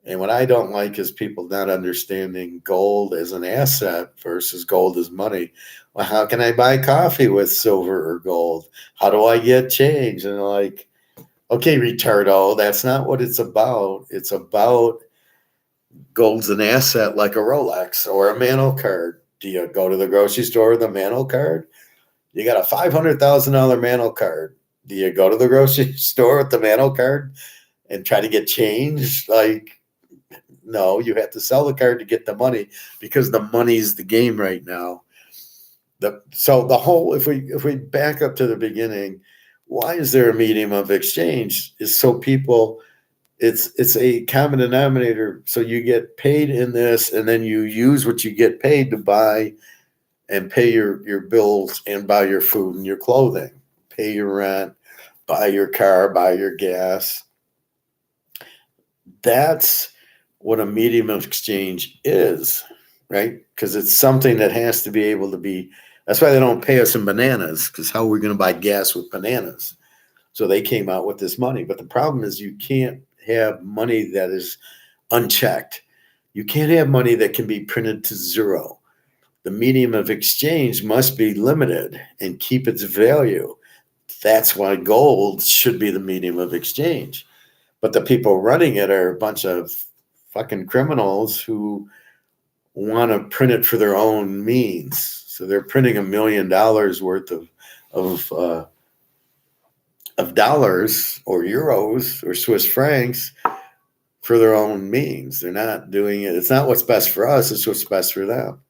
And what I don't like is people not understanding gold as an asset versus gold as money. Well, how can I buy coffee with silver or gold? How do I get change? And like, okay, retardo, that's not what it's about. It's about gold's an asset like a Rolex or a Mantle card. Do you go to the grocery store with a Mantle card? You got a $500,000 Mantle card. Do you go to the grocery store with the Mantle card and try to get change? Like, no, you have to sell the card to get the money, because the money's the game right now. So the whole, if we back up to the beginning, why is there a medium of exchange? Is so people, it's a common denominator. So you get paid in this, and then you use what you get paid to buy and pay your bills and buy your food and your clothing, pay your rent, buy your car, buy your gas. That's what a medium of exchange is, right? Because it's something that has to be able to be. That's why they don't pay us in bananas, because how are we going to buy gas with bananas? So they came out with this money. But the problem is you can't have money that is unchecked. You can't have money that can be printed to zero. The medium of exchange must be limited and keep its value. That's why gold should be the medium of exchange. But the people running it are a bunch of fucking criminals who want to print it for their own means. So they're printing $1 million worth of dollars or euros or Swiss francs for their own means. They're not doing it. It's not what's best for us. It's what's best for them.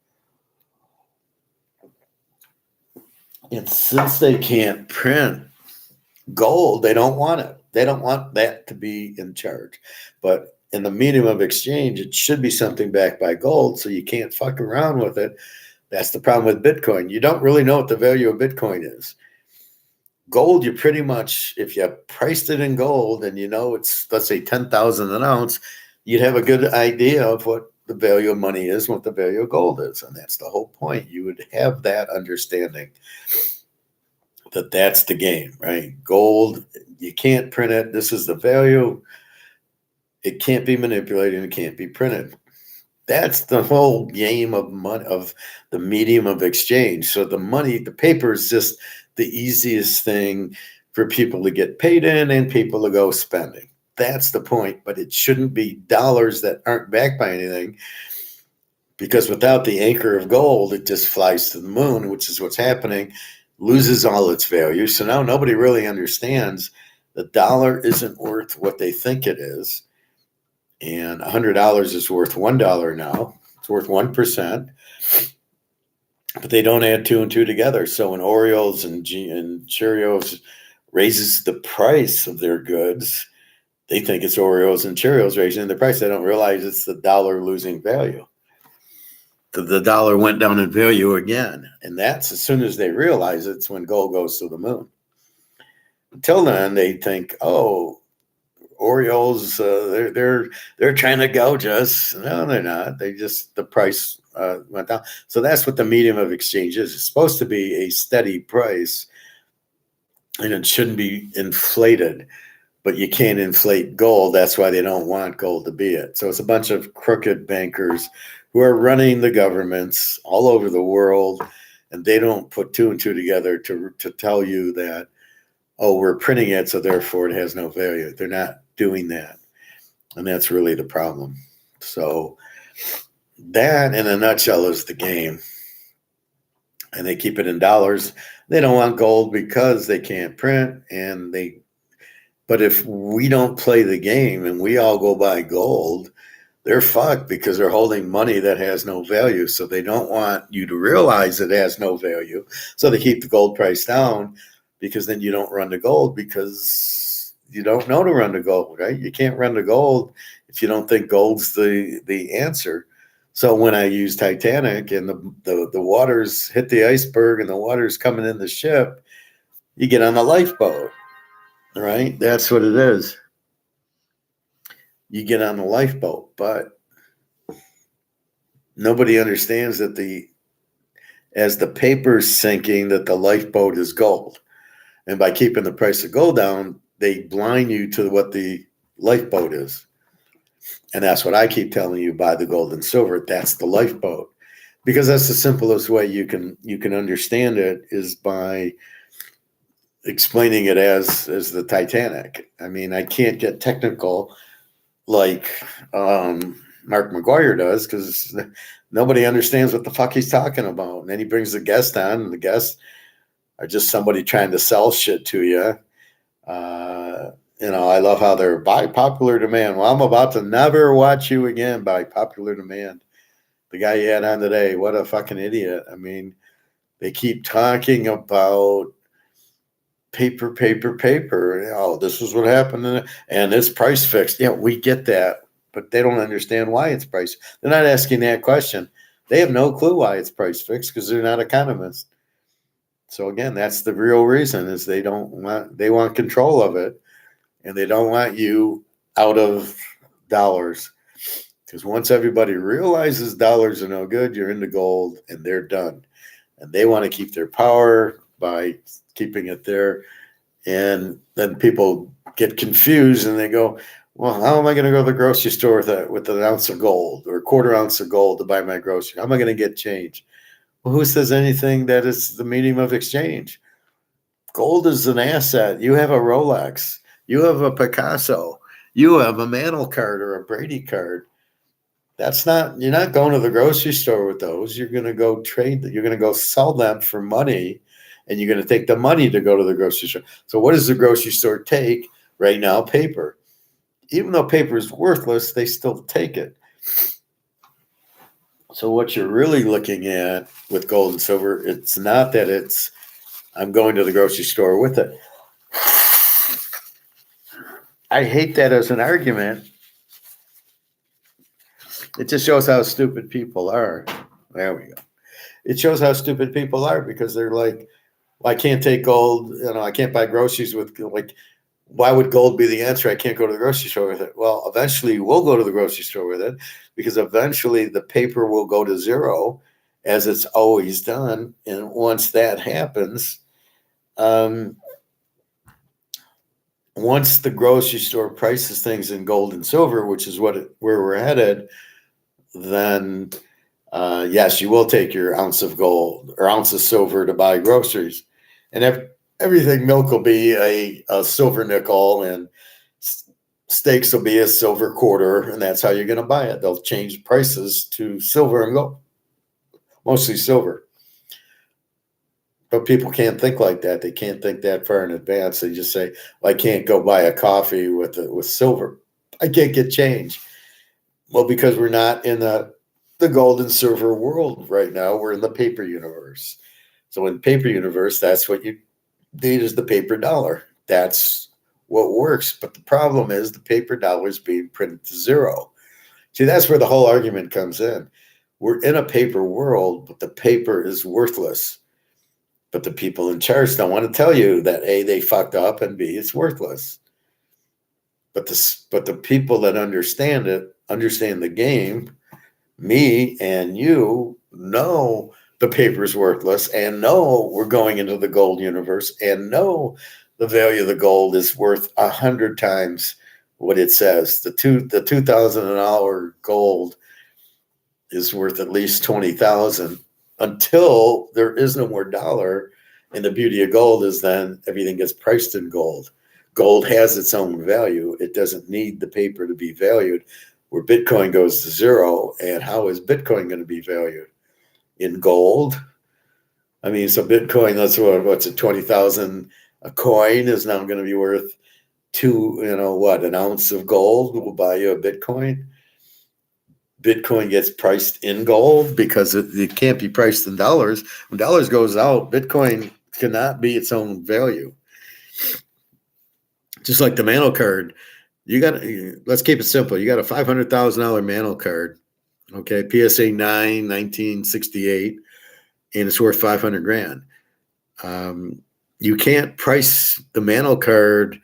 And since they can't print gold, they don't want it. They don't want that to be in charge. But in the medium of exchange, it should be something backed by gold, so you can't fuck around with it. That's the problem with Bitcoin. You don't really know what the value of Bitcoin is. Gold, you pretty much, if you priced it in gold and you know it's, let's say, 10,000 an ounce, you'd have a good idea of what the value of money is, what the value of gold is. And that's the whole point. You would have that understanding that that's the game, right? Gold, you can't print it. This is the value. It can't be manipulated. It can't be printed. That's the whole game of money, of the medium of exchange. So the money, the paper is just the easiest thing for people to get paid in and people to go spending. That's the point. But it shouldn't be dollars that aren't backed by anything, because without the anchor of gold, it just flies to the moon, which is what's happening, loses all its value. So now nobody really understands the dollar isn't worth what they think it is. And $100 is worth $1 now. It's worth 1%. But they don't add 2 and 2 together. So when Oreos and Cheerios raises the price of their goods, they think it's Oreos and Cheerios raising the price. They don't realize it's the dollar losing value. The dollar went down in value again. And that's, as soon as they realize it's when gold goes to the moon. Till then, they think, oh, Orioles, they're trying to gouge us. No, they're not. They just the price went down. So that's what the medium of exchange is. It's supposed to be a steady price, and it shouldn't be inflated. But you can't inflate gold. That's why they don't want gold to be it. So it's a bunch of crooked bankers who are running the governments all over the world, and they don't put two and two together to tell you that, oh, we're printing it, so therefore it has no value. They're not doing that. And that's really the problem. So that, in a nutshell, is the game. And they keep it in dollars. They don't want gold because they can't print, but if we don't play the game and we all go buy gold, they're fucked because they're holding money that has no value. So they don't want you to realize it has no value. So they keep the gold price down, because then you don't run to gold, because you don't know to run to gold, right? You can't run to gold if you don't think gold's the answer. So when I use Titanic and the waters hit the iceberg and the water's coming in the ship, you get on the lifeboat. Right? That's what it is. You get on the lifeboat, but nobody understands that as the paper's sinking, that the lifeboat is gold. And by keeping the price of gold down, they blind you to what the lifeboat is. And that's what I keep telling you: buy the gold and silver. That's the lifeboat. Because that's the simplest way you can understand it, is by explaining it as the Titanic. I mean, I can't get technical like Mark McGuire does, because nobody understands what the fuck he's talking about. And then he brings the guest on, and the guests are just somebody trying to sell shit to you. I love how they're by popular demand. Well, I'm about to never watch you again by popular demand. The guy you had on today, what a fucking idiot. I mean, they keep talking about paper. Oh, this is what happened, and it's price fixed. Yeah, we get that, but they don't understand why it's price. They're not asking that question. They have no clue why it's price fixed, because they're not economists. So again, that's the real reason, is they want control of it, and they don't want you out of dollars. Because once everybody realizes dollars are no good, you're into gold and they're done. And they want to keep their power by keeping it there. And then people get confused and they go, well, how am I going to go to the grocery store with an ounce of gold or a quarter ounce of gold to buy my grocery? How am I going to get change? Well, who says anything that it's the medium of exchange? Gold is an asset. You have a Rolex. You have a Picasso. You have a Mantle card or a Brady card. You're not going to the grocery store with those. You're going to go trade. You're going to go sell them for money, and you're going to take the money to go to the grocery store. So what does the grocery store take right now? Paper. Even though paper is worthless, they still take it. So what you're really looking at with gold and silver, it's not that I'm going to the grocery store with it. I hate that as an argument. It just shows how stupid people are. There we go. It shows how stupid people are, because they're like, well, I can't take gold. I can't buy groceries with, like, why would gold be the answer? I can't go to the grocery store with it. Well, eventually we'll go to the grocery store with it, because eventually the paper will go to zero, as it's always done. And once that happens, once the grocery store prices things in gold and silver, which is where we're headed, then yes, you will take your ounce of gold or ounce of silver to buy groceries, and everything. Milk will be a silver nickel, and steaks will be a silver quarter, and that's how you're going to buy it. They'll change prices to silver and gold, mostly silver. But people can't think like that. They can't think that far in advance. They just say, well, I can't go buy a coffee with silver. I can't get change. Well, because we're not in the gold and silver world right now. We're in the paper universe. So in paper universe, that's what you need, is the paper dollar. That's what works. But the problem is the paper dollar is being printed to zero. See, that's where the whole argument comes in. We're in a paper world, but the paper is worthless. But the people in charge don't want to tell you that A, they fucked up, and B, it's worthless. But the people that understand it, understand the game, me and you know the paper's worthless and know we're going into the gold universe and know the value of the gold is worth 100 times what it says. The $2,000 an hour gold is worth at least 20,000 until there is no more dollar. And the beauty of gold is then everything gets priced in gold. Gold has its own value. It doesn't need the paper to be valued. Where Bitcoin goes to zero, and how is Bitcoin going to be valued? In gold? I mean, so Bitcoin, that's what's it, 20,000 a coin is now going to be worth an ounce of gold will buy you a Bitcoin. Bitcoin gets priced in gold because it can't be priced in dollars. When dollars goes out, Bitcoin cannot be its own value. Just like the Mano card, let's keep it simple. You got a $500,000 Mano card, okay, PSA 9, 1968, and it's worth 500 grand. You can't price the Mano card.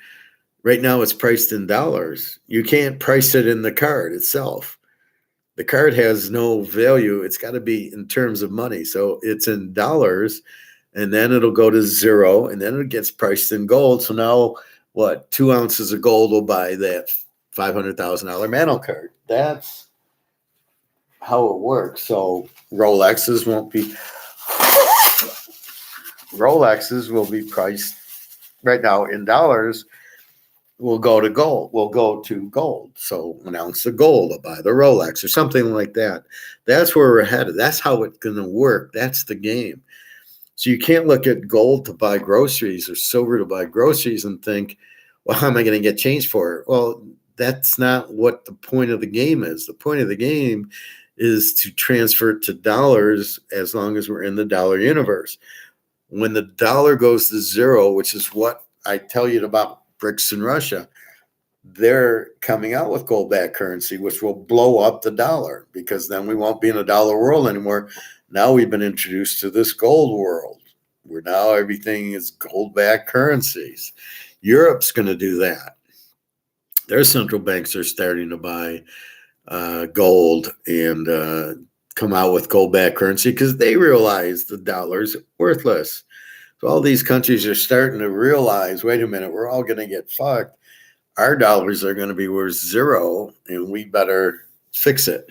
Right now it's priced in dollars. You can't price it in the card itself. The card has no value. It's got to be in terms of money. So it's in dollars, and then it'll go to zero, and then it gets priced in gold. So now, 2 ounces of gold will buy that $500,000 Mano card. That's how it works. So Rolexes will be priced right now in dollars. Will go to gold. So an ounce of gold will buy the Rolex or something like that. That's where we're headed. That's how it's going to work. That's the game. So you can't look at gold to buy groceries or silver to buy groceries and think, well, how am I going to get change for it? Well, that's not what the point of the game is. The point of the game is to transfer it to dollars as long as we're in the dollar universe. When the dollar goes to zero, which is what I tell you about BRICS in Russia, they're coming out with gold-backed currency, which will blow up the dollar because then we won't be in a dollar world anymore. Now we've been introduced to this gold world where now everything is gold-backed currencies. Europe's going to do that. Their central banks are starting to buy gold and come out with gold-backed currency because they realize the dollar's worthless. So all these countries are starting to realize, wait a minute, we're all going to get fucked. Our dollars are going to be worth zero, and we better fix it.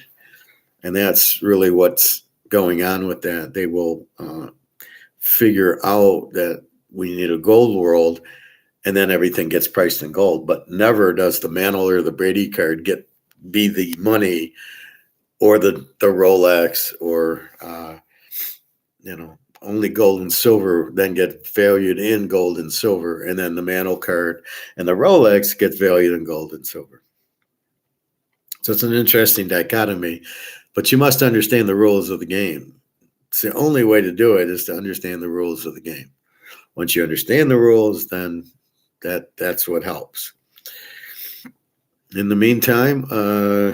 And that's really what's going on with that. They will figure out that we need a gold world, and then everything gets priced in gold. But never does the Mantle or the Brady card be the money or the Rolex or only gold and silver then get valued in gold and silver, and then the Mantle card and the Rolex get valued in gold and silver. So it's an interesting dichotomy, but you must understand the rules of the game. It's the only way to do it is to understand the rules of the game. Once you understand the rules, then that's what helps. In the meantime, I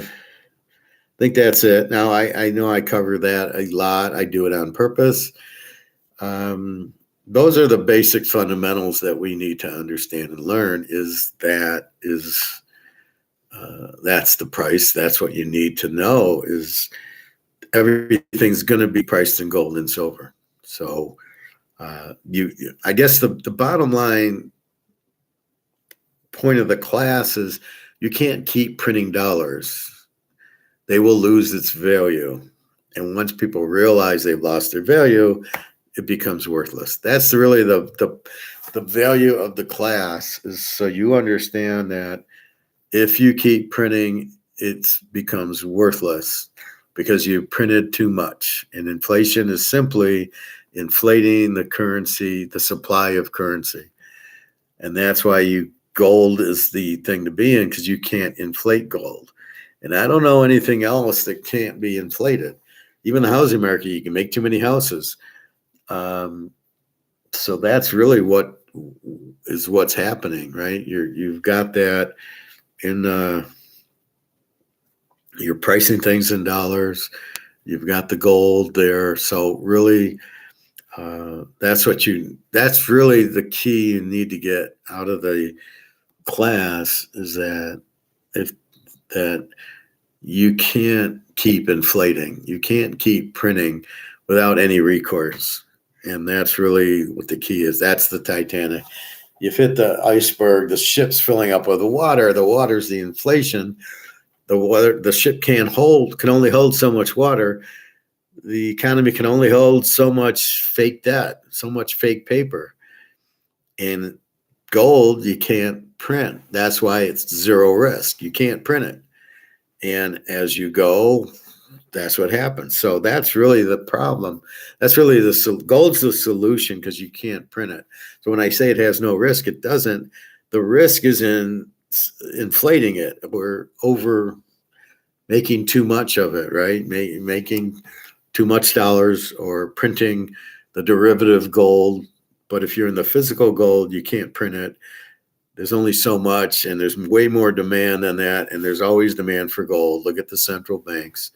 think that's it. Now, I know I cover that a lot. I do it on purpose. Those are the basic fundamentals that we need to understand and learn. That's the price. That's what you need to know is everything's going to be priced in gold and silver. So I guess the bottom line point of the class is you can't keep printing dollars. They will lose its value. And once people realize they've lost their value, it becomes worthless. That's really the value of the class is so you understand that if you keep printing, it becomes worthless because you printed too much. And inflation is simply inflating the currency, the supply of currency. And that's why gold is the thing to be in because you can't inflate gold. And I don't know anything else that can't be inflated. Even the housing market, you can make too many houses. So that's really what's happening, right? You've got that in you're pricing things in dollars. You've got the gold there. So really, That's really the key you need to get out of the class, is that that you can't keep inflating. You can't keep printing without any recourse. And that's really what the key is. That's the Titanic. You've hit the iceberg, the ship's filling up with the water's the inflation. The ship can only hold so much water. The economy can only hold so much fake debt, so much fake paper. And gold, you can't print. That's why it's zero risk. You can't print it. And as you go, that's what happens. So that's really the problem. That's really gold's the solution, because you can't print it. So when I say it has no risk, it doesn't. The risk is in inflating it. We're over making too much of it, right? Making too much dollars, or printing the derivative gold. But if you're in the physical gold, you can't print it. There's only so much, and there's way more demand than that. And there's always demand for gold. Look at the central banks.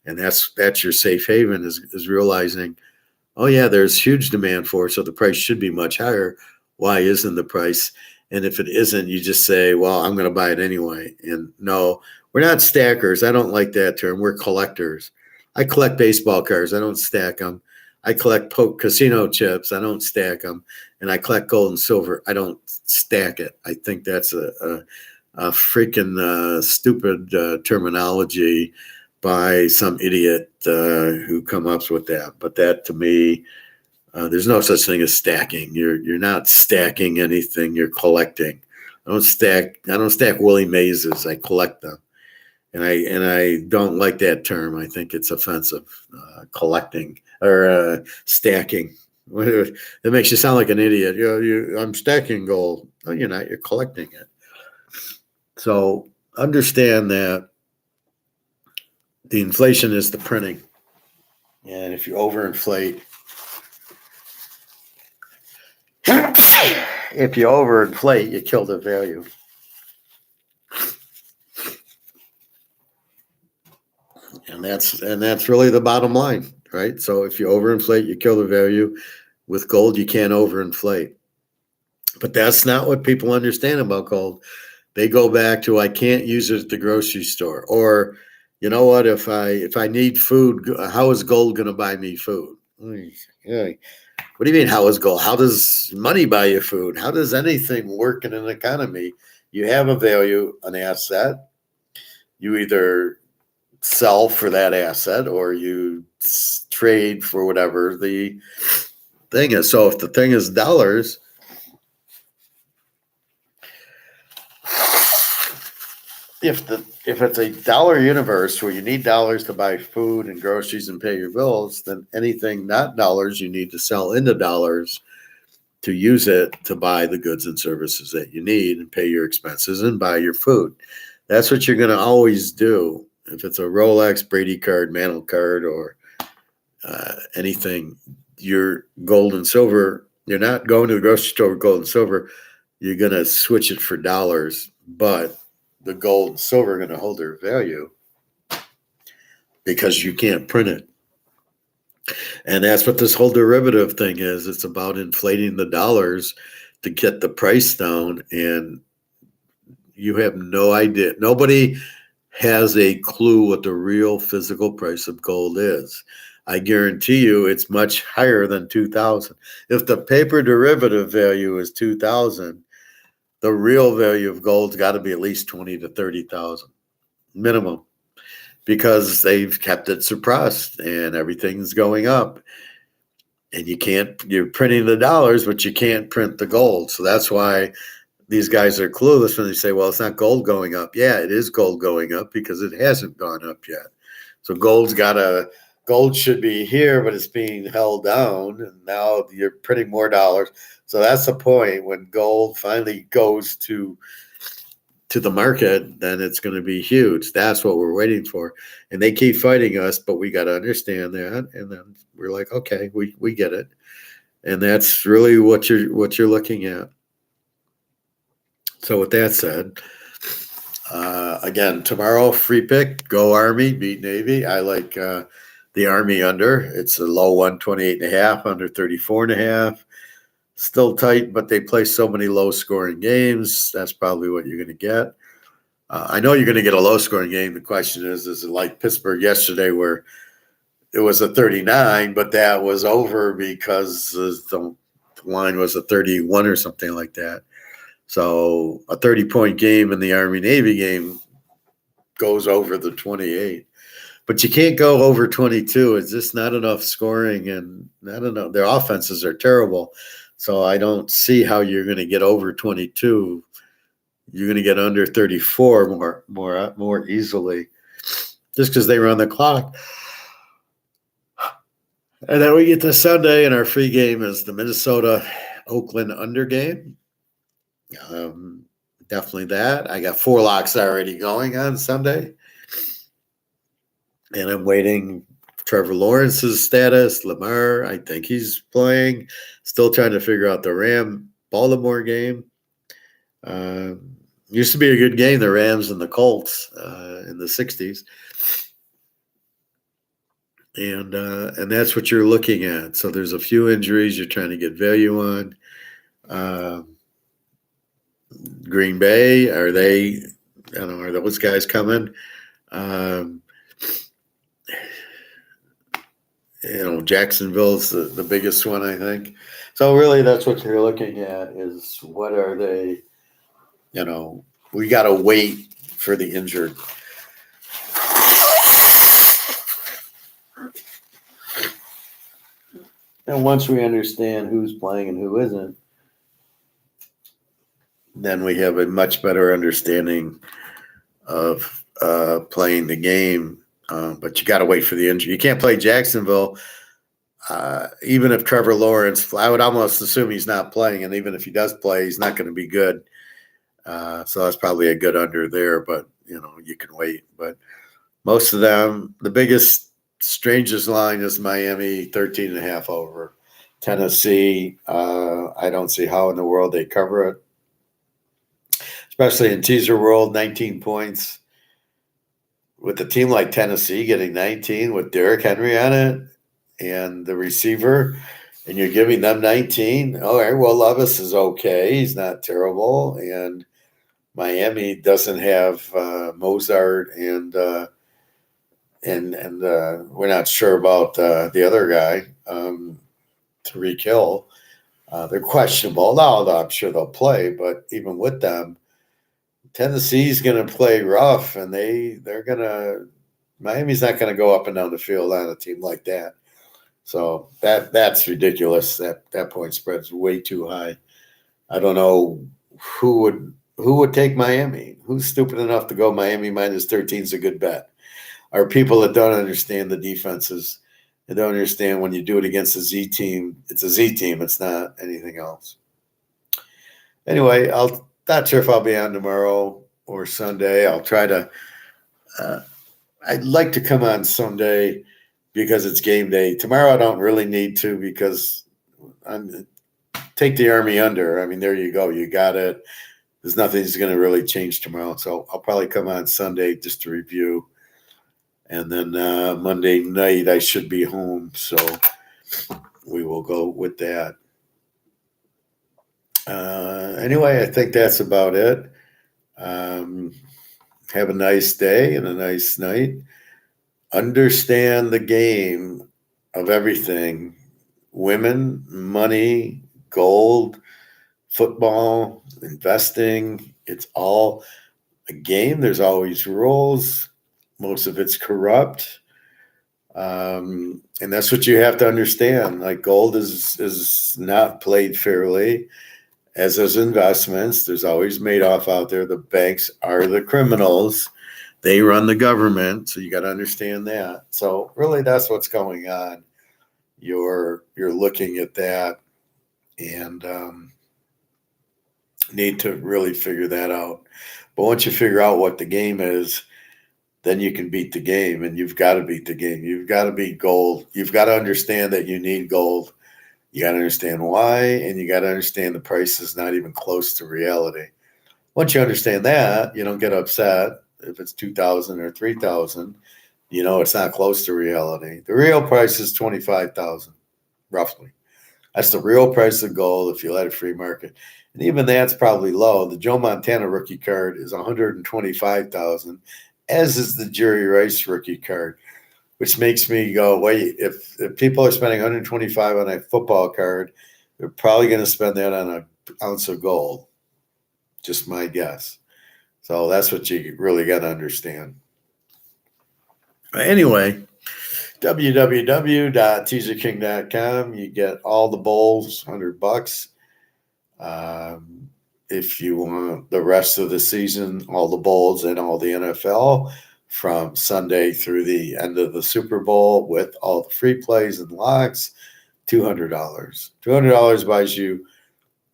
And that's your safe haven, is realizing, oh yeah, there's huge demand for it, so the price should be much higher. Why isn't the price? And if it isn't, you just say, well, I'm going to buy it anyway. And no, we're not stackers. I don't like that term. We're collectors. I collect baseball cards. I don't stack them. I collect casino chips. I don't stack them. And I collect gold and silver. I don't stack it. I think that's a freaking stupid terminology by some idiot who come up with that. But that, to me, there's no such thing as stacking. You're not stacking anything. You're collecting. I don't stack Willie Mazes. I collect them, and I don't like that term. I think it's offensive. Collecting or stacking. It makes you sound like an idiot. I'm stacking gold. No, you're not. You're collecting it. So understand that the inflation is the printing. And if you overinflate, you kill the value. And that's really the bottom line, right? So if you overinflate, you kill the value. With gold, you can't overinflate. But that's not what people understand about gold. They go back to, I can't use it at the grocery store. Or, you know what, if I need food, how is gold going to buy me food? Yeah. What do you mean, how is gold? How does money buy you food? How does anything work in an economy? You have a value, an asset. You either sell for that asset, or you trade for whatever the thing is. So if the thing is dollars, if it's a dollar universe where you need dollars to buy food and groceries and pay your bills, then anything not dollars, you need to sell into dollars to use it to buy the goods and services that you need and pay your expenses and buy your food. That's what you're going to always do. If it's a Rolex, Brady card, Mantle card, or anything, your gold and silver, you're not going to the grocery store with gold and silver. You're going to switch it for dollars, but the gold and silver are going to hold their value because you can't print it. And that's what this whole derivative thing is. It's about inflating the dollars to get the price down. And you have no idea. Nobody has a clue what the real physical price of gold is. I guarantee you it's much higher than 2,000. If the paper derivative value is 2,000, the real value of gold's got to be at least 20 to 30,000 minimum, because they've kept it suppressed and everything's going up. And you're printing the dollars, but you can't print the gold. So that's why these guys are clueless when they say, well, it's not gold going up. Yeah, it is gold going up because it hasn't gone up yet. So gold should be here, but it's being held down. And now you're printing more dollars. So that's the point. When gold finally goes to the market, then it's going to be huge. That's what we're waiting for. And they keep fighting us, but we got to understand that. And then we're like, okay, we get it. And that's really what you're looking at. So with that said, again, tomorrow, free pick, go Army, beat Navy. I like the Army under. It's a low 128.5, under 34.5. Still tight, but they play so many low-scoring games. That's probably what you're going to get. I know you're going to get a low-scoring game. The question is it like Pittsburgh yesterday where it was a 39, but that was over because the line was a 31 or something like that. So a 30-point game in the Army-Navy game goes over the 28. But you can't go over 22. It's just not enough scoring, and I don't know. Their offenses are terrible. So I don't see how you're going to get over 22. You're going to get under 34 more easily just because they run the clock. And then we get to Sunday, and our free game is the Minnesota-Oakland under game. Definitely that. I got 4 locks already going on Sunday. And I'm waiting Trevor Lawrence's status. Lamar, I think he's playing. Still trying to figure out the Baltimore game. Used to be a good game, the Rams and the Colts in the 60s. And that's what you're looking at. So there's a few injuries you're trying to get value on. Green Bay, are those guys coming? Jacksonville's the biggest one, I think. So really that's what you're looking at is what are they, we got to wait for the injured. And once we understand who's playing and who isn't, then we have a much better understanding of playing the game. But you got to wait for the injury. You can't play Jacksonville, even if Trevor Lawrence. I would almost assume he's not playing, and even if he does play, he's not going to be good. So that's probably a good under there. But you can wait. But most of them, the biggest, strangest line is Miami 13.5 over. Tennessee, I don't see how in the world they cover it, especially in teaser world. 19 points. With a team like Tennessee getting 19 with Derrick Henry on it and the receiver, and you're giving them 19. All right, well, Levis is okay. He's not terrible. And Miami doesn't have Mozart and we're not sure about the other guy, Tariq Hill. They're questionable. No, I'm sure they'll play, but even with them, Tennessee's going to play rough, and they're going to – Miami's not going to go up and down the field on a team like that. So that's ridiculous. That point spread's way too high. I don't know who would take Miami. Who's stupid enough to go Miami minus 13 is a good bet. Are people that don't understand the defenses and don't understand when you do it against a Z team, it's a Z team. It's not anything else. Anyway, not sure if I'll be on tomorrow or Sunday. I'll try to I'd like to come on Sunday because it's game day. Tomorrow I don't really need to because take the Army under. I mean, there you go. You got it. There's nothing that's going to really change tomorrow. So I'll probably come on Sunday just to review. And then Monday night I should be home. So we will go with that. Anyway, I think that's about it. Have a nice day and a nice night. Understand the game of everything. Women, money, gold, football, investing. It's all a game. There's always rules. Most of it's corrupt. And that's what you have to understand. Like gold is not played fairly. As is investments, there's always Madoff out there. The banks are the criminals. They run the government, so you got to understand that. So really, that's what's going on. You're looking at that and need to really figure that out. But once you figure out what the game is, then you can beat the game, and you've got to beat the game. You've got to beat gold. You've got to understand that you need gold. You got to understand why, and you got to understand the price is not even close to reality. Once you understand that, you don't get upset if it's 2,000 or 3,000. you know it's not close to reality. The real price is 25,000, roughly. That's the real price of gold if you let it free market. And even that's probably low. The Joe Montana rookie card is 125,000, as is the Jerry Rice rookie card, which makes me go, wait, if people are spending 125 on a football card, they're probably going to spend that on an ounce of gold. Just my guess. So that's what you really got to understand. Anyway, www.teaserking.com. You get all the bowls, $100. If you want the rest of the season, all the bowls and all the NFL from Sunday through the end of the Super Bowl with all the free plays and locks, $200. $200 buys you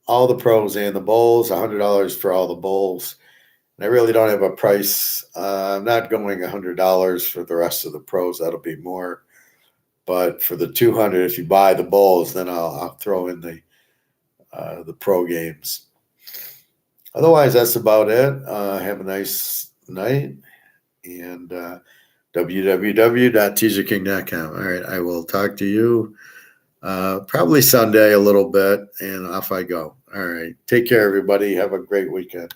all the pros and the bowls, $100 for all the bowls. And I really don't have a price. I'm not going $100 for the rest of the pros. That'll be more. But for the $200, if you buy the bowls, then I'll throw in the pro games. Otherwise, that's about it. Have a nice night, and www.teaserking.com. All right, I will talk to you probably Sunday a little bit, and off I go. All right, take care, everybody. Have a great weekend.